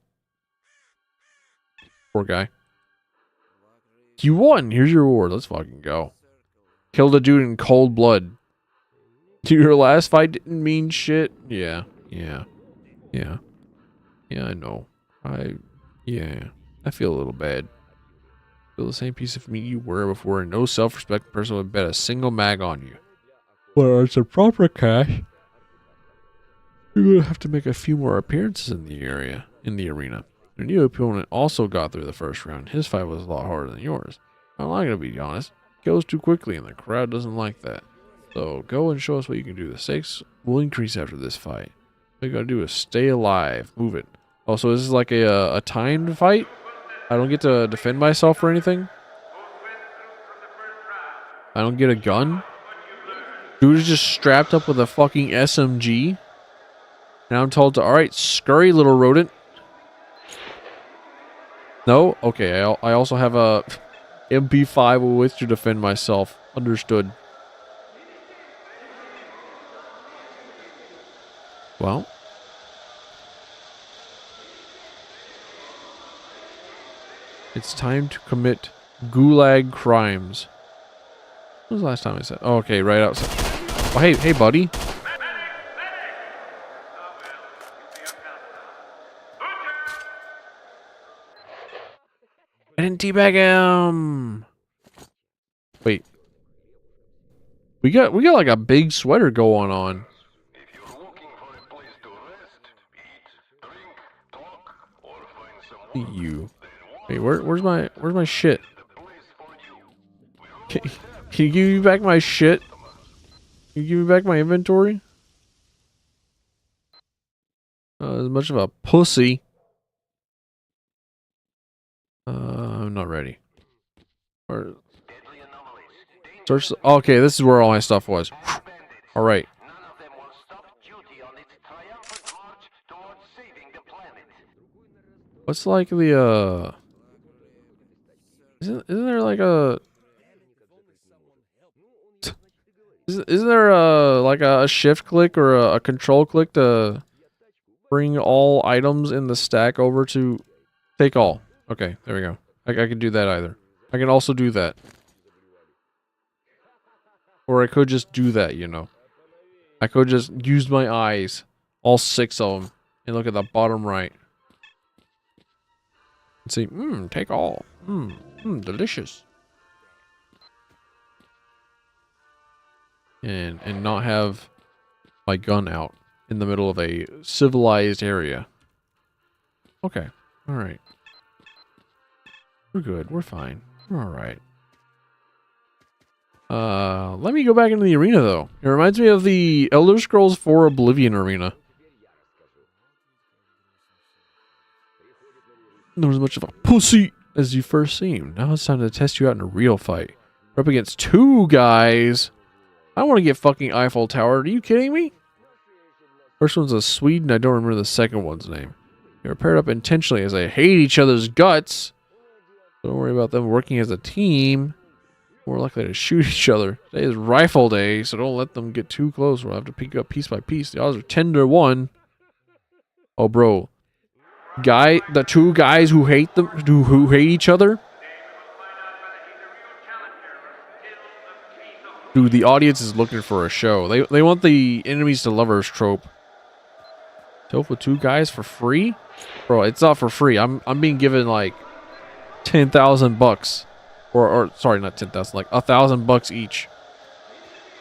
Poor guy. You won. Here's your reward. Let's fucking go. Killed a dude in cold blood. Your last fight didn't mean shit. Yeah, I know. I feel a little bad. Feel the same piece of meat you were before, and no self-respecting person would bet a single mag on you. Well, it's a proper cash. You're gonna have to make a few more appearances in the arena. Your new opponent also got through the first round. His fight was a lot harder than yours. I'm not gonna be honest. It goes too quickly, and the crowd doesn't like that. So go and show us what you can do. The stakes will increase after this fight. All you gotta do is stay alive. Move it. Oh, so this is like a timed fight? I don't get to defend myself or anything? I don't get a gun? Dude is just strapped up with a fucking SMG. Now I'm told to, alright, scurry, little rodent. No? Okay, I also have a MP5 with which to defend myself. Understood. Well. It's time to commit gulag crimes. When was the last time I said? Oh, okay, right outside. Oh, hey, buddy. I didn't teabag him. Wait. We got like a big sweater going on. You. Wait, where's my shit? Can you give me back my shit? Can you give me back my inventory? As much of a pussy. I'm not ready. Or search. Okay, this is where all my stuff was. All right. What's like the Isn't there like a isn't there like a shift click or a control click to bring all items in the stack over to take all? Okay, there we go. I can do that either. I can also do that. Or I could just do that, you know. I could just use my eyes, all 6 of them, and look at the bottom right. And say, take all. Delicious. And not have my gun out in the middle of a civilized area. Okay. Alright. We're good. We're fine. We're alright. Let me go back into the arena, though. It reminds me of the Elder Scrolls 4 Oblivion arena. Not as much of a pussy as you first seemed. Now it's time to test you out in a real fight. We're up against 2 guys. I don't want to get fucking Eiffel Tower. Are you kidding me? First one's a Swede, and I don't remember the second one's name. They were paired up intentionally as they hate each other's guts. Don't worry about them working as a team. More likely to shoot each other. Today is rifle day, so don't let them get too close. We'll have to pick up piece by piece. The odds are 10 to 1. Oh, bro. The 2 guys who hate them, who hate each other. Dude, the audience is looking for a show. They want the enemies to lovers trope. Tofu with 2 guys for free? Bro, it's not for free. I'm being given like 10,000 bucks. Or sorry, not 10,000, like 1,000 bucks each.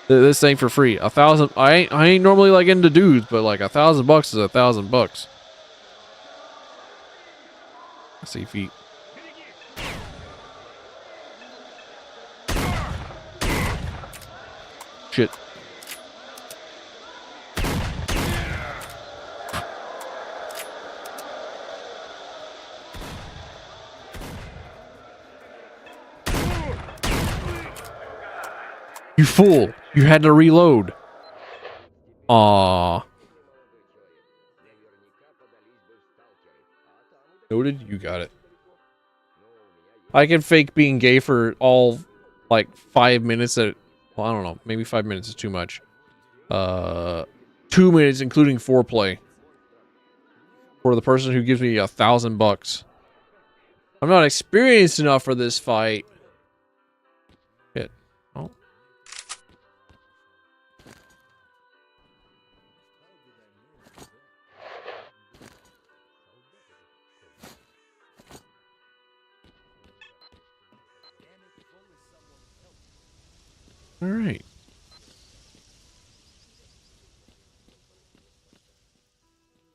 This ain't for free. 1,000. I ain't normally like into dudes, but like 1,000 bucks is 1,000 bucks. I see feet. Shit. You fool! You had to reload. Aww. Noted, you got it. I can fake being gay for all, like, 5 minutes at... Well, I don't know. Maybe 5 minutes is too much. 2 minutes, including foreplay. For the person who gives me 1,000 bucks. I'm not experienced enough for this fight. Shit. Oh. All right.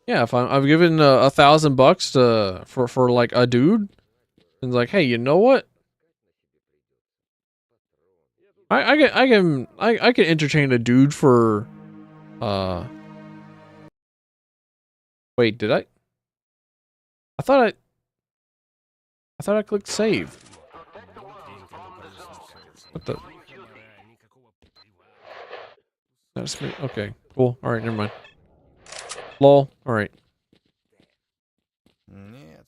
Yeah, if I'm given 1,000 bucks for like a dude, and like, hey, you know what? I can entertain a dude for wait, did I? I thought I clicked save. What the? That's me. Okay, cool. All right, never mind. Lol. All right.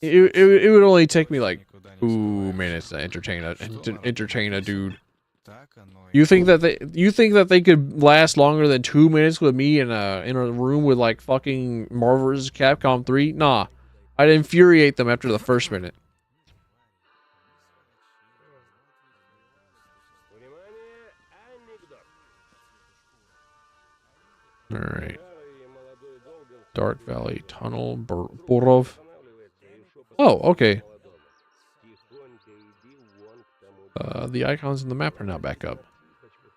It would only take me like 2 minutes to entertain a dude. You think that they could last longer than 2 minutes with me in a room with like fucking Marvel vs. Capcom 3? Nah, I'd infuriate them after the first minute. All right. Dark Valley Tunnel, Borov. Oh, okay. The icons in the map are now back up.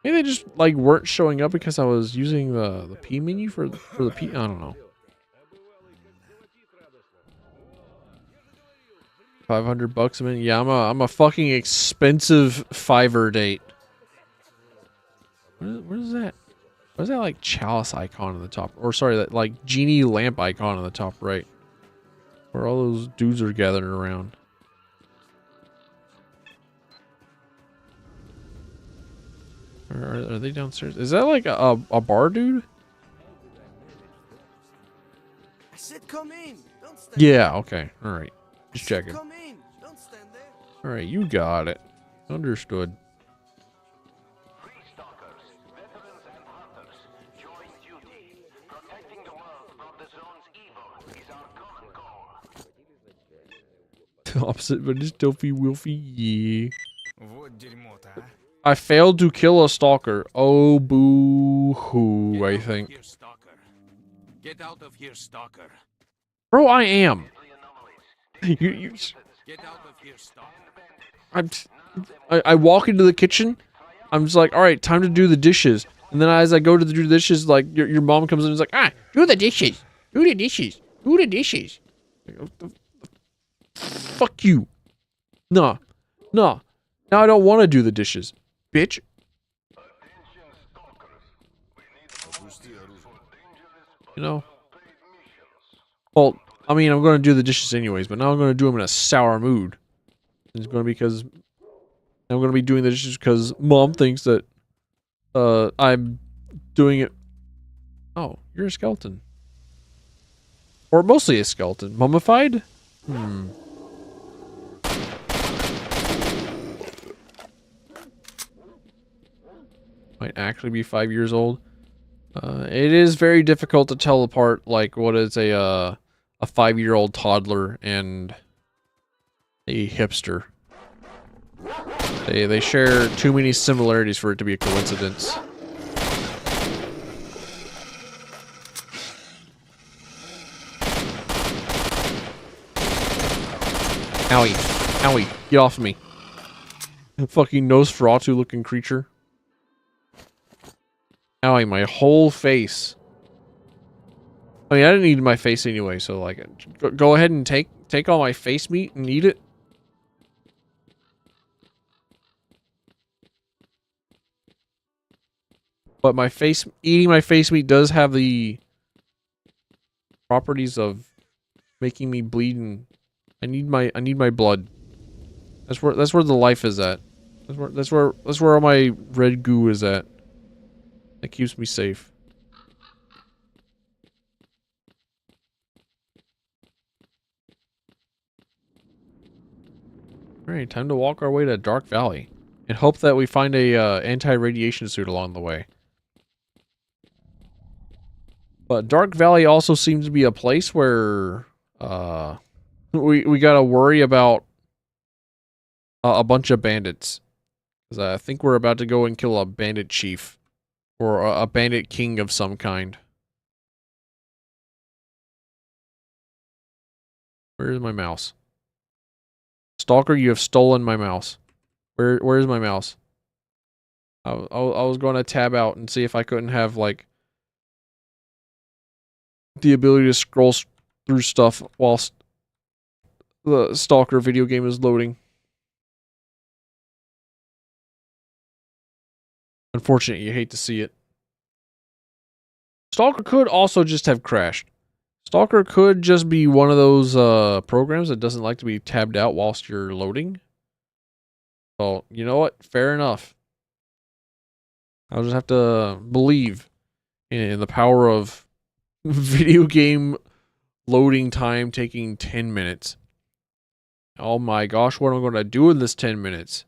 Maybe they just like weren't showing up because I was using the P menu for the P. I don't know. 500 bucks a minute. Yeah, I'm a fucking expensive Fiverr date. What is that? What is that like chalice icon on the top? Or sorry, that like genie lamp icon on the top right. Where all those dudes are gathering around. Are they downstairs? Is that like a bar dude? I said come in. Don't stand Yeah, okay. Alright. Just there. checking. Come in. Don't stand there. Alright, you got it. Understood. Free stalkers, veterans and hunters, join duty. Protecting the world from the zone's evil is our common goal. Opposite, but it's dopey Wilfy. Yeah. Вот дерьмо-то, а. I failed to kill a stalker. Oh, boo hoo, I think. Here, stalker. Get out of here, stalker. Bro, I am. you Get out of here, stalker. I walk into the kitchen. I'm just like, all right, time to do the dishes. And then as I go to do the dishes, like your mom comes in and is like, Do the dishes. Do the dishes. Do the dishes. fuck you. Nah. Now I don't want to do the dishes, bitch. You know? Well, I mean, I'm going to do the dishes anyways, but now I'm going to do them in a sour mood. It's going to be because I'm going to be doing the dishes because mom thinks that I'm doing it. Oh, you're a skeleton. Or mostly a skeleton. Mummified? Might actually be 5 years old. It is very difficult to tell apart, like, what is a 5-year-old toddler and a hipster. They share too many similarities for it to be a coincidence. Owie. Owie. Get off of me. Fucking Nosferatu looking creature. Owie, my whole face. I mean, I didn't eat my face anyway, so like, go ahead and take all my face meat and eat it. But eating my face meat does have the properties of making me bleed, and I need my blood. That's where the life is at. That's where all my red goo is at. That keeps me safe. Alright, time to walk our way to Dark Valley. And hope that we find a anti-radiation suit along the way. But Dark Valley also seems to be a place where we gotta worry about a bunch of bandits. Because I think we're about to go and kill a bandit chief. Or a bandit king of some kind. Where is my mouse? Stalker, you have stolen my mouse. Where is my mouse? I was going to tab out and see if I couldn't have, like, the ability to scroll through stuff whilst the Stalker video game is loading. Unfortunate, you hate to see it. Stalker could also just have crashed. Stalker could just be one of those programs that doesn't like to be tabbed out whilst you're loading. So, you know what? Fair enough. I'll just have to believe in the power of video game loading time taking 10 minutes. Oh my gosh, what am I going to do in this 10 minutes?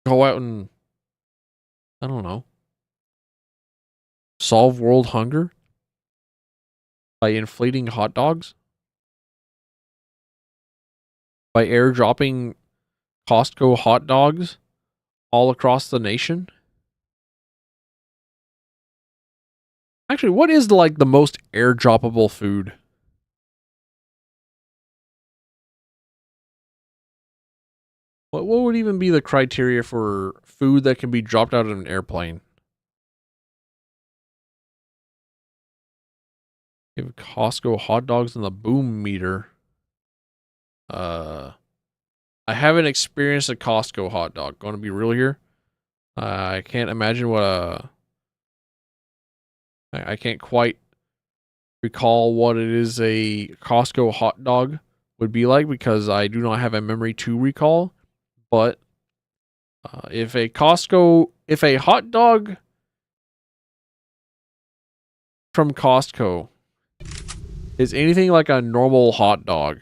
Go out and, I don't know, solve world hunger by inflating hot dogs? By airdropping Costco hot dogs all across the nation? Actually, what is like the most airdroppable food? What would even be the criteria for food that can be dropped out of an airplane? We have Costco hot dogs in the boom meter. I haven't experienced a Costco hot dog. Going to be real here. I can't imagine what I can't quite recall what it is a Costco hot dog would be like because I do not have a memory to recall. But if a hot dog from Costco is anything like a normal hot dog,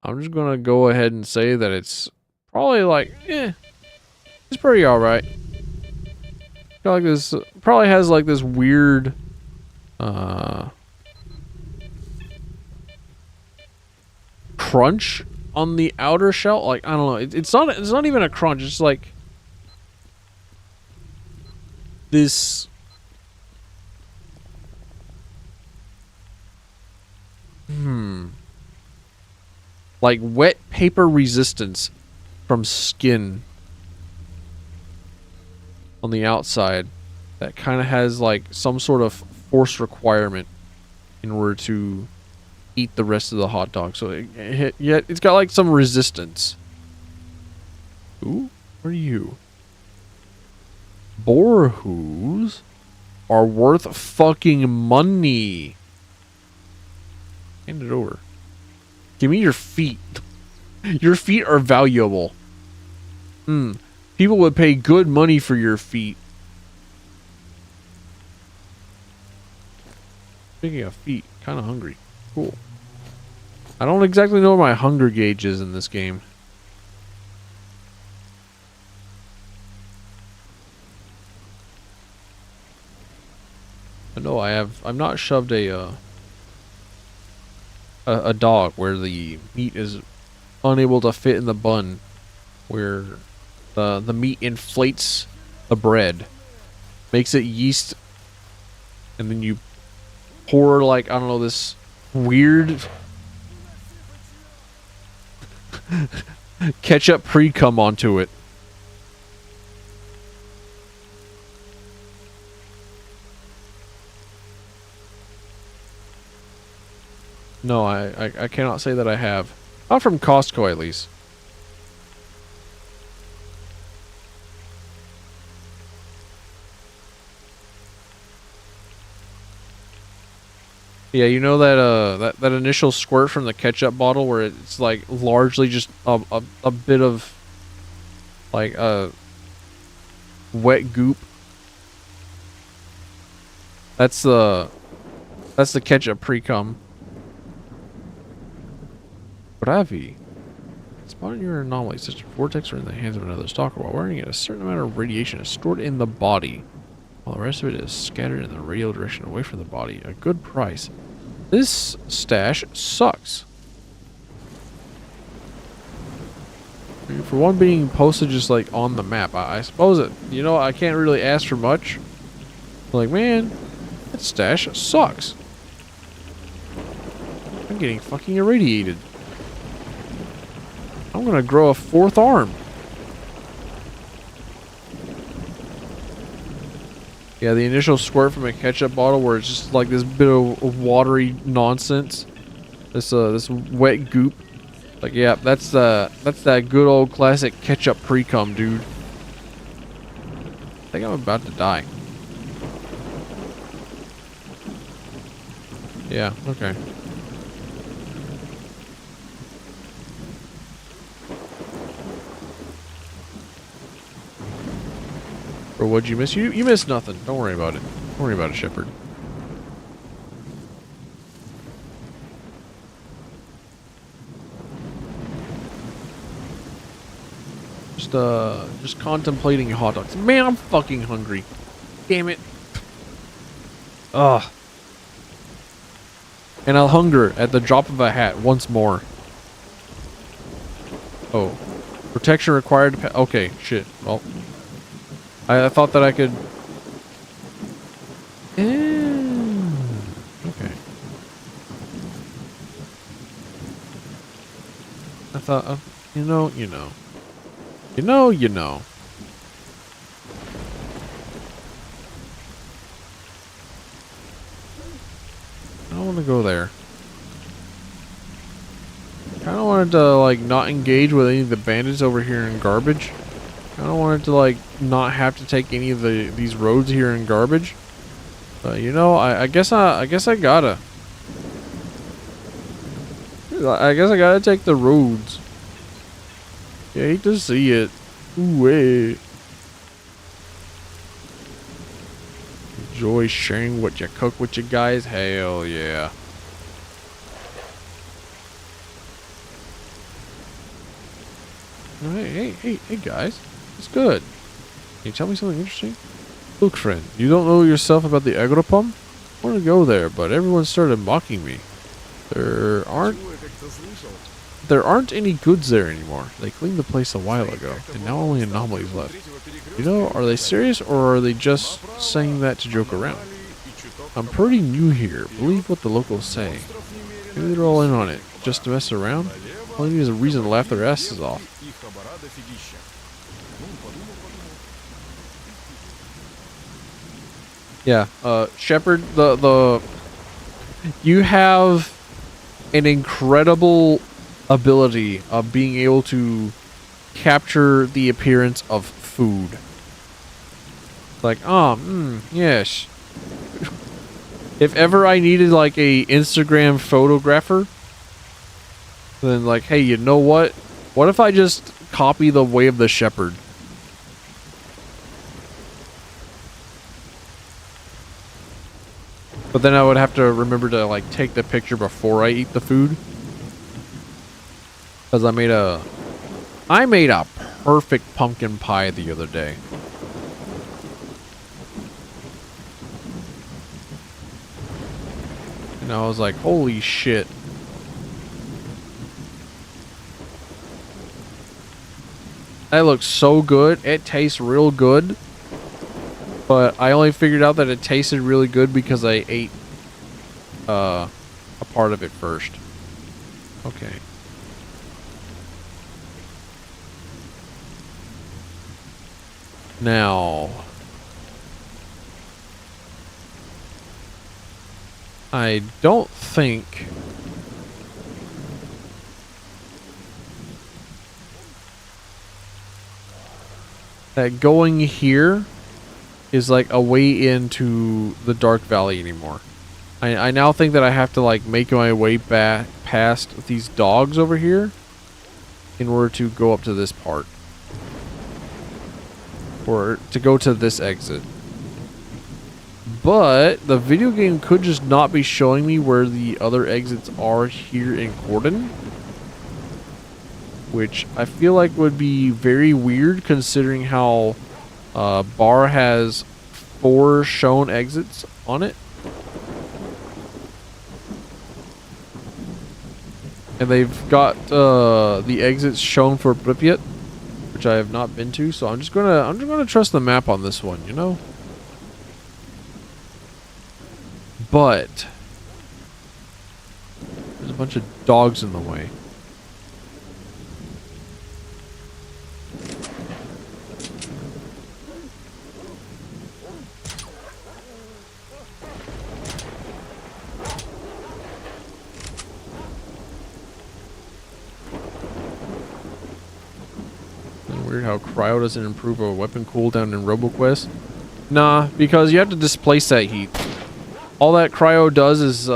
I'm just gonna go ahead and say that it's probably like, it's pretty alright. Got like this, probably has like this weird, crunch on the outer shell. Like, I don't know, it's not even a crunch, it's like this like wet paper resistance from skin on the outside that kind of has like some sort of force requirement in order to eat the rest of the hot dog. So it's got like some resistance. Ooh, what are you? Boar hooves are worth fucking money. Hand it over. Give me your feet. Your feet are valuable. People would pay good money for your feet. Speaking of feet, kind of hungry. Cool. I don't exactly know what my hunger gauge is in this game. But no, I've not shoved a dog where the meat is unable to fit in the bun, where the meat inflates the bread, makes it yeast, and then you pour like, I don't know, this weird ketchup pre-cum onto it. No, I cannot say that I have. Not from Costco, at least. Yeah, you know that that initial squirt from the ketchup bottle where it's like largely just a bit of like wet goop. That's the ketchup pre-cum. Bravi. Spotting your anomaly, such a vortex are in the hands of another stalker. While wearing it, a certain amount of radiation is stored in the body, while the rest of it is scattered in the radial direction away from the body. A good price. This stash sucks. For one, being posted just like on the map, I suppose it. You know, I can't really ask for much. Like, man, that stash sucks. I'm getting fucking irradiated. I'm gonna grow a fourth arm. Yeah, the initial squirt from a ketchup bottle where it's just like this bit of watery nonsense. This wet goop. Like, yeah, that's that good old classic ketchup pre-cum, dude. I think I'm about to die. Yeah, okay. Or what'd you miss? You missed nothing. Don't worry about it. Don't worry about it, Shepard. Just contemplating hot dogs. Man, I'm fucking hungry. Damn it. Ugh. And I'll hunger at the drop of a hat once more. Oh. Protection required to okay, shit. Well. I thought that I could... okay. I thought, you know. I don't want to go there. I kind of wanted to, like, not engage with any of the bandits over here in garbage. I don't want it to like not have to take any of these roads here in garbage. You know, I guess I gotta. I guess I gotta take the roads. You hate to see it. Ooh, wait. Enjoy sharing what you cook with you guys. Hell yeah. Hey guys. It's good. Can you tell me something interesting? Look, friend, you don't know yourself about the agropom? I want to go there, but everyone started mocking me. There aren't any goods there anymore. They cleaned the place a while ago, and now only anomalies left. You know, are they serious, or are they just saying that to joke around? I'm pretty new here. Believe what the locals say. Maybe they're all in on it, just to mess around. All they need is a reason to laugh their asses off. Yeah, Shepard, you have an incredible ability of being able to capture the appearance of food. Like, yes. If ever I needed like a Instagram photographer, then like, hey, you know what? What if I just copy the way of the shepherd? But then I would have to remember to like take the picture before I eat the food. Because I made a perfect pumpkin pie the other day. And I was like, holy shit. That looks so good. It tastes real good. But I only figured out that it tasted really good because I ate a part of it first. Okay. Now, I don't think that going here is like a way into the Dark Valley anymore. I now think that I have to like make my way back past these dogs over here in order to go up to this part. Or to go to this exit. But the video game could just not be showing me where the other exits are here in Gordon. Which I feel like would be very weird considering how Bar has 4 shown exits on it. And they've got the exits shown for Pripyat, which I have not been to, so I'm just gonna trust the map on this one, you know? But there's a bunch of dogs in the way. Weird how cryo doesn't improve a weapon cooldown in RoboQuest. Nah, because you have to displace that heat. All that cryo does is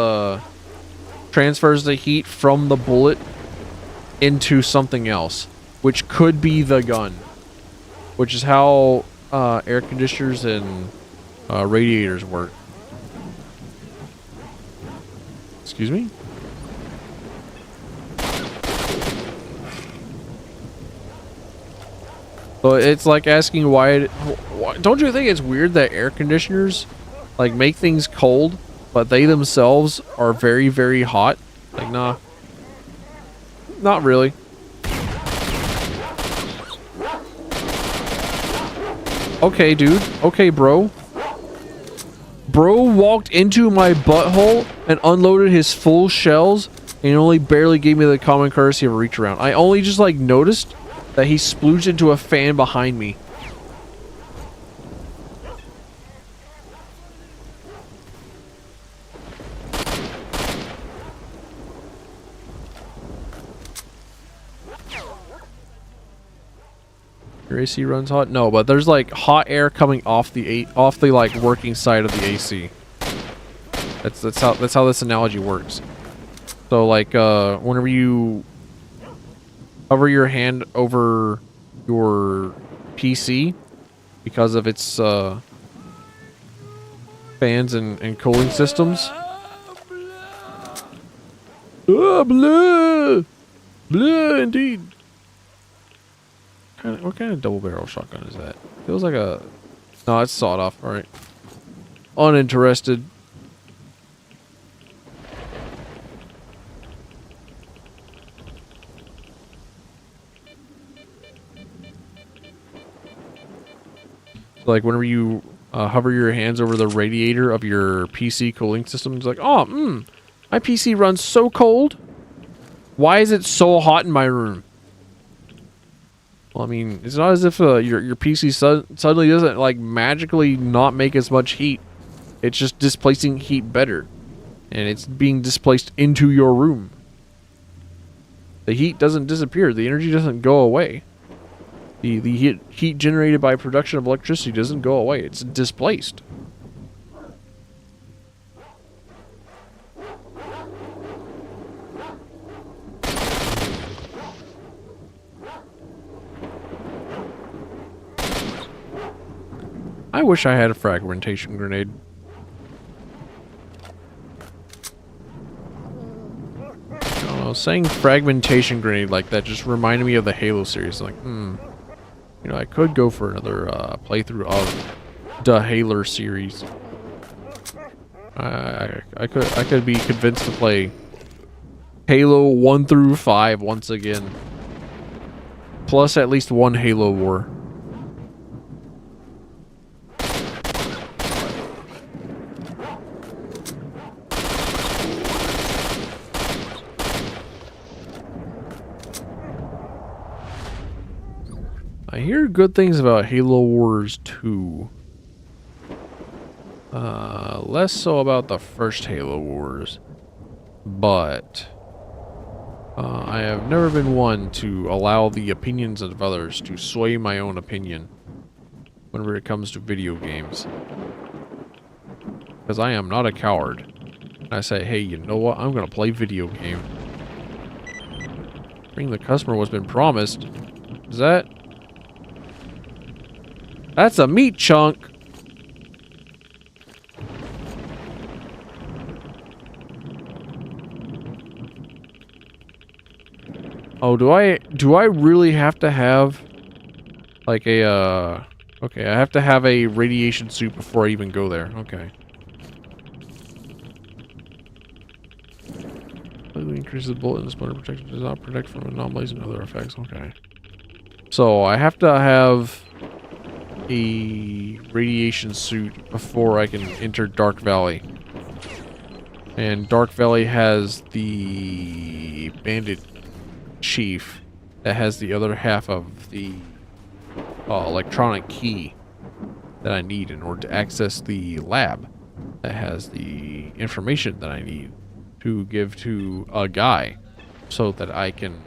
transfers the heat from the bullet into something else, which could be the gun, which is how air conditioners and radiators work. Excuse me? But it's like asking why don't you think it's weird that air conditioners like make things cold, but they themselves are very, very hot? Like, nah. Not really. Okay, dude. Okay, bro. Bro walked into my butthole and unloaded his full shells and only barely gave me the common courtesy of a reach around. I only just like noticed that he splooged into a fan behind me. Your AC runs hot? No, but there's like hot air coming off the like working side of the AC. That's how this analogy works. So like whenever you hover your hand over your PC because of its fans and cooling systems. Oh, blah! Blah, indeed. What kind of double barrel shotgun is that? Feels like a... No, it's sawed off. Alright. Uninterested. So like whenever you hover your hands over the radiator of your PC cooling system, it's like, oh, my PC runs so cold. Why is it so hot in my room? Well, I mean, it's not as if your PC suddenly doesn't like magically not make as much heat. It's just displacing heat better, and it's being displaced into your room. The heat doesn't disappear. The energy doesn't go away. The heat generated by production of electricity doesn't go away. It's displaced. I wish I had a fragmentation grenade. I don't know, saying fragmentation grenade like that just reminded me of the Halo series. Like, you know, I could go for another playthrough of the Halo series. I could be convinced to play Halo 1 through 5 once again. Plus at least one Halo War. I hear good things about Halo Wars 2. Less so about the first Halo Wars. But I have never been one to allow the opinions of others to sway my own opinion whenever it comes to video games. Because I am not a coward. I say, hey, you know what? I'm going to play video game. Bring the customer what's been promised. Is that... That's a meat chunk. Oh, do I really have to have like a okay, I have to have a radiation suit before I even go there. Okay. Increases bullet and splinter protection, does not protect from anomalies and other effects. Okay. So I have to have a radiation suit before I can enter Dark Valley. And Dark Valley has the bandit chief that has the other half of the electronic key that I need in order to access the lab that has the information that I need to give to a guy so that I can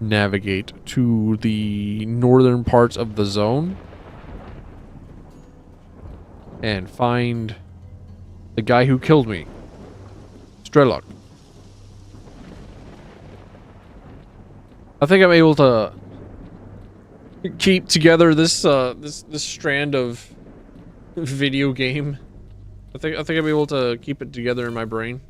navigate to the northern parts of the zone and find the guy who killed me, Strelok. I think I'm able to keep together this this strand of video game. I think I'm able to keep it together in my brain.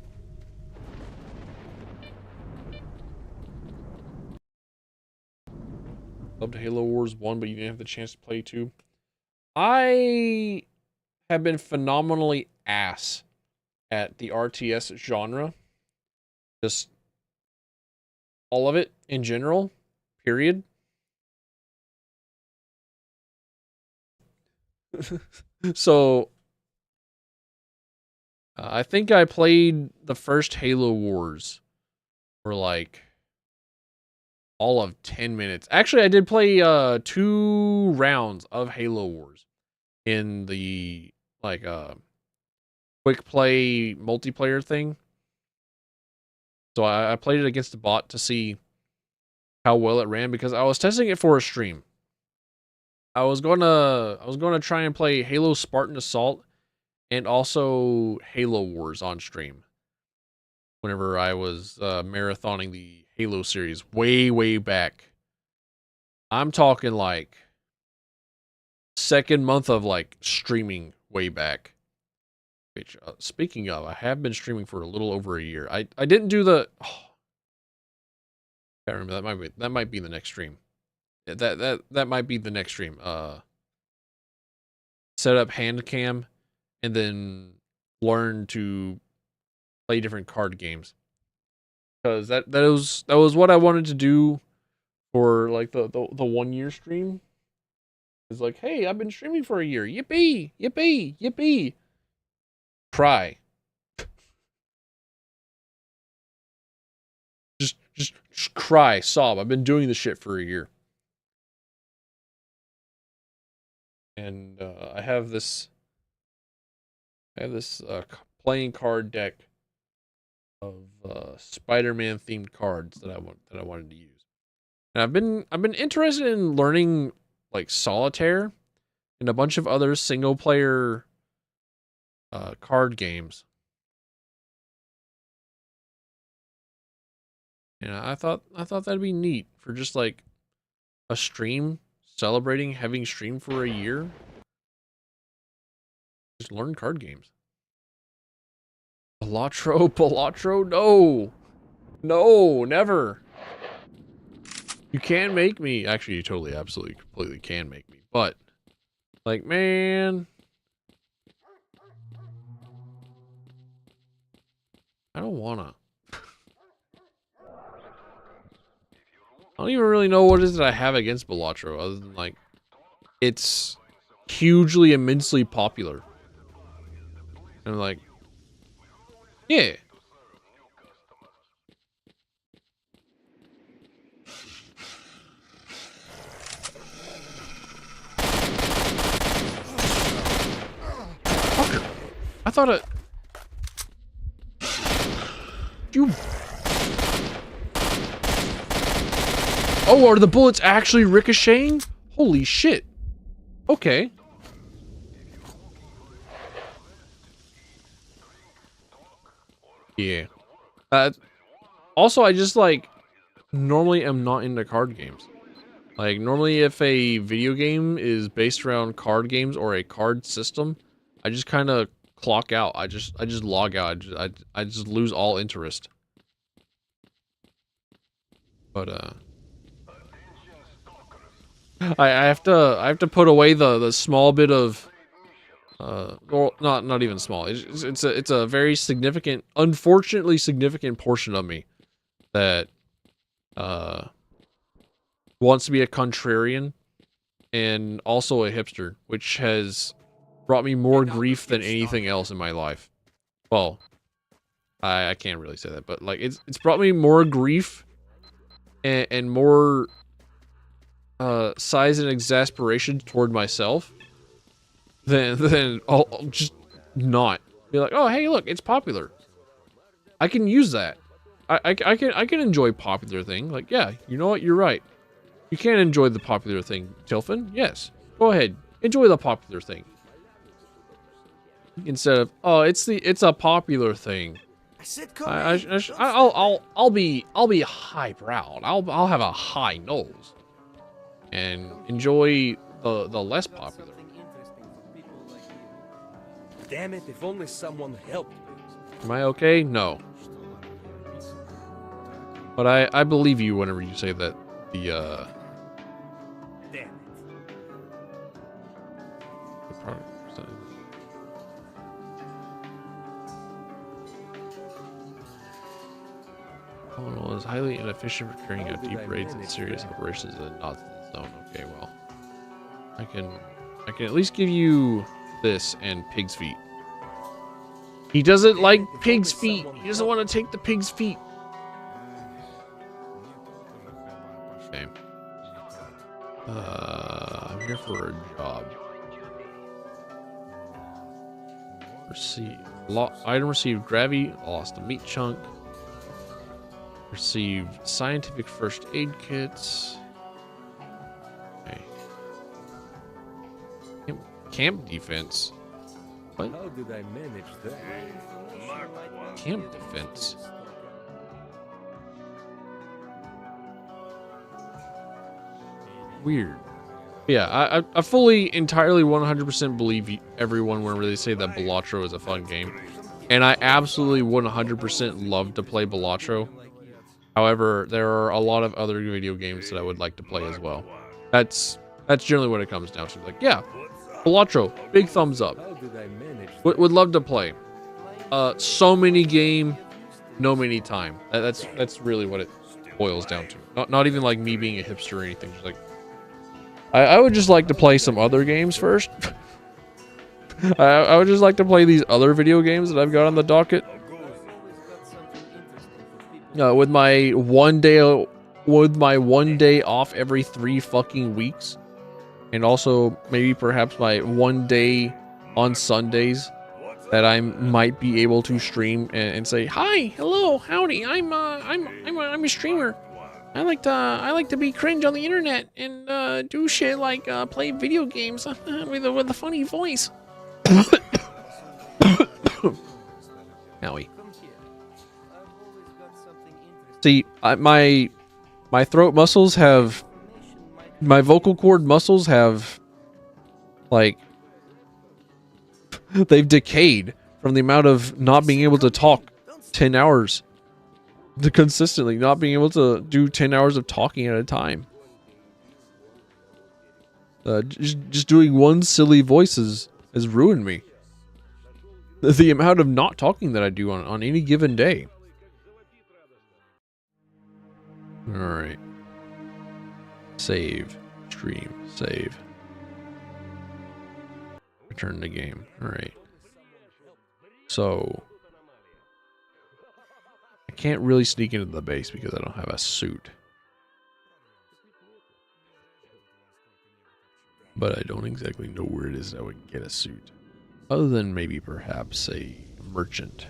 Loved Halo Wars 1, but you didn't have the chance to play 2. I have been phenomenally ass at the RTS genre. Just all of it in general, period. So I think I played the first Halo Wars for like all of 10 minutes. Actually, I did play 2 rounds of Halo Wars in the like quick play multiplayer thing. So I played it against the bot to see how well it ran because I was testing it for a stream. I was gonna try and play Halo Spartan Assault and also Halo Wars on stream. Whenever I was marathoning the Halo series way back. I'm talking like second month of like streaming way back. Which speaking of, I have been streaming for a little over a year. I didn't do the can't remember, that might be the next stream. Yeah, that might be the next stream. Set up hand cam and then learn to play different card games. Because that was what I wanted to do for like the 1 year stream. It's like, hey, I've been streaming for a year. Yippee, yippee, yippee. Cry. just cry, sob. I've been doing this shit for a year. And I have this playing card deck of Spider-Man themed cards that I wanted to use. And I've been interested in learning like Solitaire and a bunch of other single player card games. And I thought that'd be neat for just like a stream celebrating having streamed for a year. Just learn card games. Balatro, no, never. You can make me. Actually, you totally, absolutely, completely can make me. But, like, man, I don't wanna. I don't even really know what it is that I have against Balatro, other than, like, it's hugely, immensely popular. And, like, yeah. Fucker. I thought it... You... Oh, are the bullets actually ricocheting? Holy shit. Okay. Yeah. Also, I just, like, normally am not into card games. Like, normally if a video game is based around card games or a card system, I just kind of clock out. I just log out. I just lose all interest. But, I have to put away the small bit of well, not even small. It's a very significant, unfortunately significant portion of me that wants to be a contrarian and also a hipster, which has brought me more grief than anything else in my life. Well, I can't really say that, but like it's brought me more grief and more size and exasperation toward myself than I'll just not be like, oh hey, look, it's popular. I can use that. I can enjoy popular thing. Like, yeah, you know what? You're right. You can enjoy the popular thing, Tilfin. Yes, go ahead, enjoy the popular thing. Instead of, oh, it's a popular thing. I'll be highbrow. I'll have a high nose and enjoy the less popular. Damn it! If only someone helped. Am I okay? No. But I believe you whenever you say that the Damn it. Colonel is highly inefficient for carrying out deep raids and serious operations in not the zone. Okay, well, I can at least give you this and pig's feet. He doesn't like pig's feet. He doesn't want to take the pig's feet. Okay. I'm here for a job. Item received gravity, lost a meat chunk. Receive scientific first aid kits. Okay. Camp defense. What? How did I manage that? Camp defense. Weird. Yeah, I fully, entirely, 100% believe everyone when they say that Balatro is a fun game. And I absolutely 100% love to play Balatro. However, there are a lot of other video games that I would like to play as well. That's generally what it comes down to. Like, yeah, Balatro, big thumbs up. Would love to play. So many game, no many time. That's really what it boils down to. Not even like me being a hipster or anything. Just like, I would just like to play some other games first. I would just like to play these other video games that I've got on the docket. With my one day off every 3 fucking weeks, and also maybe perhaps my 1 day on Sundays that I might be able to stream and say, hi, hello, howdy, I'm a streamer. I like to be cringe on the internet and do shit like play video games with a funny voice. Howie. See, my throat muscles have, my vocal cord muscles have, like, they've decayed from the amount of not being able to talk 10 hours. Consistently not being able to do 10 hours of talking at a time. Just doing one silly voice has ruined me. The amount of not talking that I do on any given day. Alright. Save. Stream. Save. Return the game. Alright. So I can't really sneak into the base because I don't have a suit. But I don't exactly know where it is that I would get a suit. Other than maybe perhaps a merchant.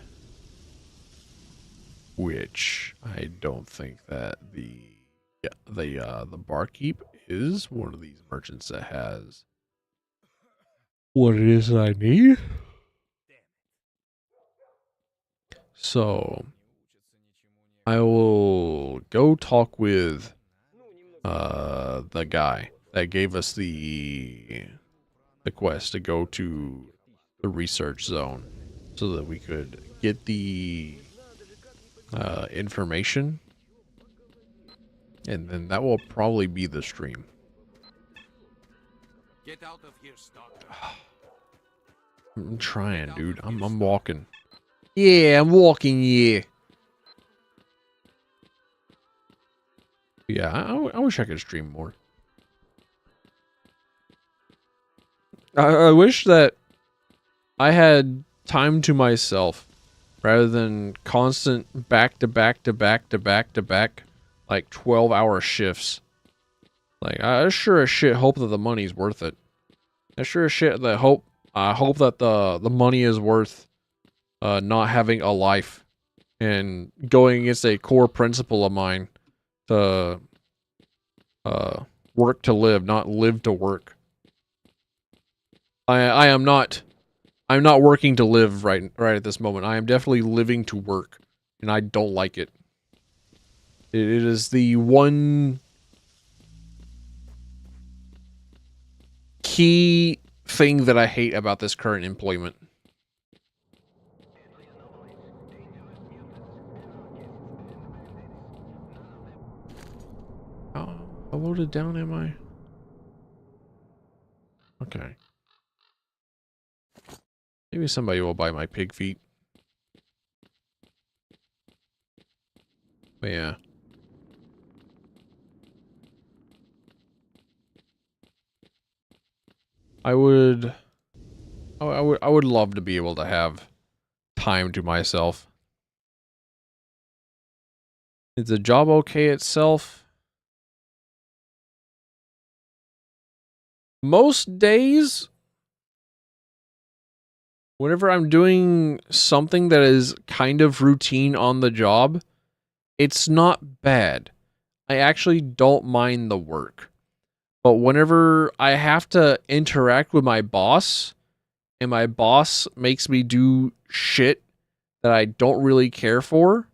Which I don't think that the barkeep is one of these merchants that has what it is that I need. So I will go talk with the guy that gave us the quest to go to the research zone so that we could get the information, and then that will probably be the stream. Get out of here, Stalker. I'm trying, dude. I'm walking. Yeah, I'm walking. Yeah. Yeah, I wish I could stream more. I wish that I had time to myself rather than constant back to back to back to back to back, like 12-hour shifts. Like, I sure as shit hope that the money's worth it. I sure as shit that I hope that the money is worth not having a life and going against a core principle of mine to work to live, not live to work. I'm not working to live right at this moment. I am definitely living to work, and I don't like it. It is the one key thing that I hate about this current employment. How loaded down am I? Okay. Maybe somebody will buy my pig feet. But yeah. I would love to be able to have time to myself. Is the job okay itself? Most days, whenever I'm doing something that is kind of routine on the job, it's not bad. I actually don't mind the work. But whenever I have to interact with my boss, and my boss makes me do shit that I don't really care for,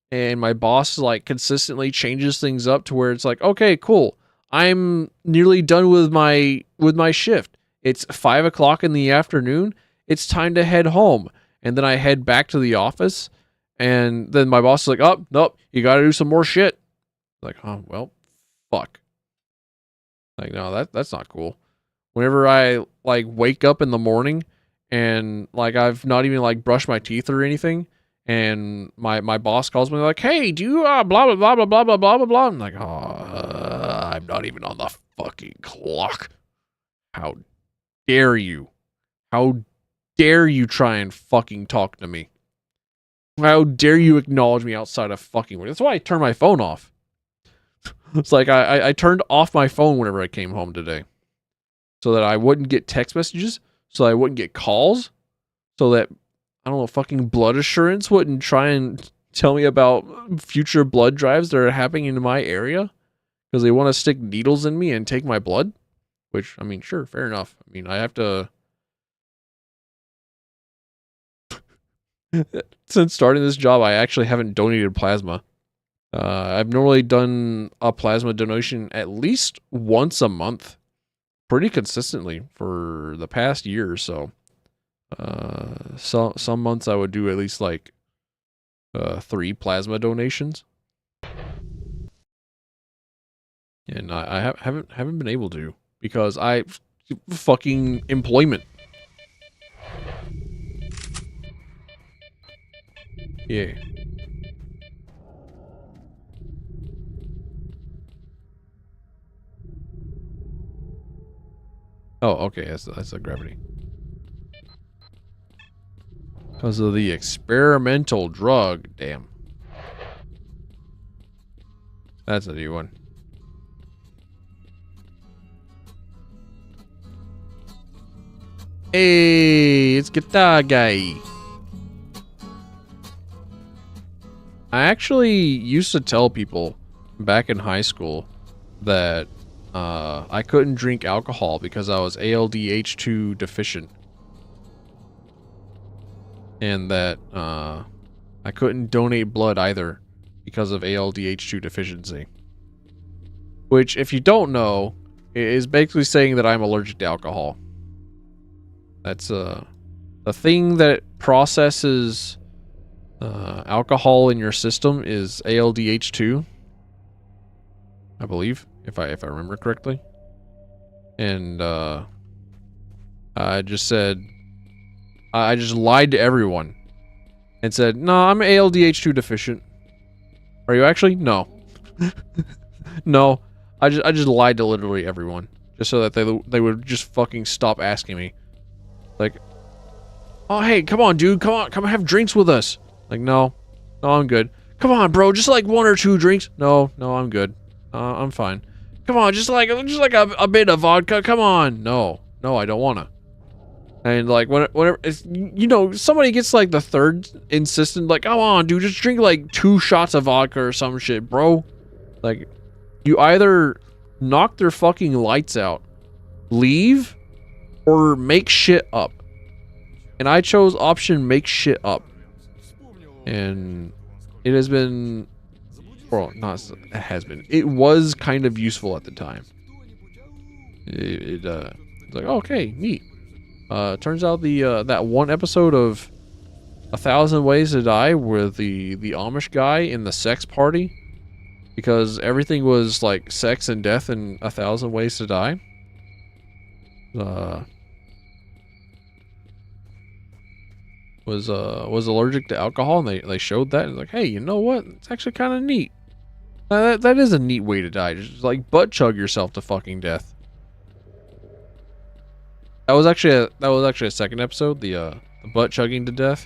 and my boss like consistently changes things up to where it's like, okay, cool, I'm nearly done with my shift. It's 5 o'clock in the afternoon. It's time to head home. And then I head back to the office, and then my boss is like, oh, nope, you got to do some more shit. Like, oh, well, fuck. Like, no, that's not cool. Whenever I like wake up in the morning and like I've not even like brushed my teeth or anything, and my boss calls me like, hey, do you blah blah blah blah blah blah blah blah blah. I'm like, oh, I'm not even on the fucking clock. How dare you? How dare you try and fucking talk to me? How dare you acknowledge me outside of fucking work? That's why I turn my phone off. It's like I turned off my phone whenever I came home today, so that I wouldn't get text messages, so I wouldn't get calls, so that, I don't know, fucking blood assurance wouldn't try and tell me about future blood drives that are happening in my area because they want to stick needles in me and take my blood. Which, I mean, sure, fair enough. I mean, I have to... Since starting this job, I actually haven't donated plasma. I've normally done a plasma donation at least once a month, pretty consistently for the past year or so. Some months I would do at least like 3 plasma donations, and I haven't been able to because I fucking employment. Yeah. Oh, okay, that's a gravity. Because of the experimental drug. Damn. That's a new one. Hey, it's guitar guy. I actually used to tell people back in high school that I couldn't drink alcohol because I was ALDH2 deficient. And that I couldn't donate blood either because of ALDH2 deficiency. Which, if you don't know, is basically saying that I'm allergic to alcohol. That's the thing that processes alcohol in your system is ALDH2, I believe, if I remember correctly. And I just said, I just lied to everyone and said, no, I'm ALDH2 deficient. Are you actually? No. No, I just lied to literally everyone just so that they would just fucking stop asking me. Like, oh, hey, come on, dude, come have drinks with us. Like, no, I'm good. Come on, bro, just like 1 or 2 drinks. No, I'm good. I'm fine. Come on, just like a bit of vodka. Come on. No, I don't wanna. And like whenever it's, you know, somebody gets like the third insistent, like, come on, dude, just drink like 2 shots of vodka or some shit, bro. Like, you either knock their fucking lights out, leave, or make shit up. And I chose option make shit up. And it has been, well, not, it has been. It was kind of useful at the time. It's like, okay, neat. Turns out that one episode of 1,000 Ways to Die with the Amish guy in the sex party, because everything was like sex and death in 1,000 Ways to Die. Was allergic to alcohol, and they showed that, and like, hey, you know what? It's actually kind of neat. That is a neat way to die. Just like butt chug yourself to fucking death. That was actually a second episode, the butt chugging to death.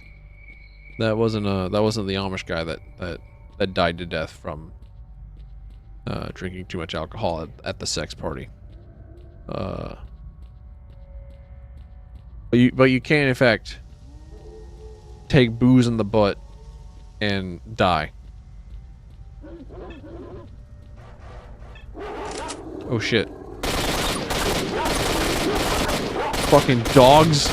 That wasn't the Amish guy that died to death from drinking too much alcohol at the sex party. But you can in fact take booze in the butt and die. Oh shit. Fucking dogs.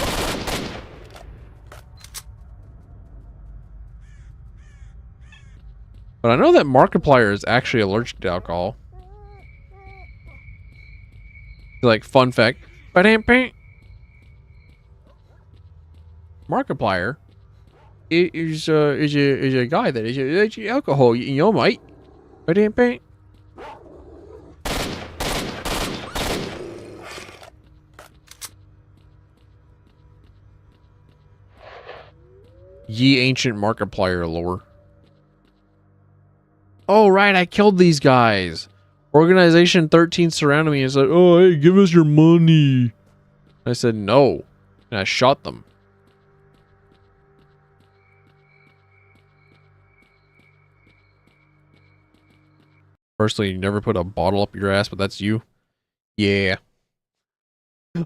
But I know that Markiplier is actually allergic to alcohol. Like, fun fact. Markiplier is a guy that is allergic to alcohol, you know, mate. Ye ancient Markiplier lore. Oh, right, I killed these guys. Organization 13 surrounded me and said, oh, hey, give us your money. I said, no. And I shot them. Personally, you never put a bottle up your ass, but that's you. Yeah.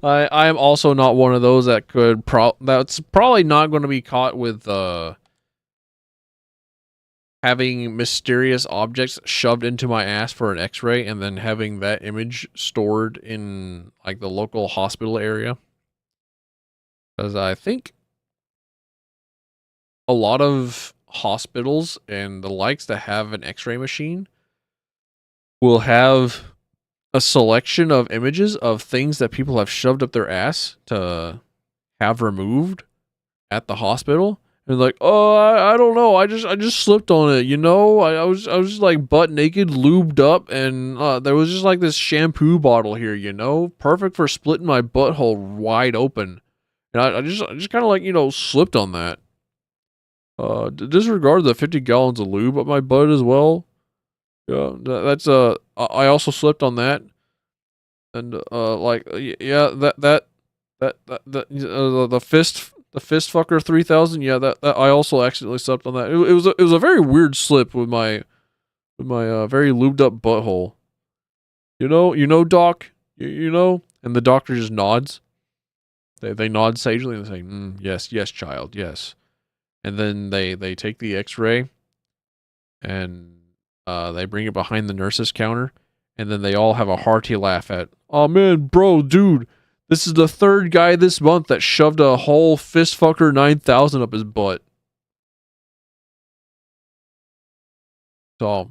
I am also not one of those that could that's probably not going to be caught with having mysterious objects shoved into my ass for an x-ray and then having that image stored in like the local hospital area. Because I think a lot of hospitals and the likes that have an x-ray machine will have a selection of images of things that people have shoved up their ass to have removed at the hospital. And like, oh, I don't know. I just slipped on it, you know. I was just like butt naked, lubed up, and there was just like this shampoo bottle here, you know, perfect for splitting my butthole wide open. And I just kind of like, you know, slipped on that. Disregard the 50 gallons of lube up my butt as well. Yeah, that's I also slipped on that. And like, yeah, the fist fucker 3000, yeah, that I also accidentally slept on that. It was a very weird slip with my very lubed up butthole. You know, doc, you know, and the doctor just nods. They nod sagely and they say, yes, child, yes. And then they take the x-ray and they bring it behind the nurse's counter, and then they all have a hearty laugh at, oh man, bro, dude, this is the third guy this month that shoved a whole fist fucker 9000 up his butt. So,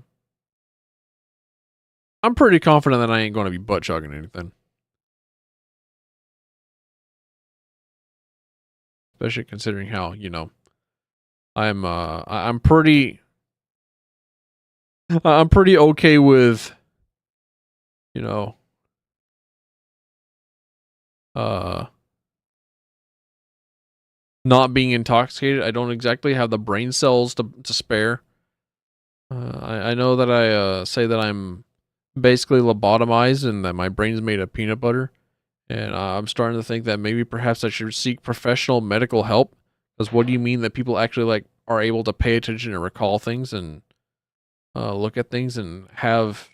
I'm pretty confident that I ain't going to be butt chugging anything. Especially considering how, you know, I'm pretty okay with, you know, not being intoxicated. I don't exactly have the brain cells to spare. I know that I say that I'm basically lobotomized and that my brain's made of peanut butter. And I'm starting to think that maybe perhaps I should seek professional medical help. Because what do you mean that people actually like are able to pay attention and recall things and look at things and have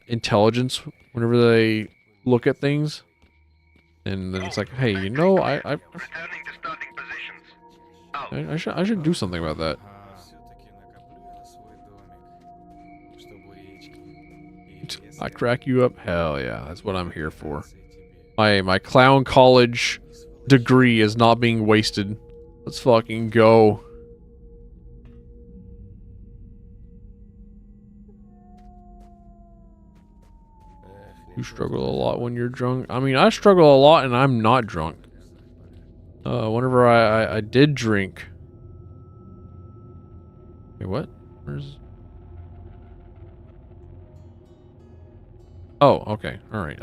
intelligence whenever they look at things? And then it's like, hey, you know, I should do something about that. I crack you up? Hell yeah, that's what I'm here for. My clown college degree is not being wasted. Let's fucking go. You struggle a lot when you're drunk. I mean, I struggle a lot and I'm not drunk. Whenever I did drink. Wait, what? Where's... Oh, okay. All right.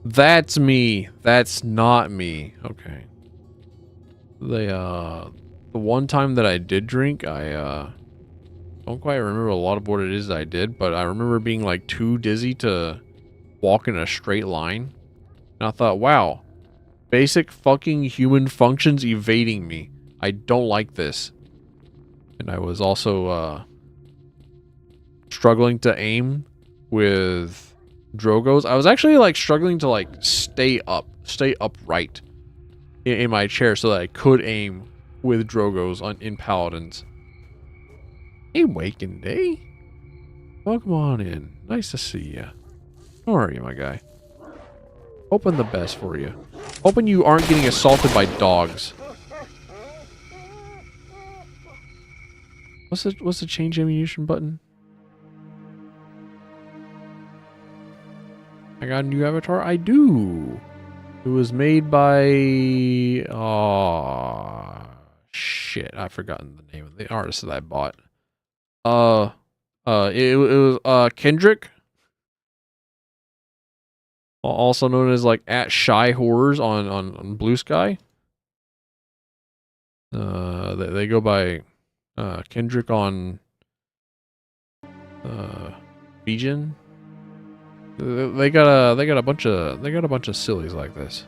That's me. That's not me. Okay. The one time that I did drink, I don't quite remember a lot of what it is that I did, but I remember being like too dizzy to walk in a straight line. And I thought, wow, basic fucking human functions evading me. I don't like this. And I was also struggling to aim with Drogos. I was actually like struggling to like stay upright in my chair so that I could aim with Drogos in Paladins. Hey, Waking Day. Welcome on in. Nice to see you. How are you, my guy? Hoping the best for you. Hoping you aren't getting assaulted by dogs. What's the change ammunition button? I got a new avatar? I do. It was made by... Oh, shit. I've forgotten the name of the artist that I bought. It was Kendrick. Also known as like @Shy Horrors on Blue Sky. They go by Kendrick on Vegan. They got a bunch of sillies like this.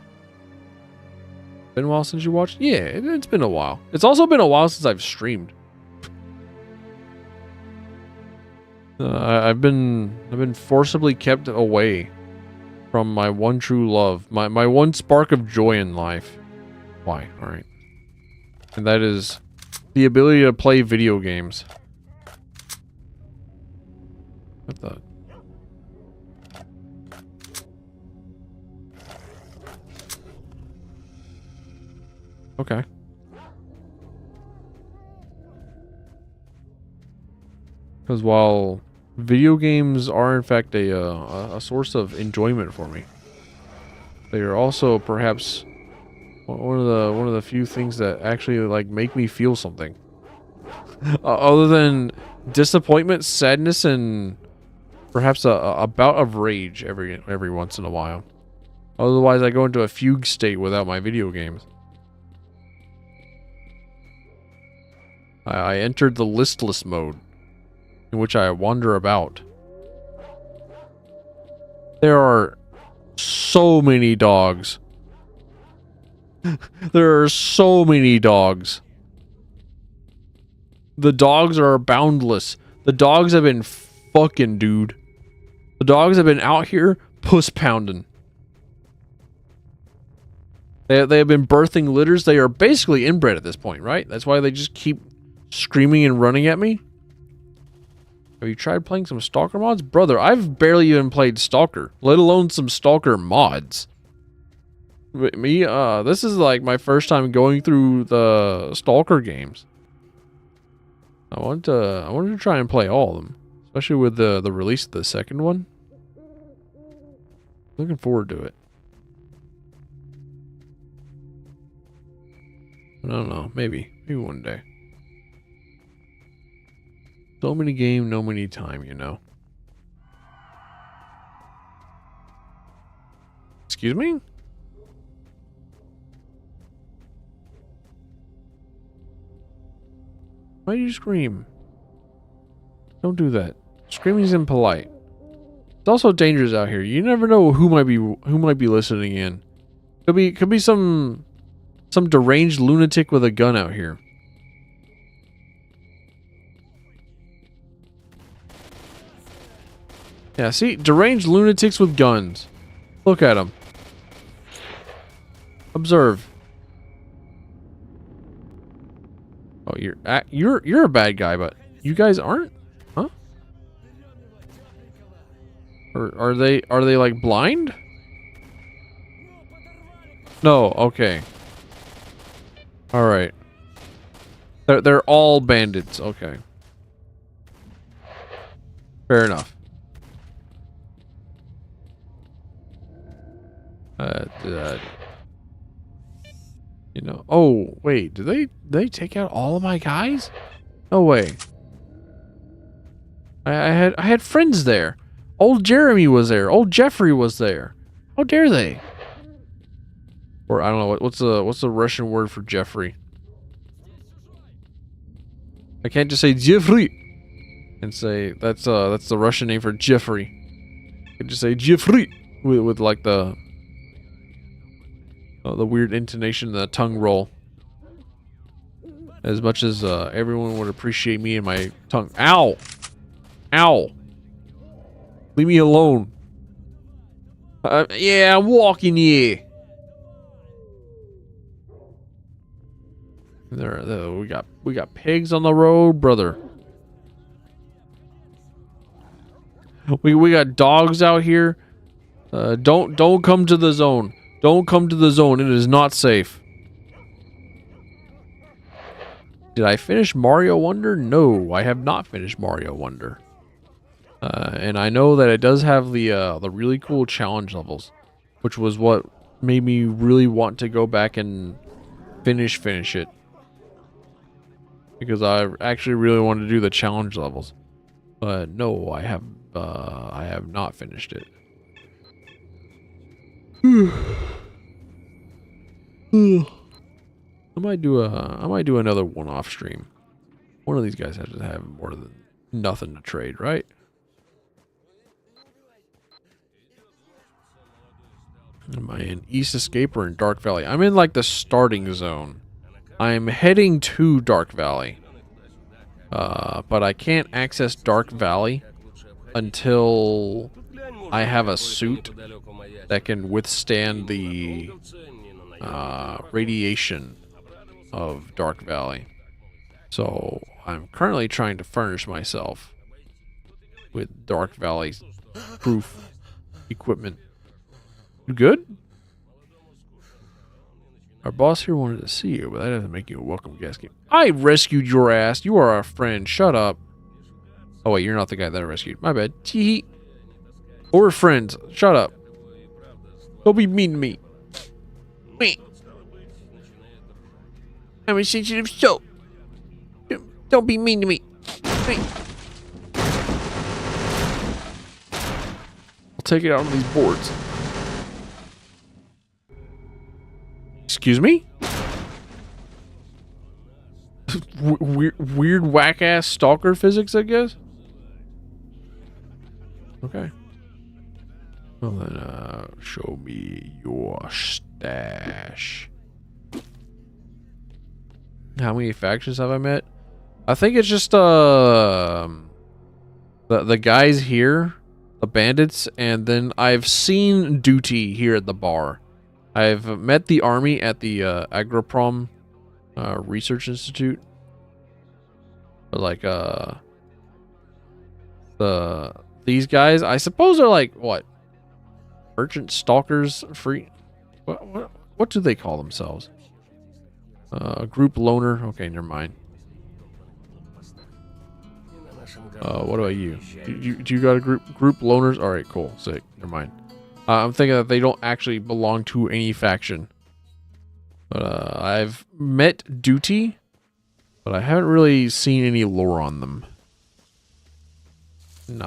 Been a while since you watched? Yeah, it's been a while. It's also been a while since I've streamed. I've been forcibly kept away from my one true love, my one spark of joy in life. Why? All right, and that is the ability to play video games. What the? Okay. Because while video games are in fact a source of enjoyment for me, they are also perhaps one of the few things that actually like make me feel something. Other than disappointment, sadness, and perhaps a bout of rage every once in a while. Otherwise, I go into a fugue state without my video games. I entered the listless mode, in which I wander about. There are so many dogs. There are so many dogs. The dogs are boundless. The dogs have been fucking, dude. The dogs have been out here puss pounding. They have been birthing litters. They are basically inbred at this point, right? That's why they just keep screaming and running at me. Have you tried playing some Stalker mods? Brother, I've barely even played Stalker, let alone some Stalker mods. Me, this is like my first time going through the Stalker games. I wanted to try and play all of them, especially with the release of the second one. Looking forward to it. I don't know, maybe one day. So many game, no many time, you know. Excuse me? Why do you scream? Don't do that. Screaming is impolite. It's also dangerous out here. You never know who might be listening in. Could be some deranged lunatic with a gun out here. Yeah, see? Deranged lunatics with guns. Look at them. Observe. Oh, you're a bad guy, but you guys aren't? Huh? Or are they like blind? No, okay. All right. They're all bandits. Okay. Fair enough. You know. Oh wait, did they take out all of my guys? No way. I had friends there. Old Jeremy was there. Old Jeffrey was there. How dare they? Or I don't know what's the Russian word for Jeffrey. I can't just say Jeffrey and say that's the Russian name for Jeffrey. I can just say Jeffrey with like the weird intonation, the tongue roll. As much as everyone would appreciate me and my tongue. Ow! Ow! Leave me alone. Yeah, I'm walking here. There, we got pigs on the road, brother. We got dogs out here. Don't come to the zone. Don't come to the zone. It is not safe. Did I finish Mario Wonder? No, I have not finished Mario Wonder. And I know that it does have the really cool challenge levels, which was what made me really want to go back and finish it. Because I actually really wanted to do the challenge levels. But no, I have not finished it. I might do another one-off stream. One of these guys has to have more than nothing to trade, right? Am I in East Escape or in Dark Valley? I'm in like the starting zone. I'm heading to Dark Valley. But I can't access Dark Valley until I have a suit that can withstand the radiation of Dark Valley. So I'm currently trying to furnish myself with Dark Valley proof equipment. You good? Our boss here wanted to see you, but that doesn't make you a welcome guest. I rescued your ass. You are our friend. Shut up. Oh wait, you're not the guy that I rescued. My bad. Tee. We're friends. Shut up. Don't be mean to me. Wait. I'm a sensitive soul. Don't be mean to me. Wait. I'll take it out on these boards. Excuse me? Weird whack-ass stalker physics, I guess? Okay. Well then, show me your stash. How many factions have I met? I think it's just, the guys here, the bandits, and then I've seen Duty here at the bar. I've met the army at the Agroprom Research Institute. But like these guys, I suppose are like what? Merchant stalkers free what do they call themselves? Group loner. Okay, never mind. What about you? Do you got a group loners? All right, cool. Sick. Never mind. I'm thinking that they don't actually belong to any faction. But I've met Duty, but I haven't really seen any lore on them. And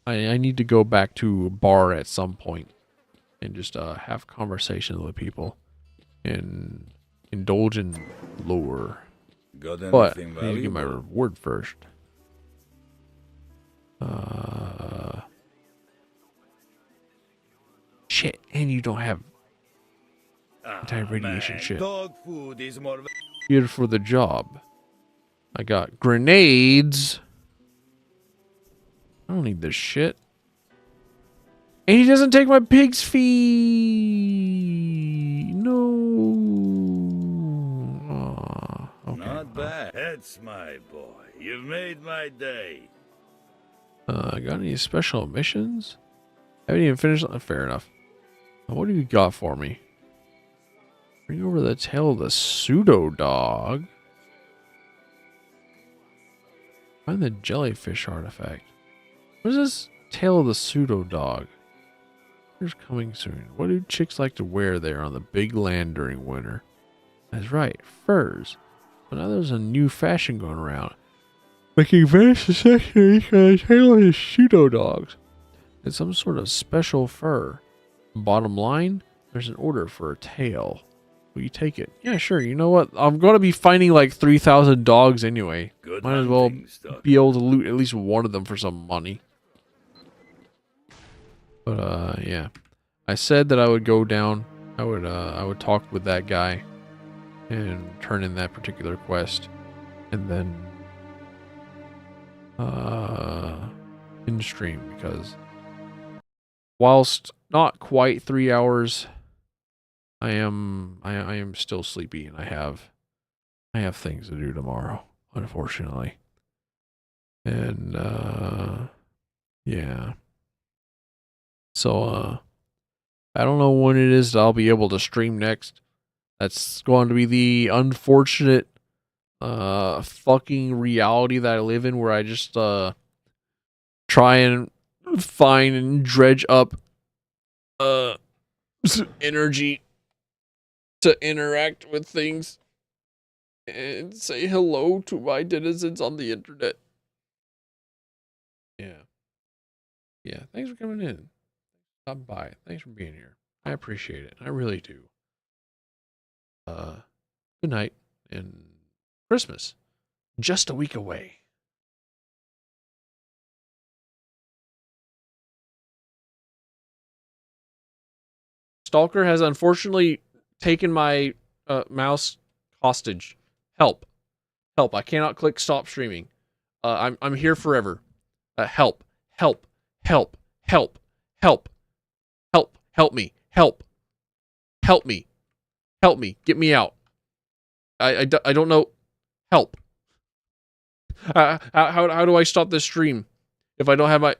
I need to go back to a bar at some point and just have conversations with people and indulge in lore. But I need to get my reward first. Shit, and you don't have anti-radiation shit. Dog food is more Here for the job. I got grenades. I don't need this shit. And he doesn't take my pig's fee. No. Aw, okay. Not bad. That's my boy. You've made my day. Got any special missions? Haven't even finished. Fair enough. What do you got for me? Bring over the tail of the pseudo dog. Find the jellyfish artifact. What is this tail of the pseudo dog? Here's coming soon. What do chicks like to wear there on the big land during winter? That's right, furs. But now there's a new fashion going around. Making various accessories for the tail of his pseudo dogs. It's some sort of special fur. Bottom line, there's an order for a tail. Will you take it? Yeah, sure. You know what? I'm going to be finding like 3,000 dogs anyway. Good Might as well hunting, be able to loot at least one of them for some money. But yeah. I said that I would go down. I would talk with that guy and turn in that particular quest. And then in stream, because whilst not quite 3 hours, I am still sleepy, and I have things to do tomorrow, unfortunately. And Yeah. So, I don't know when it is that I'll be able to stream next. That's going to be the unfortunate, fucking reality that I live in, where I just, try and find and dredge up, energy to interact with things and say hello to my denizens on the internet. Yeah. Yeah, thanks for coming in. Stop by. Thanks for being here. I appreciate it. I really do. Good night, and Christmas, just a week away. Stalker has unfortunately taken my mouse hostage. Help. Help. I cannot click stop streaming. I'm here forever. Help. Help. Help. Help. Help. Help. Help me. Help. Help me. Help me. Get me out. I don't know. Help. How do I stop this stream if I don't have my...